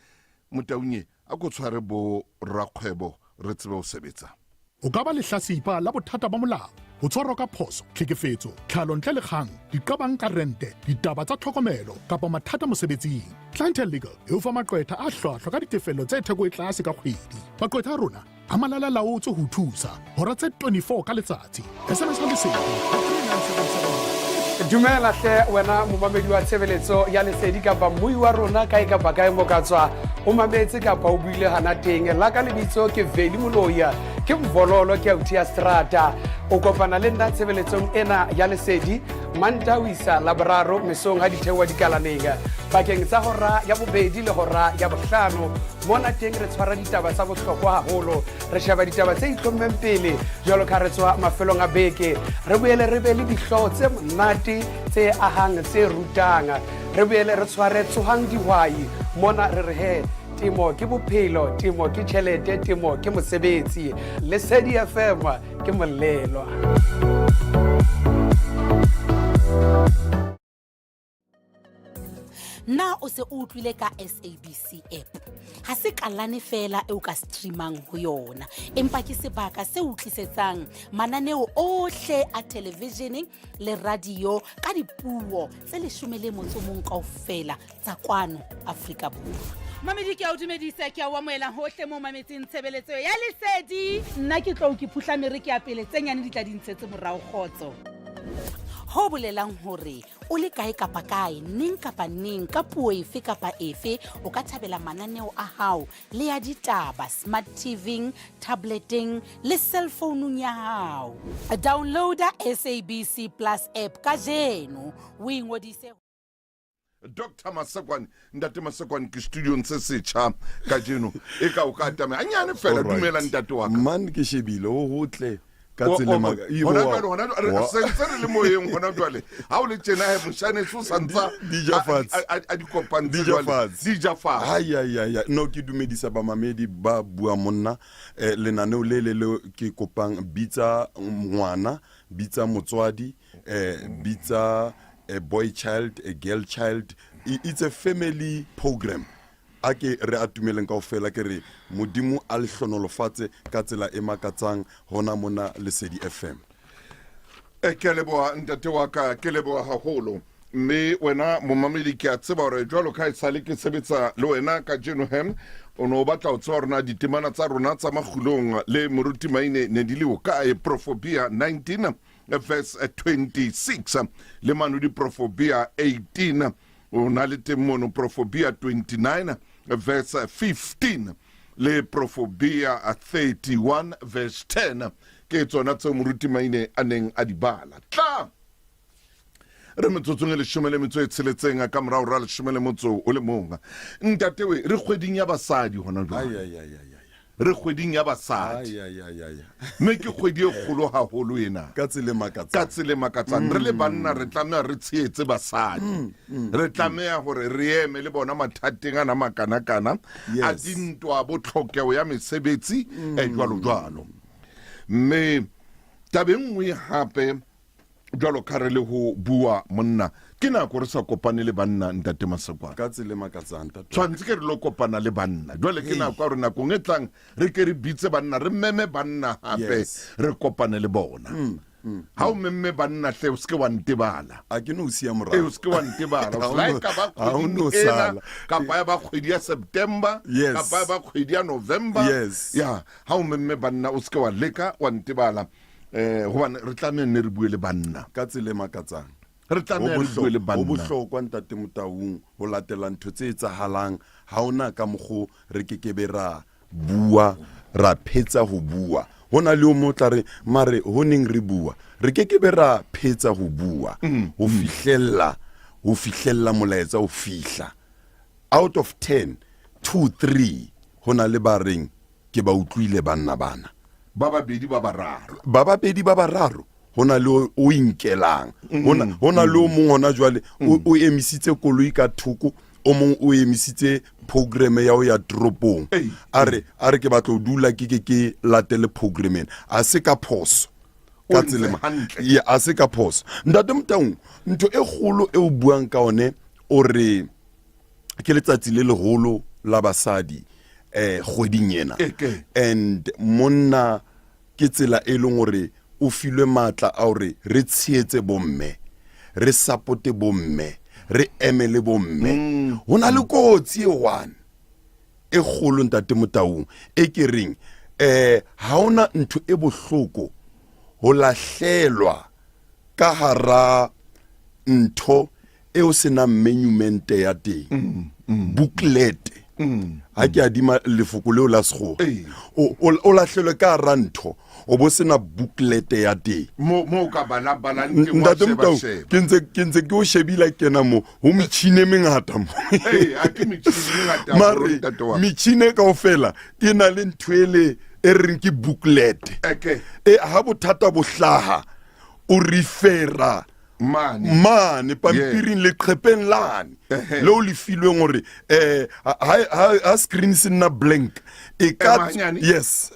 motaunye a go tshware bo rakgwebo re tsebe o sebetsa o ka ba le hlasipa la bothata ba molao ho tshwarwa ka phoso tlhekefetso tlhalontle le kgang diqabang ka rente ditaba tsa tlhokomelo kapa mathata mosebetsing Clientele Legal e o fa maqwetha a hlwahlwa ka ditefelo tse theko e tlase ka kgwedi maqwetha a rona a malala laotswe ho thusa hora tse 24 ka letsatsi SMS lesedi dumela hle wena momamedi wa tshebeletso ya lesedi kapa mmui wa rona kae kapa kae mo ka tswa o mametse kapa o buile hana teng la ka lebitso ke Veli Moloya ke mvololo ke autia strata o kopana le nna tshebeletsong ena ya lesedi mantawisa labraro mesong ha dithewa dikalaneng bakeng tsa hora ya bobedi le hora ya bohlano mona teng re tshwara ditaba tsa bohlokwa haholo re sheba ditaba tse itlhommeng pele jwalo ka re tswa mafelong a beke re boele re be le dihlooho tse monate tse ahang tse rutang re boele re tshware tsohang dihwai mona re re he temo ke bophelo temo ke tjhelete temo ke mosebetsi Lesedi FM ke molelo na o se o utlwile ka SABC app ha se kalane fela e o ka streamang ho yona empa ke sebaka se utlwisetsang mananeo ohle a television le radio ka dipuo tse 11 kaofela tsa kwano Afrika Borwa Mamedi ke a o dumedisa ke a wa moela hohle mo mametseng tshebeletso ya lesedi nna ke tlo ke phutla mereki ya pele tse nyane di tla dintshetse morao khotso ho bolelang hore o le kae kapa kae ning kapa ning ka puo efe kapa efe o ka thabela mananeo a hao le ya ditaba smart TV tableting le cellphone ya hao downloada SABC Plus app ka jeno o ingodise Dr. Masekwane ntate Masekwane ke studio ntse setjha ka jeno e ka o ka tame anyane fela dumela ntate wa ka man ke shebile o hotle ka tselema hona sentse le moyeng hona jwale ha o le tjena he moshane so santsa a di kopang dijafatsi ai no ke dumedisa ba mamedi ba bua monna lenaneo le ke kopang bitsa ngwana bitsa motswadi bitsa a boy child, a girl child. It's a family program. Ake re atumeleng kaofela ke re modimo a le hlonolofatse ka tsela e makatsang hona mona Lesedi FM. Ke leboha ntate wa ka ke leboha haholo mme wena momamedi ke a tseba hore jwalo ka isale ke sebetsa le wena ka jeno hem o no batla o tswa rona ditemana tsa rona tsa magulong le moruti maine ne di le o ka Prophobia 19 verse 26 le manudi Prophobia 18 o na le temono Prophobia 29 verse 15 le Prophobia 31 verse 10 ke tsona tse moruti maine aneng a dibala tla re metsotsong le shomele metso e tsheletseng ka morao ra le shomele motso o le monga ntatewe re kgweding ya basadi hona jwale re kgweding ya basadi me ke kgwedi e kgolo haholo ena ka tsele makatsang re le banna re tlamea re tshetse basadi re tlamea hore re eme le bona mathateng ana makana a dintwa botlhokego ya mesebetsi e jwalo mme tabeng nngwe hape jwalo ka re le ho bua monna ke nako re sa kopane le banna ntate Masekwane ka tsele makatsang tshwantse ke re lo kopana le banna jwale ke nako re nako ngetlang re ke re bitse banna re meme banna hape re kopane le bona ha o memme banna hle o ske wa ntebala a ke no sia morao o ske wa ntebala o like ba kgwedi kapa ba kgwedi ya September kapa ba kgwedi ya November ya ha o memme banna o ske wa leka wa ntebala hobane re tlamehile ne re bue le banna ka tsele makatsang re tlamehile re bue le banna o bohlokwa ntate Motaung ho latela ntho tse etsahalang ha ona ka mogho re kekebe ra bua ra phetsa ho bua hona le o motla re mare honeng re bua re kekebe ra phetsa ho bua ho fihlella molaetsa o fihla out of 10 2 3 hona le ba reng ke ba utlwile banna bana ba babedi ba bararo hona le o inkelang hona le o mong hona jwale o emisitse koloi ka thoko o mong o emisitse program ya o ya toropong a re ke batla o dula ke latele programmeng a se ka phoso ka tselema ya a se ka phoso ntate Motaung ntho e kgolo e o buang ka one o re ke letsatsi le leholo la basadi kgweding ena and monna ke tsela e leng gore o filwe matla a gore re tsheetse bomme re supporte bomme re emele bomme hona le kotsi e one e kgolo ntate Motaung e ke reng ha ona ntho e bohloko ho lahlelwa ka hara ntho e o sena monument ya teng booklet ha ke adima lefoko leo la sekgowa o lahlelwe ka hara ntho o bo sena booklet ya teng mo ka bana ntate Motaung ke ntse ke o shebile kena mo ho metšhine mengata mo mare metšhine kaofela e na le ntho ele e reng ke booklet ha bothata bo hlaha o refera mane pampiring leqhepeng lane le o lefilweng gore ha screen se nna blank yes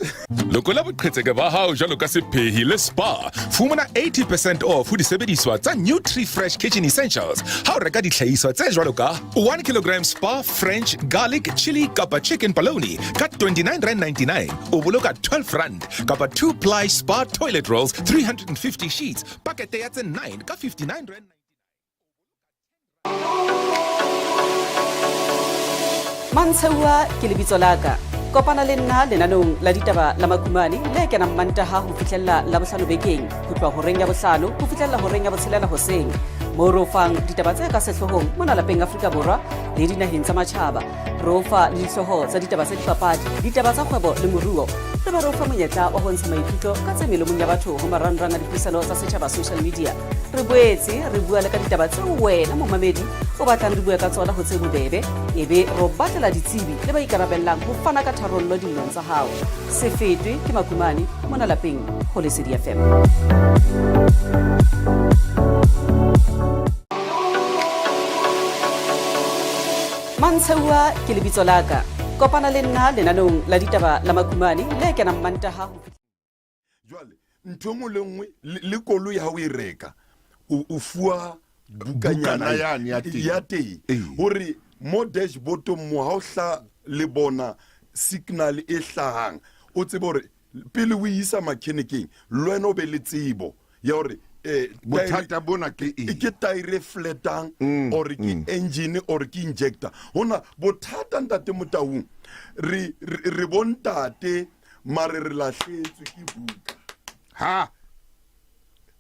lokola boqhetseke ba hao jalo ka sephehi le spa fumana 80% off ho disebediswa tsa Nutri-Fresh Kitchen Essentials ha o reka dihlahiswa tse jwalo ka 1 kg spa French garlic chili kapa chicken bologna ka R29.99 o boloka R12 kapa 2 ply spa toilet rolls 350 sheets pakete ya tse 9 ka R59. Mantshewa ke lebitso la ka kopana le nna lenanong la ditaba la Makumane le kenang Mantaha ho fihlella Labohlano bekeng ho tloha horeng ya bohlano ho fihlella horeng ya botshelela hoseng mo ro fang ditaba tse ka sehlohong mona lapeng Afrika Borwa le dinaheng tsa matjhaba ro fa le dihlooho tsa ditaba tsa dipapadi ditaba tsa kgwebo le moruo re ba ro fa monyetla wa ho ntsha maikutlo ka tse melomong ya batho ho marangrang a dipuisano tsa setjhaba social media re boetse re bua le ka ditaba tse wena momamedi o batlang re bua ka tsona ho tse bobebe ebe ro batlela ditsebi le ba ikarabellang ho fana ka tharollo dilong tsa hao se fetwe ke Makumane mona lapeng ho Lesedi FM. Mantshewa ke lebitso la ka kopana le nna lenanong la ditaba la Makumane le kenang Mantaha jwale ntho ngwe le ngwe le koloi ha o e reka o fuwa bukanyana ya teng hore mo dashboard mo ha o hla le bona signal e hlahang o tsebe hore pele o isa mechanicing le wena o be le tsebo ya hore bothata bona ke tire flatang or ke engine or ke injector hona bothata ntate Motaung re bontate mare re lahletswe ke buka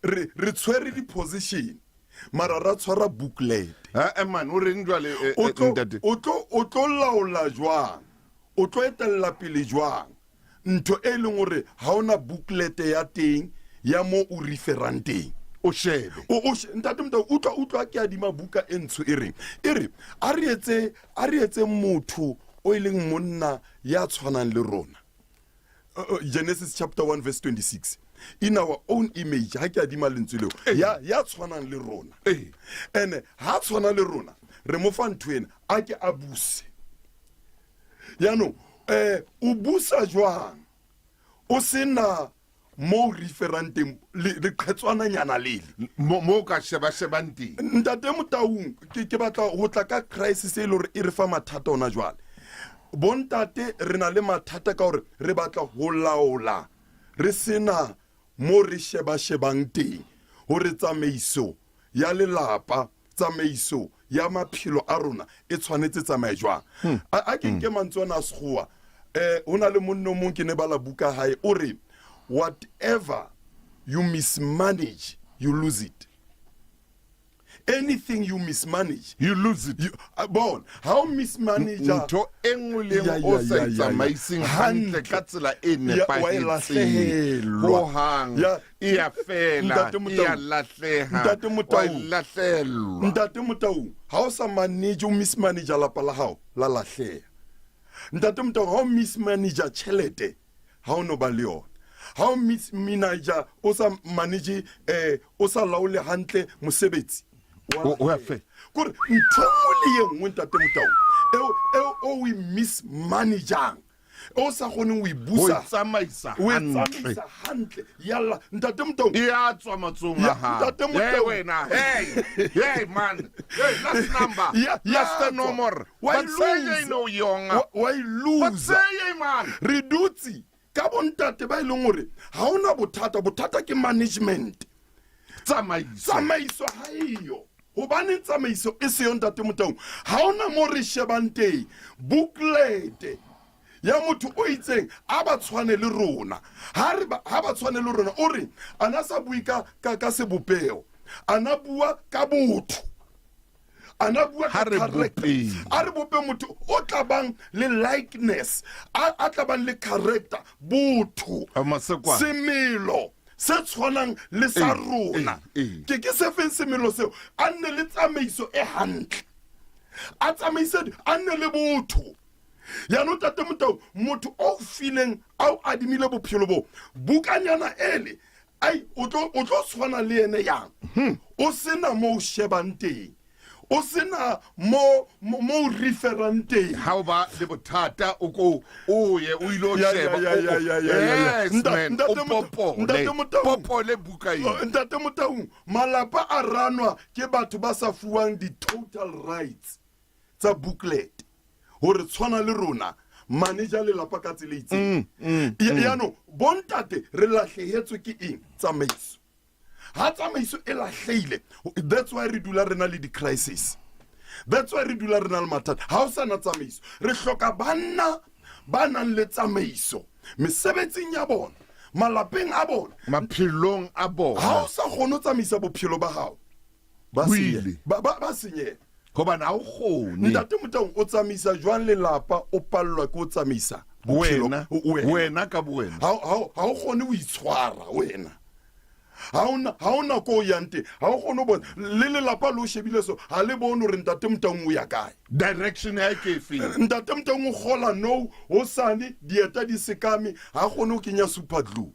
re tshwere di position mara ra tshwara booklet man o reng jwale o tlo laola jwang o tlo etella pele jwang ntho e leng gore ha ona booklet ya teng ya mo o referang teng o shebe ntate Motaung utlwa ke adima buka e ntsho e re a re etse motho o ileng monna ya tshwanang le rona Genesis chapter 1 verse 26 in our own image ha ke adima lentswe leo ya tshwanang le rona ene ha tshwana le rona re mo fa ntwena a ke abuse yano o busa jwang o sena mo referanteng le qhetswana nyana lele mo ka sheba nteng ntate Motaung ke batla ho tla ka crisis e le hore e re fa mathata ona jwale bontate re na le mathata ka hore re batla ho laola re sena mo re shebang teng hore tsamaiso ya lelapa tsamaiso ya maphelo a rona e tshwanetse tsamaye jwang a ke nke mantswana a sekgowa hona le monno mong ke ne bala buka hae o re whatever you mismanage you lose it. Anything you mismanage, you lose it. Bon, how mismanage ntho engwe le o sa tsamaising hantle ka tsela e nepahetseng ho hang ya fela ya lahleha ntate Motaung ha o sa manage o mismanage la pala hao la lahleha ntate Motaung ha o mismanage tšhelete ha o no ba le yona ha o mismanage o sa manage o sa laole hantle mosebetsi o a fe kore ntho nngwe le ye nngwe ntate Motau eo o e mismanagang o sa kgoneng o e busa o tsamaisa o e tsamaisa hantle yalla ntate Motau e a tswa matsong a ha ntate Motau wena hey man hey last number last number why say no yonga why lose say man redutsi ka bontate ba ileng hore ha ona bothata ke management tsamaiso ha iyo hobane tsamaiso e se yo ntate Motau ha ona mo re shebang teng booklet ya motho o itseng a ba tshwane le rona ha ba tshwane le rona o re ana sa bui ka sebopeo ana bua ka botho ana bua ka character a re bope motho o tla bang le likeness a tla bang le character botho semelo se tshwanang le sa rona ke se feng semelo seo a nne le tsamaiso e hantle a tsamaise a nne le botho ya no tate Motau motho o feeling au adimile bophelo bo bukanyana ele ai o tlo tshwana le ene yang o sena mo shebang teng o sena mo referang teng how ba le bothata o ko o ye o ilo sheba popo le buka ntate Motau malapa a ranwa ke batho ba sa fuwang di total rights tsa booklet hore tshwana le rona manager le lapa ka tsele itseng no bontate re lahlehetswe ke eng tsamaiso ha tsamaiso e lahleile that's why re dula rena le di crisis that's why re dula rena le mathata ha o sana tsamaiso re hloka banna ba nang le tsamaiso mesebetsing ya bona malapeng a bona maphelong a bona ha o sa kgone tsamaisa bophelo ba hao ba senye hobane ha o kgone ntate Motau o tsamisa jwang lelapa o pallwa ke o tsamisa wena ka bowena ha o kgone o itshwara wena ha ona ko yante ha o kgone bona le lelapa lo shebile so ha le bone re ntate Motau o ya kae direction ha ke feel ntate Motau o gola no o sane dieta di sekame ha kgone o kenya super glue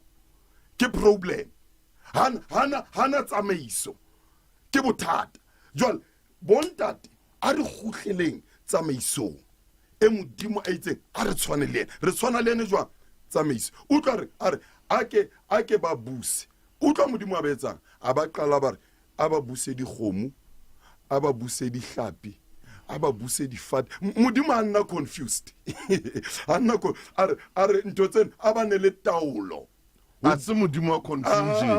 ke problem hana tsamaiso ke bothata jwale bontate a re khutleleng tsamaisong e modimo a itseng a re tshwaneleng re tshwana le ene jwang tsamaiso utlwa re a ke ba buse utlwa modimo a betsang a ba qala ba re a ba buse dikgomo a ba buse dihlapi a ba buse difate modimo a nna confused a re ntho tsena a ba ne le taolo a se modimo wa confusion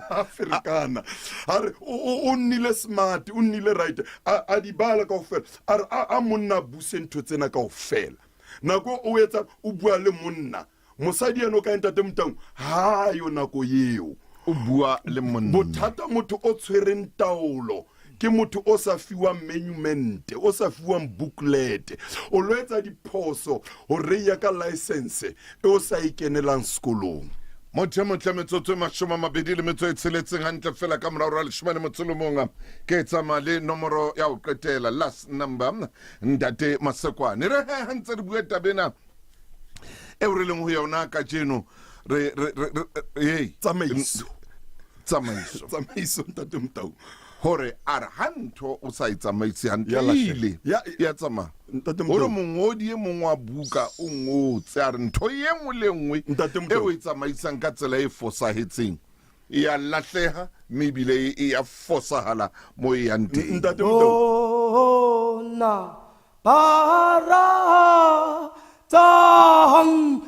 Africana are o nnile smart o nnile right a di bala kaofela are a monna buse ntho tsena kaofela nako o etsa o bua le monna mosadi eno ka ntate Motau ha yo nako yeo o bua le monna bothata motho o tshwereng taolo ke motho o sa fiwang monument o sa fiwang booklet o loetsa diphoso o reya ka license e o sa ikenelang sekolong motho metsotso mashoma mabedi le metso e tsheletseng hantle fela ka morao ra leshome motsolomonga ke tsama le nomoro ya o qetela last number ndate Masekwane re hantse re bua tabena e re leng ho yona ka jeno re tsamaiso ntate Motau hore a re hantho o sa itsamaisi hantle ya tsama hore mongodi e mongwe wa buka o ngotse a re ntho ye nngwe le nngwe e o itsamaisang ka tsela e fosahetseng ya lahleha mebile e ya fosahala mo e yang teng na para tang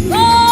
Oh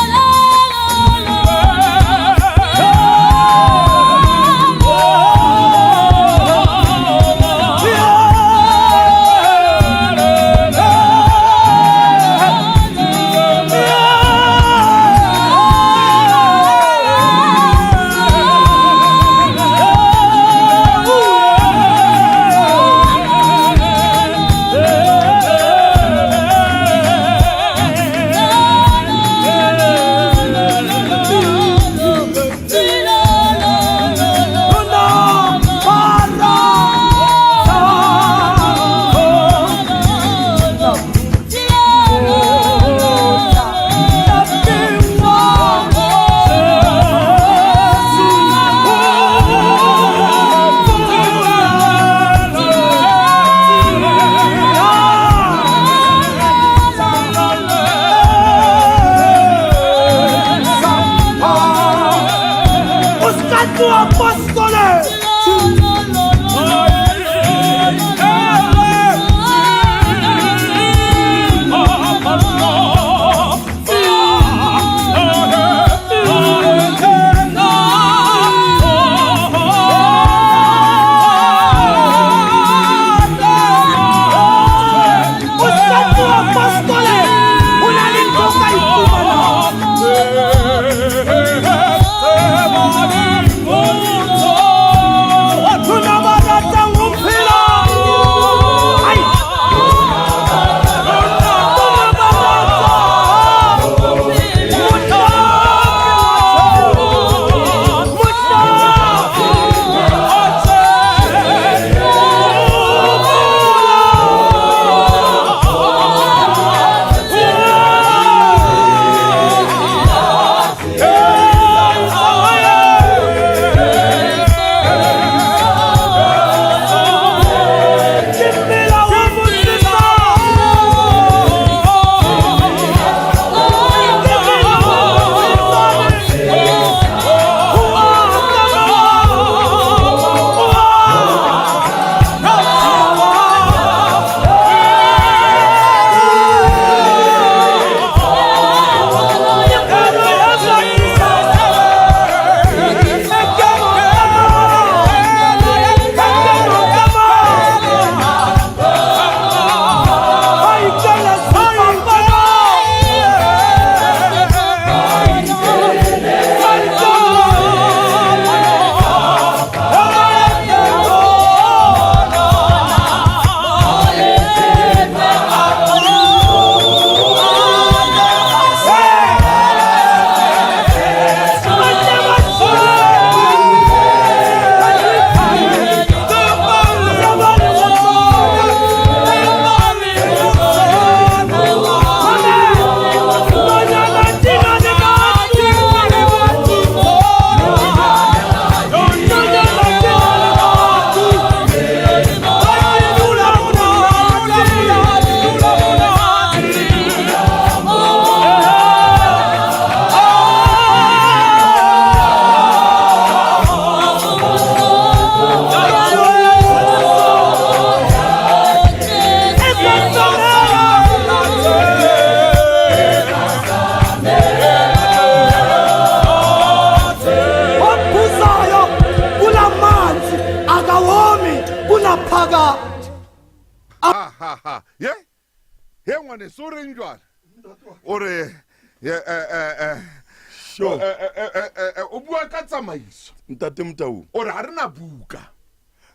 o bua ka tsamaiso ntate Motaung o re ha rena buka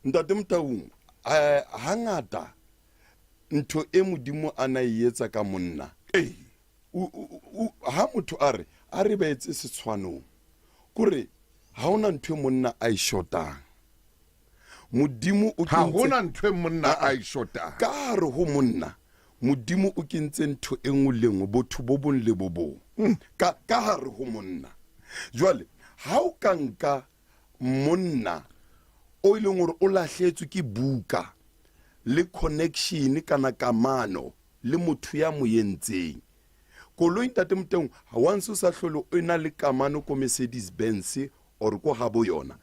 ntate Motaung hangata ntho e modimo a na etsa ka monna ha motho a re ba etse setshwanong kore ha ona ntho e monna a e shotang modimo o ha hona ntho e monna a e shotang ka hare ho monna modimo o kentse ntho e nngwe le nngwe botho bo bong le bo bong ka hare ho monna jwale ha o ka nka monna o ile ngore o lahletswe ke buka le connection kana kamano le motho ya mo yentseng koloi ntate Motaung ha wanse sa hlolo o ena le kamano ko Mercedes Benz or ko habo yona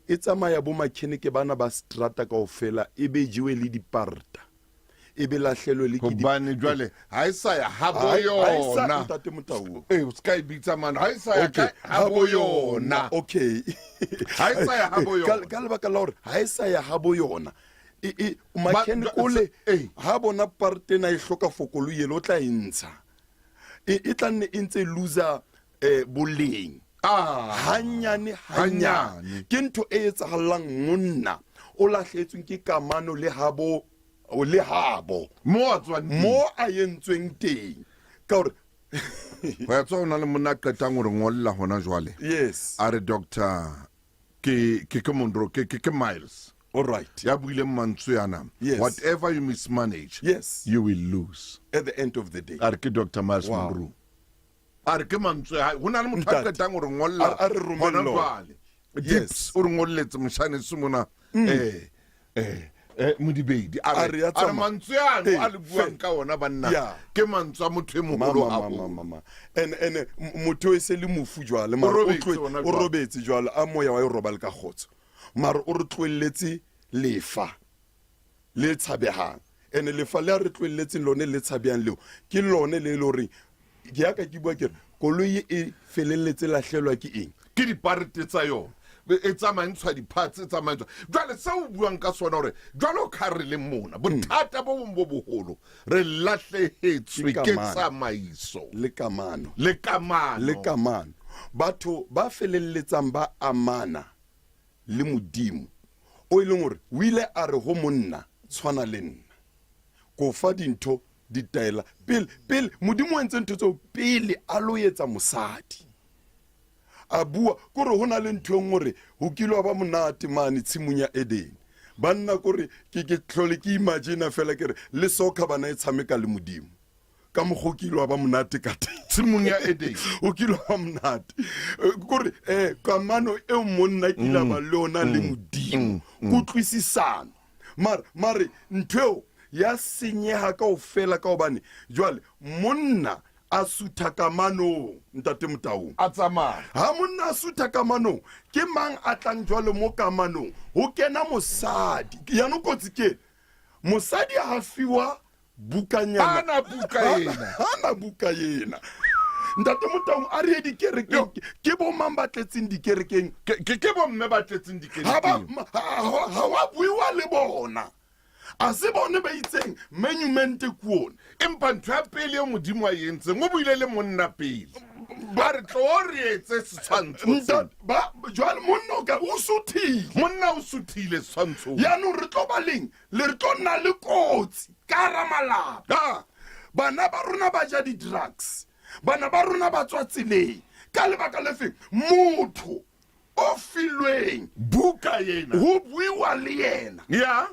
e tsamaya bo mechanic bana ba strata kaofela e be jiwe le diparta e be lahlelwe le ke bane jwale ha isa ya habo yona ntate Motaung o sky bitsa man ha isa ya habo yona okay ha isa ya habo yona ka lebaka la hore ha isa ya habo yona mechanic ole ha bona partena e hloka fokolo yelo o tla entsha e tla nne intse loser boleng hanyane ke ntho e etsahalang monna o lahletsweng ke kamano le habo mo a yentsweng teng ka hore ho ya tsona le monna qetang hore ngolla hona jwale yes are doctor ke mondro ke Miles all right ya buile mantswe yana whatever you mismanage yes you will lose at the end of the day are ke Dr. Miles Monroe are ke mantswe hona le motho a qetang hore ngolla a re romello yes o re ngolletse moshane se mona modibedi A re ya are tsamaya. mantswe ano Eh, a le buang ka ona banna Yeah. ke mantswe a motho e mogolo a go mama and motho e se le mofu jwale O mara robetse ona o jwale. robetse jwale a moya wa e roba le ka kgotso mara o re tloelletse lefa le tshabehang ene lefa le a re tloelletseng lone le tshabehang leo ke lone le le hore ke ya ka ke bua ke re koloi e felelletse lahlelwa ke eng ke diparete tsa yona e tsamayntshwa diphatse e tsamayntshwa jwale se o buang ka sona gore jwale o kga re le mona bothata bo bong bo bogolo re latlhegetswe ke tsamaiso le kamano le kamano batho ba felelletsang ba amana le modimo o e leng gore o ile a re go monna tshwana le nna ko fa dintho ditaela pele modimo o entse ntho tseo pele a lo etsa mosadi a bua kore go na le ntho e nngwe gore go kilo ba monate mane tshimong ya Eden banna kore ke tlhole ke imagine fela kere le soka bana e tshameka le modimo ka mokgo kilo ba monate ka tshimong ya Eden o kilo ba monate kore kamano e monna ke la ba lona le modimo kutlwisisano mare ntho ya senyega ka o fela ka obane jwale monna a sutha kamanong ntate Motaung a tsamaya ha monna a sutha kamanong ke mang a tlang jwale mo kamanong ho kena mosadi yana kotsi ke mosadi a fiwa bukanyana ana buka yena ntate Motaung a re dikerekeng ke bo mang ba tletseng dikerekeng ke bo mme ba tletseng dikerekeng ha wa buiwa le bona a se bone ba itseng monument kuone empa ntho ya pele e modimo a entseng o buile le monna pele ba re tlo re etse setshwantsho jwale monna o suthile setshwantsho yaanong re tlo baleng le re tlo nna le kotsi ka ra malapa bana ba rona ba ja di-drugs bana ba rona ba tswa tseleng ka lebaka le feng motho o filweng buka yena ho buiwa le yena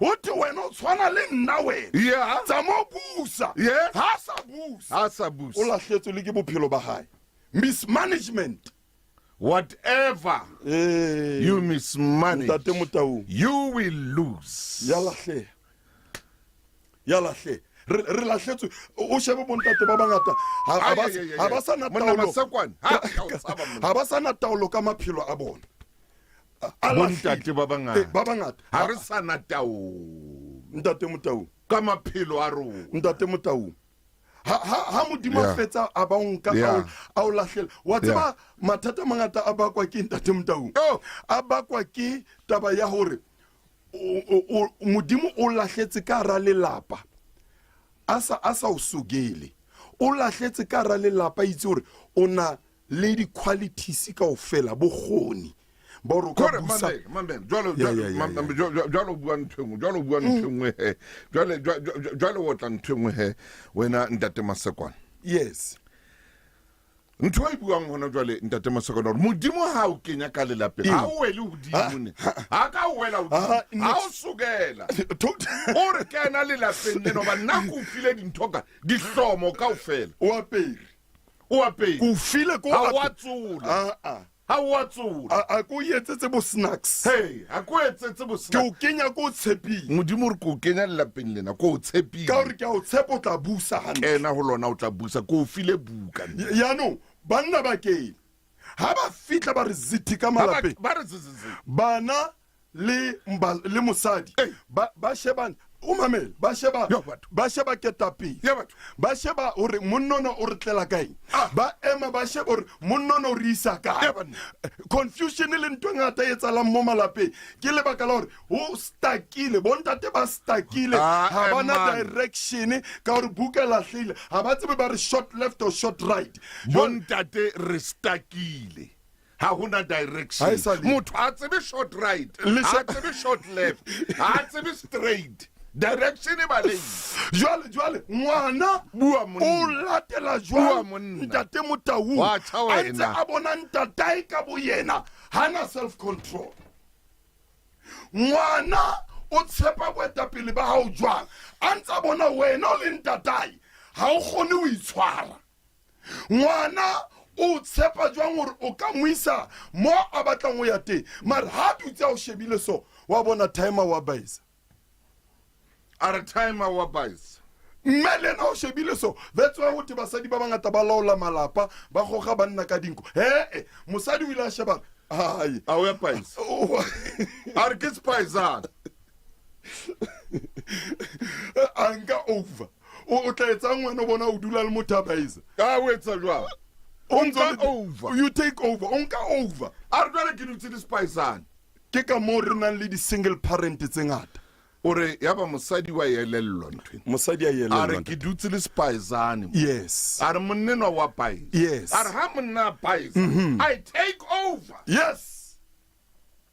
ho te wena o tshwana le nna wena tsa mo busa ha sa busa o lahletswe le ke bophelo ba hae mismanagement whatever you mismanage ntate Motaung you will lose ya lahle re lahletswe o shebe bontate ba bangata ha ba sa na taolo ka maphelo a bona bontate ba bangata ha re sa na taolo ntate Motaung ka maphelo a rona ntate Motaung ha modimo a fetsa a ba nka a o lahlela wa tseba mathata mangata a bakwa ke ntate Motaung a bakwa ke taba ya hore modimo o lahletse ka ra lelapa a sa o sugele o lahletse ka ra lelapa itse hore o na le di-qualities ka ofela bogoni jalo bua nthengwe jalo o tla nthengwe he wena ntate Masekwane yes ntho e buang hona jwale ntate Masekwane gore modimo ha o kenya ka lelapeng ha o wele hodimo ha ka o wela hodimo ha o sugela o re kena lelapeng leno ba nna ko file dintho ka dihlomo kaofela o apere ko file ko ha wa tsola ha wa tsola a ko yetsetse bo snacks a ko etsetse bo snacks ke o kenya ko tshepile modimo re ko kenya lelapeng lena ko o tshepile ka hore ke o tshepo tla busa kena ho lona o tla busa ko file buka yaanong banna ba kene ha ba fitla ba re zithi ka malapeng bana le mosadi ba shebana o mamele ba sheba ketapele ba sheba hore monnona o re tlela kae ba ema ba sheba hore monnona o re isa kae confusion le ntwe ngata e etsalang mo malapeng ke lebaka la hore o stakile bontate ba stakile ha bana direction ka hore buka e lahlile ha ba tsebe ba re short left or short right bontate re stakile ha hona direction motho a tsebe short right a tsebe short left a tsebe straight direction e baleng jwale ngwana o latela jwang ntate Motaung a ntse a bona ntatae ka bo yena hana self control ngwana o tshepa boetapele ba hao jwang a ntse a bona wena o le ntatae ha o kgone o itshwara ngwana o tshepa jwang hore o ka moisa mo a batlang o ya teng mara ha dutse a o shebile so wa bona timer wa baisa are timer wa paisa mme le na o shebile so that's why gote basadi ba bangata ba laola malapa ba goga banna ka dinko mosadi o ile a sheba ai a o ya paisa a re ke spaisa anka over o tla etsa ngwana o bona o dula le mothabaisa ka o etsa jwa onka over you take over onka over a re dwale ke dutse di spaisane ke ka mo re nang le di single parent tse ngata ore yaba mosadi wa yelello ntwe mosadi a yelello are ke dutse le spaisane yes are monnenwa wa pai yes are ha monna pai I take over yes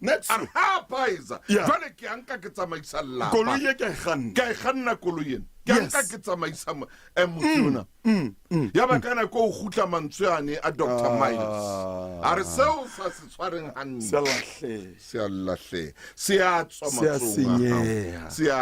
next ha paisa jwale ke anka ke tsamaisa lla koloi ke ganna koloi ke anka ke tsamaisa motsona ya ba kana ko gutla mantswane a Dr Miles are seo sa se tshwareng hanne se lahle se a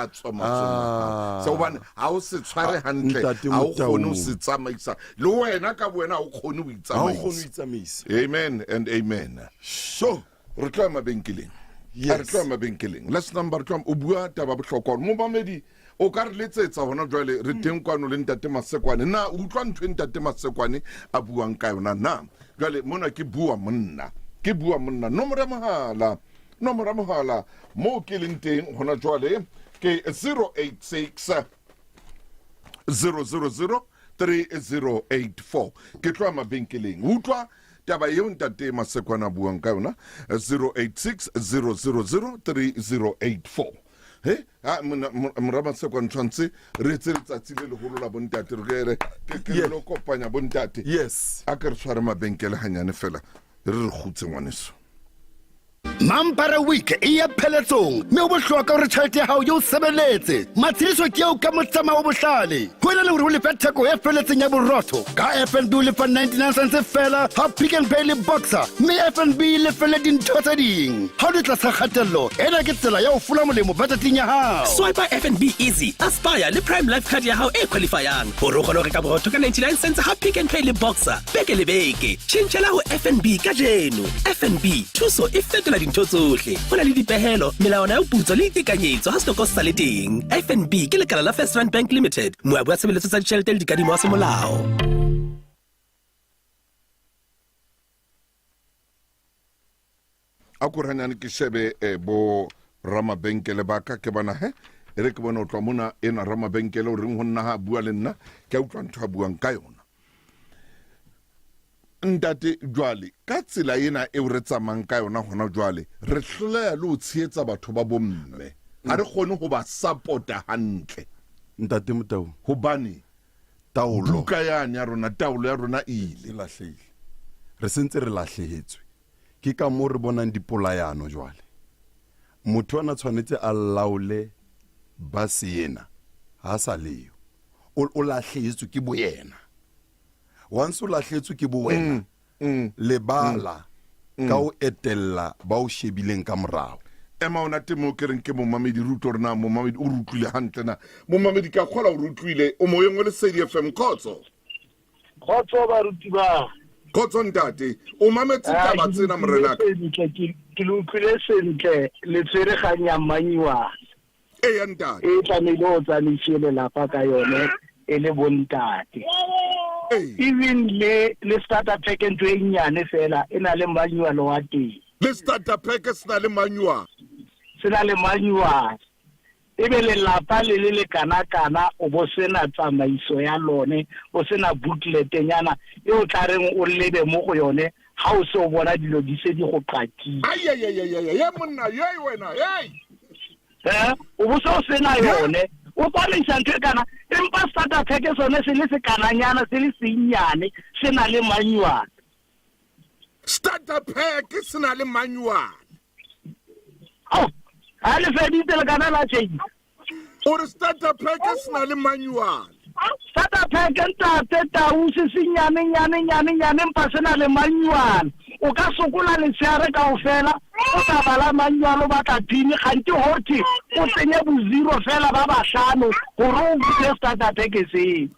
tsoma so bana ha o se tshware hantle ha o khone o se tsamaisa le wena ka bona o khone o itsamaisa amen and amen so re tla mabenkeleng re tla mabenkeleng last number tla o bua taba bohlokwa mo bamedi o ka re letsetsa hona jwale re teng kwano le ntate Masekwane na o utlwa ntwe ntate Masekwane a buang ka yona na jwale mona ke bua monna nomoro ya mohala mo ke leng teng hona jwale ke 086 000 3084 ke tla mabenkeleng utlwa taba yeo ntate Masekwane a buang ka yona 086 000 3084 morama Masekwane tshwantse re etse letsatsi le legolo la bontate re ke lo kopanya bontate yes a ke re tshware mabenkele hanyane fela re gutse ngwaneso Mampara week e ya pheletsong mme o bohloka hore tjhelete ya hao yo sebeletse matshidiso ke eo ka motsama o bohlale ho ena le hore o lefa theko e feletseng ya borotho ka FNB o lefa 99 cents fela ha Pick n Pay le Boxer mme FNB le fele dintho tse ding ha o tla sa kgatello ena ke tsela ya ho fula molemo budgeting ya hao swipe FNB easy Aspire le Prime Life card ya hao e qualifyang hore o kgone ho reka borotho ka 99 cents ha Pick n Pay le Boxer beke le beke tjhentjhela ho FNB ka jeno FNB thuso e fetola dintho tsohle ho na le dipehelo melawana ya putso le itekanyetso ha stoko sa le teng FNB ke lekala la First Rand Bank Limited moabu wa tshebeletso tsa ditjhelete le dikadimo wa semolao a kuranyane ke shebe bo ramabenkele ba ka ke bana re ke bona o tla mona ena ramabenkele o reng ho nna ha bua le nna ke utlwa ntho a buang ka yona ntate jwale ka tsela ena e o re tsamang ka yona hona jwale re hloleha le o tsheetsa batho ba bomme ha re kgone ho ba supporta hantle ntate Motau hobane taolo buka yane ya rona taolo ya rona ile lahlehile re sentse re lahlehetswe ke ka mo re bonang dipolayano jwale motho ana tshwanetse a laole ba seena ha sa leo o lahlehetswe ke boyena once o lahletswe ke bo wena le bala ka o etella ba o shebileng ka morao ema ona temo ke reng ke mo mamedi ruto rena mo mamedi o rutlile hantle na mo mamedi ka khola o rutlile o mo yengwe le Sedi FM khotso ba ruti ba khotso ntate o mametse taba tsena morena ke lo utlwile sentle le tsere ganya manyiwa ya ntate e tlamehile o tsanishele lapa ka yone e le bontate even le starter pack ntwe e nyane fela ena le manyuwa lo wa teng le starter pack sena le manyuwa ebe le lapa le kana o bo sena tsamaiso ya lone o sena booklet nyana e o tla reng o lebe mo go yone ha o se o bona dilo di se di go qati ya monna yey wena yey o bo se o sena yone o palisa ntwe kana empa starter pack sone se le se kananyana se le senyane se na le manual starter pack sena le manual ha le feditse le kana la change or starter pack sena le manual starter pack ntate tau se senyane empa se na le manual o ka sokola le seare ka ofela o ka bala manual ba ka dini ganti hoti o tsenye bo zero fela ba ba hlano gore o bule starter pack se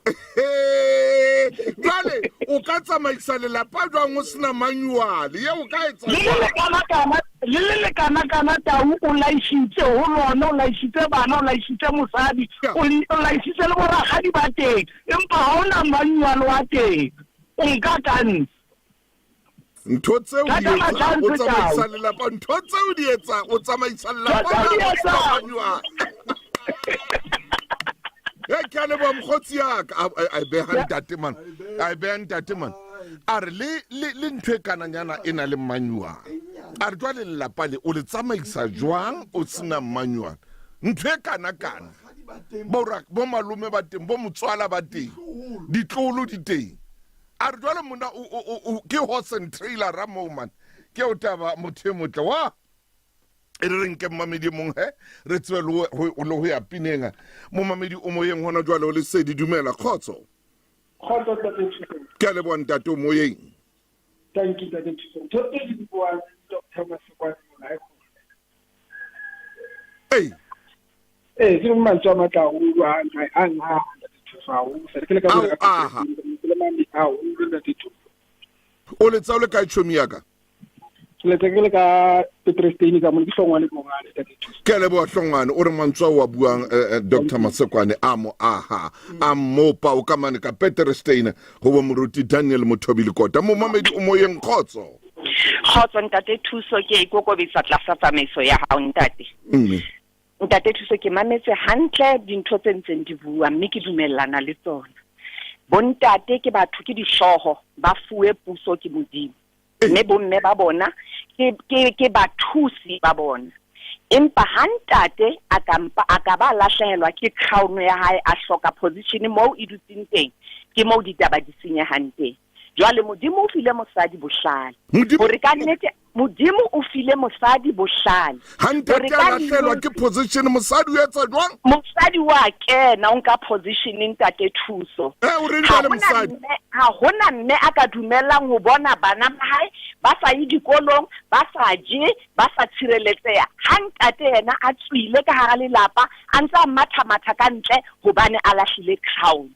jale o ka tsamaisa le lapa jwang o sena manual ye o ka etsa le kana tau o laisitse ho lona o laisitse bana o laisitse mosadi o laisitse le boragadi ba teng empa ha ona manyalo a teng o nka kang ntho tseo di etsa o tsamaisa lelapa ntho tseo di etsa o tsamaisa lelapa ke a leboha mokgotsi yaka I beha ntate man a re le ntho e kananyana e na le manyuang a re jwale lelapa le o le tsamaisa jwang o sena manyuang ntho e kana bo malome ba teng bo motswala ba teng ditlolo di teng a re jwale mona ke horse and trailer ra moo man ke o taba motho e motle wa e re reng ke mmamedi mong re tswe le ho ya pinenga mo mamedi o moyeng hona jwale o le sedi dumela khotso ke le bona ntate o moyeng thank you Dr. Masekwani ke mantso matla o wa o le tsaule ka tshomi yaka le tekele ka Petrestini ka mo dihlongwane bongane ke le bo hlongwane o re mantswa wa buang Dr. Masekwani amo mopa o ka mane ka Petrestini go bo moruti Daniel Mothobile Kota mo mamedi o moyeng khotso ntate Thuso ke ikokobisa tlasa tsamaiso ya hao ntate ntate Thuso ke mametse hantle dintho tse ntseng di bua mme ke dumellana le tsona bontate ke batho ke dishoho ba fuwe puso ke modimo mme bomme ba bona ke bathusi ba bona empa hantate a ka ba lahlehelwa ke crown ya hae a hloka position mo e dutseng teng ke mo ditaba di senyehang teng jwale modimo o file mosadi bohlale hore ka nnete modimo o file mosadi bohlale hantate a lahlehelwa ke position mosadi o etsa jwang mosadi wa kena o nka position ntate Thuso ha hona mme a ka dumelang ho bona bana ba hae ba sa yi dikolong ba sa je ba sa tshireletseha hantate yena a tswile ka hara lelapa a ntse a matha ka ntle hobane a lahlile crown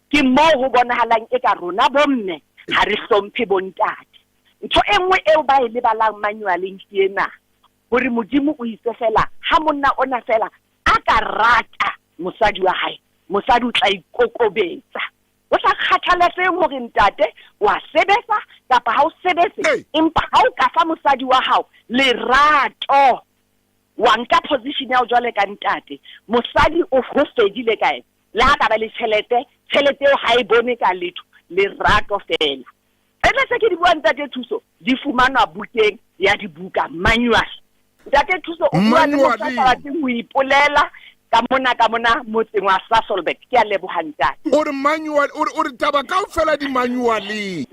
ke mo ho bonahalang e ka rona bomme ha re hlomphe bontate ntho enngwe eo ba e lebalang manualeng ke ena hore modimo o itse fela ha monna ona fela a ka rata mosadi wa hae mosadi o tla ikokobetsa o sa kgathaletse hore ntate wa sebetsa kapa ha o sebetse empa ha o ka fa mosadi wa hao lerato wa nka position ya o jwale ka ntate mosadi o fedile kae la ka ba le tšhelete eo ha e bone ka letho lerato fela etse se ke di bua ntate Thuso di fumanwa bukeng ya dibuka manual ntate Thuso o bua le mosadi o ipolela ka mona motseng wa Sasolburg ke a leboha ntate o re manual o re taba kaofela di manualeng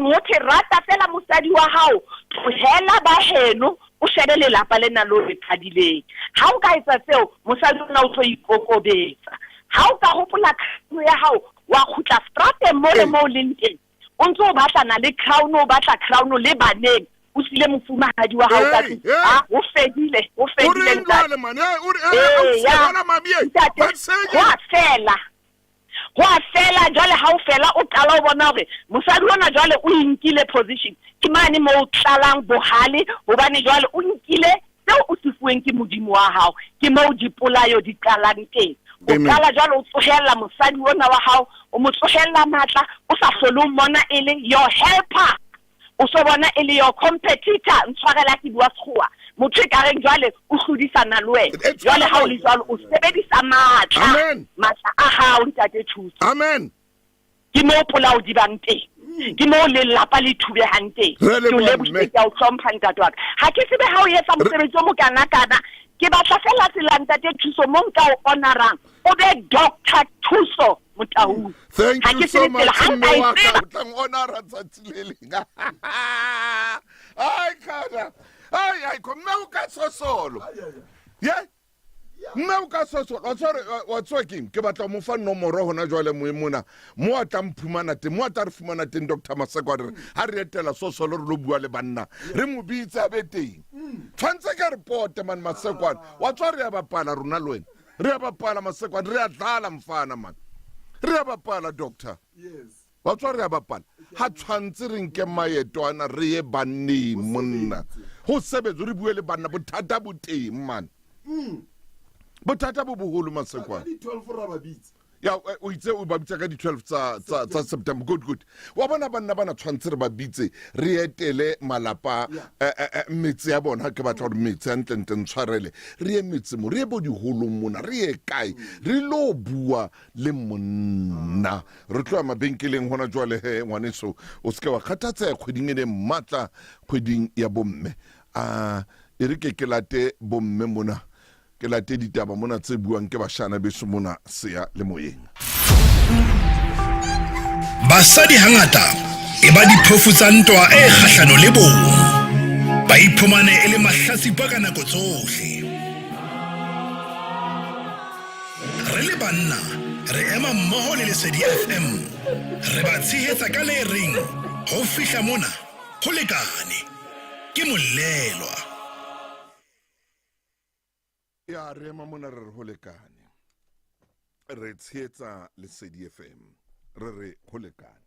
o ke rata fela mosadi wa hao tlohela ba heno o shebe lelapa lena lo re phadileng ha o ka etsa tseo mosadi ona o tlo ikokobetsa ha o ka hopola khano ya hao wa khutla strate mo le mo lenteng o ntse o batlana le crown o batla crown le baneng o sile mofumahadi wa hao ka o fedile wa fela jwale ha o fela o qala o bona hore mosadi ona jwale o inkile position ke mane mo o tlalang bohale hobane jwale o nkile seo o sifuweng ke modimo wa hao ke mo dipolayo di qalang teng o qala jwale o tlohella mosadi ona wa hao o mo tlohella matla o sa hlolo mona ele your helper o so bona ele your competitor ntshwarela ke bua tshwa motho ka reng jwale o hlodisana le wena jwale ha o le jwalo o sebedisa matla a hao ntate Thuso amen ke mo polao di bang teng ke mo le lapa le thubehang teng ke le botse ka o hlompha ntate wa ka ha ke sebe ha o etsa mosebetsi o mo kana ke batla fela tsela ntate Thuso mo nka o honorang o be Dr. Thuso Motaung thank you so much tlang honora tsatsilelinga ai kada ai ko mme o ka sosolo mme o ka sosolo o tsore ke batla mo fa nomoro hona jwale moemona mo a tla mphumana teng mo a tla re fumana teng Dr. Masekwani ha re etela sosolo re lo bua le banna re mo bitse a be teng tshwantse ka report man Masekwani wa tswa re ya bapala rona le wena re ya bapala Masekwani re ya dlala mfana man re ya bapala doctor wa tswa re ya bapala ha tshwantse re nke maeto ana re ye banneng monna ho sebetsa re bue le banna bothata bo teng man bothata bo boholo Masekwane di 12 ra ba bitse ya o itse o ba bitsa ka di 12 tsa September good wa bona banna bana tshwantse re ba bitse re etele malapa metsi ya bona ke batla gore metsi antlente ntshwarele re ye metsi mo re bo di holong mona re ye kae re lo bua le monna re tloa mabenkeleng hona jwale he ngwaneso o seke wa kgathatsa kgweding ene matla kgweding ya bomme e re ke late bomme mona ke late ditaba mona tse buang ke bashana beso mona seya le moyeng basadi hangata e ba diphofu tsa ntwa e kgahlano le bong ba iphumane e le mahlatsipa ka nako tsohle re le banna re ema mmoho le Lesedi FM re ba tshehetsa ka le reng ho fihla mona ho lekane ke molelwa ya re mamona re ho lekane re tshehetsa Lesedi FM re ho lekane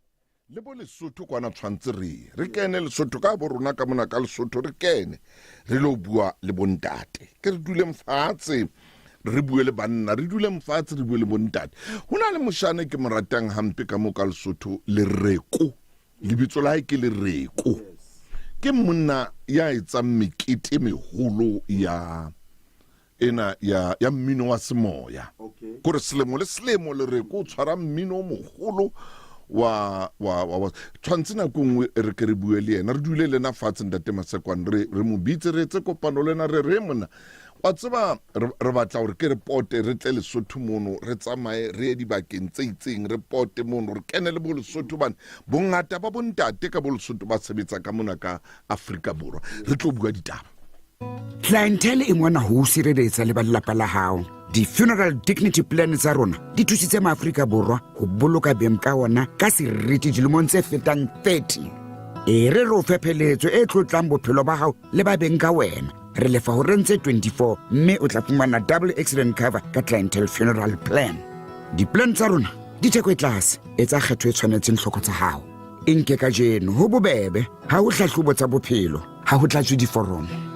le bo Lesotho kwana tshwantse re kene Lesotho ka bo rona ka mona ka Lesotho re kene re lo bua le bontate ke re dule mfatshe re bue le banna re dule mfatshe re bue le bontate hona le moshane ke moratang hampe ka mo ka Lesotho le Reko lebitso la ke le Reko ke monna ya etsa mekete meholo ya ena ya mmino wa semoya gore selemo le selemo le Reko tshwara mmino mogolo wa tshwantse na kongwe re ke re bue le ena re dule lena fatshe ntate Masekwane re mo bitse re tse kopano lena re mona wa tseba re batla gore ke reporte re tle Lesotho mono re tsamaye re dibakeng tse itseng reporte mono re kene le bo Lesotho bana bongata ba bontate ka bo Lesotho ba sebetsa ka mona ka Afrika Borwa re tlo bua ditaba clientele e mona ho sireletsa le balelapa la hao di-funeral dignity plan tsa rona di thusitse maAfrika Borwa ho boloka beng ka ona ka seriti dilemong tse fetang 30 re o fe pheletso e tlotlang bophelo ba hao le ba beng ka wena re lefa ho rentse 24 mme o tla fumana double accident cover ka clientele funeral plan di-plan tsa rona di theko e tlase e tsa kgetho e tshwanetseng tlhoko tsa hao e nke ka jeno ho bobebe ha ho hlahlobo tsa bophelo ha ho tlatswe diforomo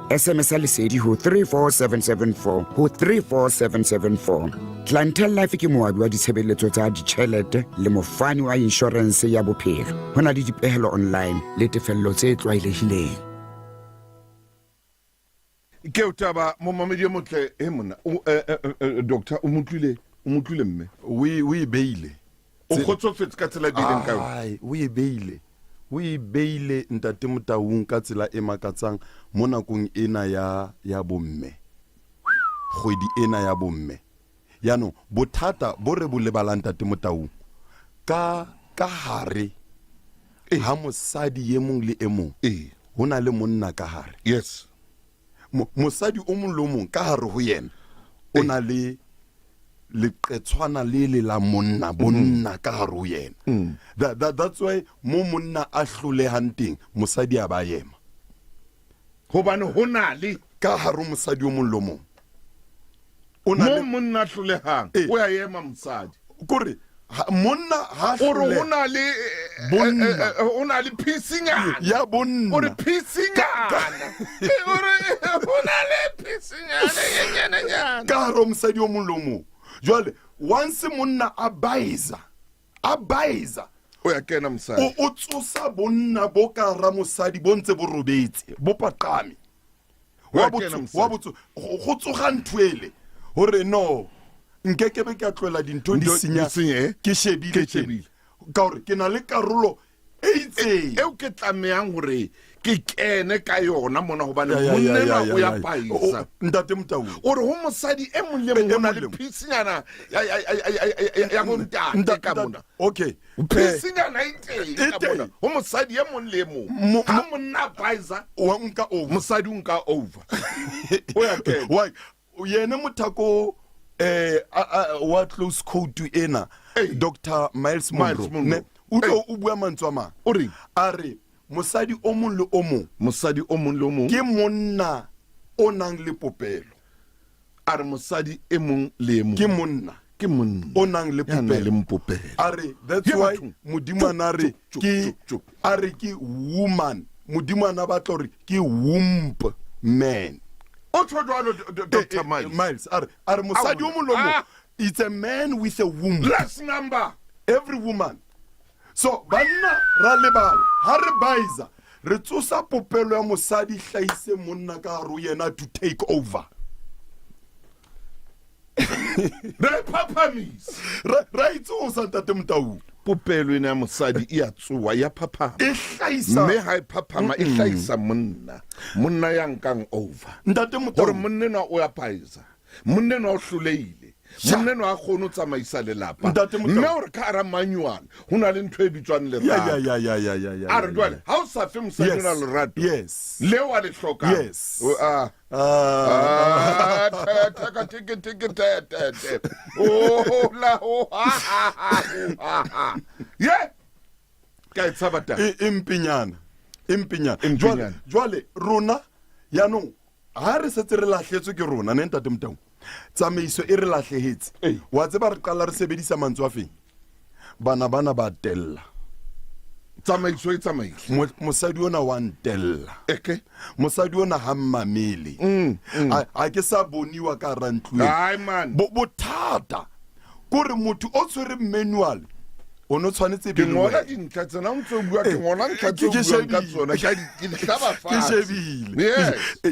SMS Lesedi ho 34774 ho 34774 Clientele Life ke moabi wa ditshebeletso tsa ditjhelete le mofani wa insurance ya bophelo hona le dipehelo online le tefello tse tlwaelehileng ke utaba mo mamedi motle e mona doctor o mutlile mme we beile o khotsofetse ka tsela dileng ka ai we beile ntate Motaung ka tsela e makatsang mo nakong ena ya bomme kgwedi ena ya bomme yano bothata bo re bo lebalang ntate Motaung ka hare ha mosadi ye mong le e mong hona le monna ka hare yes mosadi o mong le mong ka hare ho yena ona le qetshwana le la monna bonna ka hare ho yena that's why mo monna a hlole hanteng mosadi a ba yema hobane hona le ka hare mosadi o mong le mong mo monna hlole hang o ya yema mosadi kore monna ha hlole ona le ona le pisinyana ya bonna ore pisinyana ore ona le pisinyana nyana ka hare mosadi o mong le mong jwale once monna a baiza o ya kena mosadi o tsosa bonna bo ka ra mosadi bontse bo robetse bo paqame wa botso go tsoga ntwele hore no nkekebe ka tloela dintho di senya ke shebile ka hore ke na le karolo e itseng eo ke tlamehang hore ke kene ka yona mona hobane monna o ya paisa ntate Motaung ore ho mosadi e mong le mong ona le pisinyana ya bontate ka mona okay pisinyana iteng ka mona ho mosadi e mong le mong ha monna paisa wa nka over mosadi o nka over o ya kene wa yena Mothako wa close code ena Dr. Miles Monroe ne o bua mantswe ma ore are mosadi o mong le o mong ke monna o nang le popelo are mosadi e mong le mong ke monna o nang le popelo are that's why modimana are ke woman modimo ana batla gore ke womb man Dr. Miles are mosadi o molomo it's a man with a womb. Last number. Every woman. So banna ra lebala ha re baiza re tsosa popelo ya mosadi hlaise monna ka ro yena to take over. Re papamis. Ra itsosa tate Motau. Popelo ena ya mosadi e a tsoa ya phapama. E hlaisa. Me ha e phapama e hlaisa monna ya nkang over. Ntate Motau. Gore monna na o ya paiza. Monna na o hloleile. Monna no a kgone tsamaisa lelapa mme o re ka ara manual ho na le ntho e bitswang le ya a re jwale ha o sa fe mosadi na lerato leo a le hloka ka itsabata empinyana jwale rona yaanong ha re setse re lahletswe ke rona ne ntate Motau tsamaiso e re lahlehetse wa tseba re qala re sebedisa mantswe a feng bana ba tella tsamaiso e tsamaile mosadi ona wa ntella mosadi ona ha mmamele a ke sa boniwa ka rantlwe bothata kore motho o tshwere manual o no tshwanetse ke ngola dintlha tsena o ntse o bua ke ngola ntlha tse o buang ka tsona ke hlaba fa ke shebile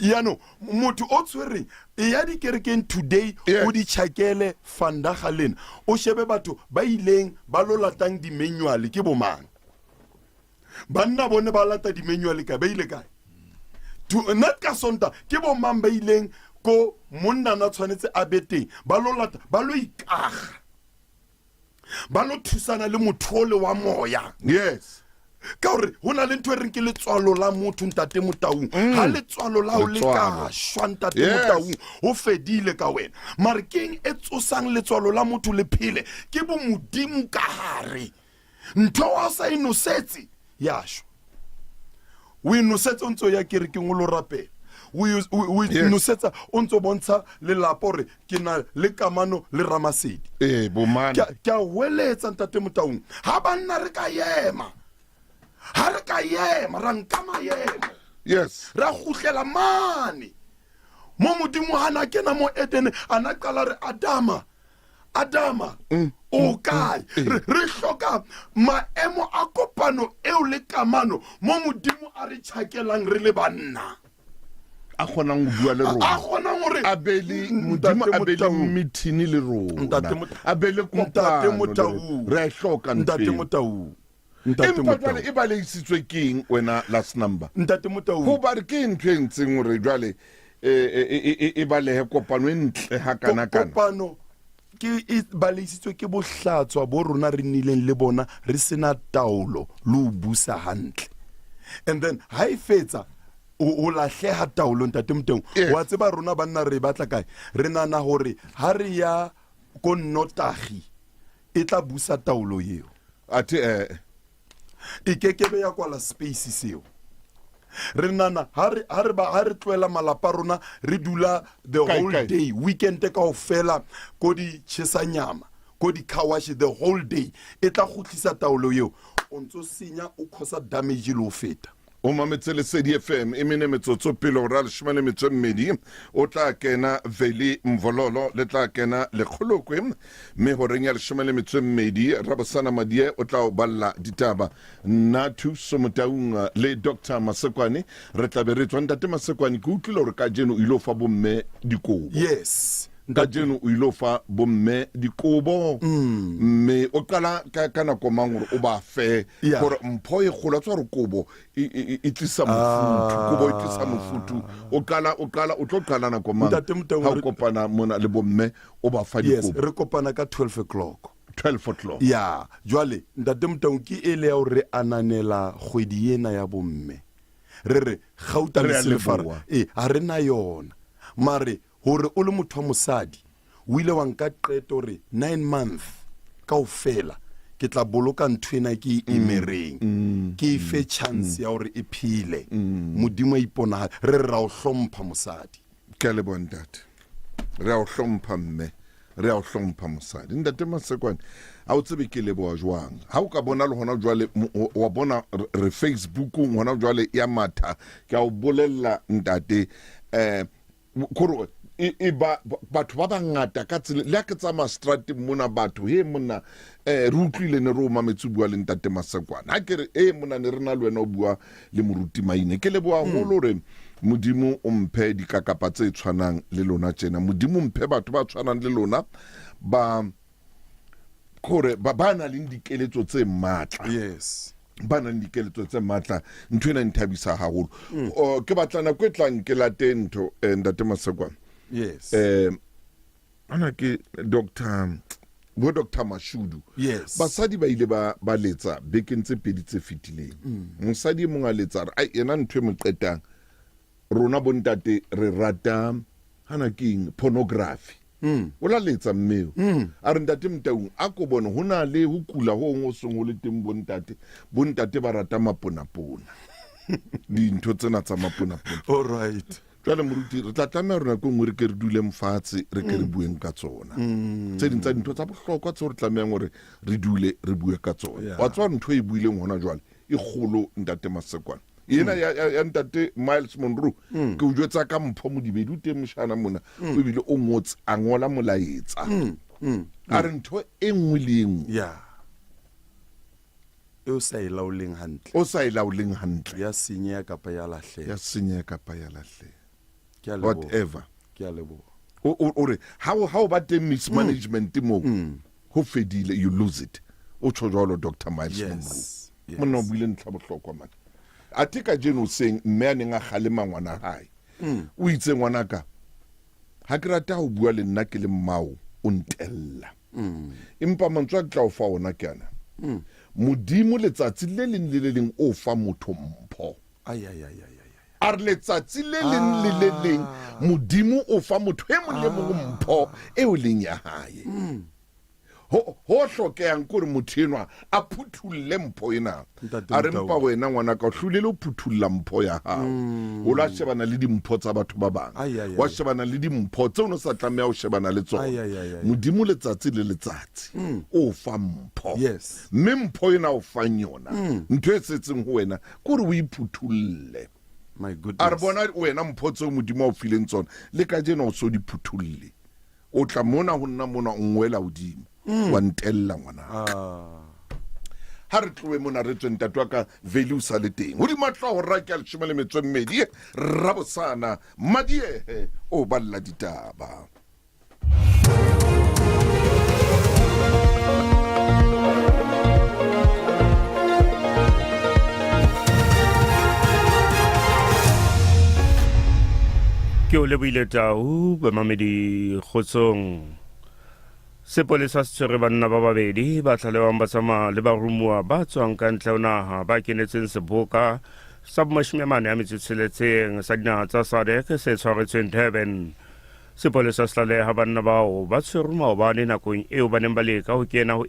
yaano motho o tshwereng ya dikerekeng today o di tšhakele fandagalen o shebe batho ba ileng ba lo latang di-manual ke bomang banna bone ba lata di-manual ka ba ile kae not ka sonta ke bomang ba ileng ko monna na tshwanetse a beteng ba lo ikaga ba lo thusana le mothole wa moya ka gore ho na le ntho e reng ke letswalo la motho ntate Motaung ha letswalo la o le ka shwa ntate Motaung ho fedile ka wena mare keng e tsosang letswalo la motho le phele ke bo modimo ka hare ntho wa sa inosetse ya shwa o inosetse ntso ya kerekeng o lo rapela we nosetsa o ntso bontsha lelapa gore ke na le kamano le Ramasedi ke a weletsa ntate Motaung ha banna re ka yema ra nka maemo ra gutlela mane mo modimo hana kena mo Eden ana qala re Adama o kae re hloka maemo a kopano eo le kamano mo modimo a re tšhakelang re le banna a kgonang go bua le rona a kgonang gore modimo a bele meeting le rona a bele ntate Motaung re a hloka ntate Motaung empa jwale e baleisitswe keng wena last number ntate Motaung ho ba re ke ntho e ntseng gore jwale e balehe kopano e ntle ha kana kopano ke e baleisitswe ke bohlatswa bo rona re nileng le bona re sena taolo le o busa hantle and then ha e fetsa o lahleha taolo ntate Motaung wa tseba rona banna re batla kae re nana hore ha re ya ko nnotagi e tla busa taolo eo athe e kekebe ya kwala space seo re nana ha re tloela malapa rona re dula the whole day weekend ka o fela ko di chesanyama ko di kawash the whole day e tla gotlisa taolo eo o ntso senya o khosa damage le o feta o mametse Lesedi FM e mene metsotso pele o ra leshome le metso e mmedi o tla kena Veli Mvololo le tla kena Lekgolokwe mme horeng ya leshome le metso e mmedi Rabosana Madie o tla o balla ditaba nna Thuso Motaung le Dr. Masekwane re tla be re tswa ntate Masekwane ke utlwile hore ka jeno o ile fa bomme dikobo yes ka jeno o ile fa bomme dikobo mme o qala ka nako mang gore o ba fe gore mpho e gola tswa re kobo e tlisa mofutu kobo e tlisa mofutu o tlo qala nako mang ha o kopana mona le bomme o ba fa dikobo yes re kopana ka 12 o'clock ya jwale ntate Motaung ke ele ya re ananela kgwedi ena ya bomme re gauta le selefara ha re na yona mare hore o le motho wa mosadi o ile wa nka qeto re 9 months ka o fela ke tla boloka nthwena ke imereng ke fe chance ya hore e phile modimo ipona re ra o hlompha mosadi ke le bontate re a o hlompha mme re a o hlompha mosadi ntate Masekwane ha o tsebe ke leboa jwang ha o ka bona le hona jwale wa bona re Facebookong hona jwale ya matha ke a o bolella ntate koro batho ba bangata ka tsela le ke tsa mastrati mona batho he mona re utlwile ne re o mametse bua le ntate Masakwana ha ke re mona ne rena le wena o bua le moruti Maine ke leboa holo re modimo o mphe dikakapa tse tshwanang le lona tjena modimo mphe batho ba tshwanang le lona ba kore ba na le dikeletso tse matla yes ba na le dikeletso tse matla ntwena nthabisa haholo ke batlana kwetlang ke late ntho ntate Masakwana yes ana ke Dr. Mashudu yes basadi ba ile ba letsa bekeng tse pedi tse fitileng mosadi mong a letsa re ai ena ntwe mo qetang rona bontate re rata hana king pornography o la letsa mmeo a re ntate Mtaung a ko bona hona le ho kula ho ngo song le teng bontate ba rata maponapona dintho tsena tsa maponapona all right jwale moruti re tla tlameha rona ko ngwe re ke re dule mfatshe re ke re bueng ka tsona tse ding tsa dintho tsa bohlokwa tse re tlameha gore re dule re bue ka tsona wa tswa ntho e buileng hona jwale e kgolo ntate Masakwana yena ya ntate Miles Monroe ke o jwetsa ka mpho modibedi o teng moshana mona o bile o ngotse a ngola molaetsa a re ntho e nngwe le nngwe o sa ilauleng hantle ya senya kapa ya lahle whatever ke a leboa o re ha o ba teng mismanagement mo ho fedile you lose it o tsho jwalo Dr. Miles Monroe monna o buile ntlha bohlokwa man a tika jeno seng mme a neng a kgalema ngwana hae o itse ngwanaka ha ke rata ho bua le nna ke le mmao o ntella empa mantswa ke tla o fa ona ke ana modimo letsatsi le leng o fa motho mpho a re letsatsi le leng modimo o fa motho e mong le mong mpho e o leng ya hae ho hlokehang gore motho enwa a phuthulle mpho ena a re mpa wena ngwana ka hlulele o phuthulla mpho ya hao o la shebana le dimpho tsa batho ba bang wa shebana le dimpho tse o no sa tlameha o shebana le tsona modimo letsatsi le letsatsi o fa mpho mme mpho ena o fa yona ntho e setseng ho wena gore o iphuthulle my goodness a re bona wena mpho tse modimo o fileng tsona le ka jena o so di phuthulle o tla mona ho nna mona ngwela hodimo wa ntella ngwana ha re tlowe mona re tsweng tatwa ka value sa le teng ho di matla ho raka le shimale metswemmedi rabosana madie o balla ditaba ke o leboile tau bamamedi kgotsong sepolesa se tshwere banna ba babedi ba tlalewang ba tsamaya le barumuwa ba tswang ka ntle ho naha ba kenetseng seboka sa bomashimane a metsotsheletseng sa dinaha tsa SADC se tshwaretsweng Durban sepolesa se tlaleha banna bao ba tshwere maobane nakong eo ba neng ba leka ho kena ho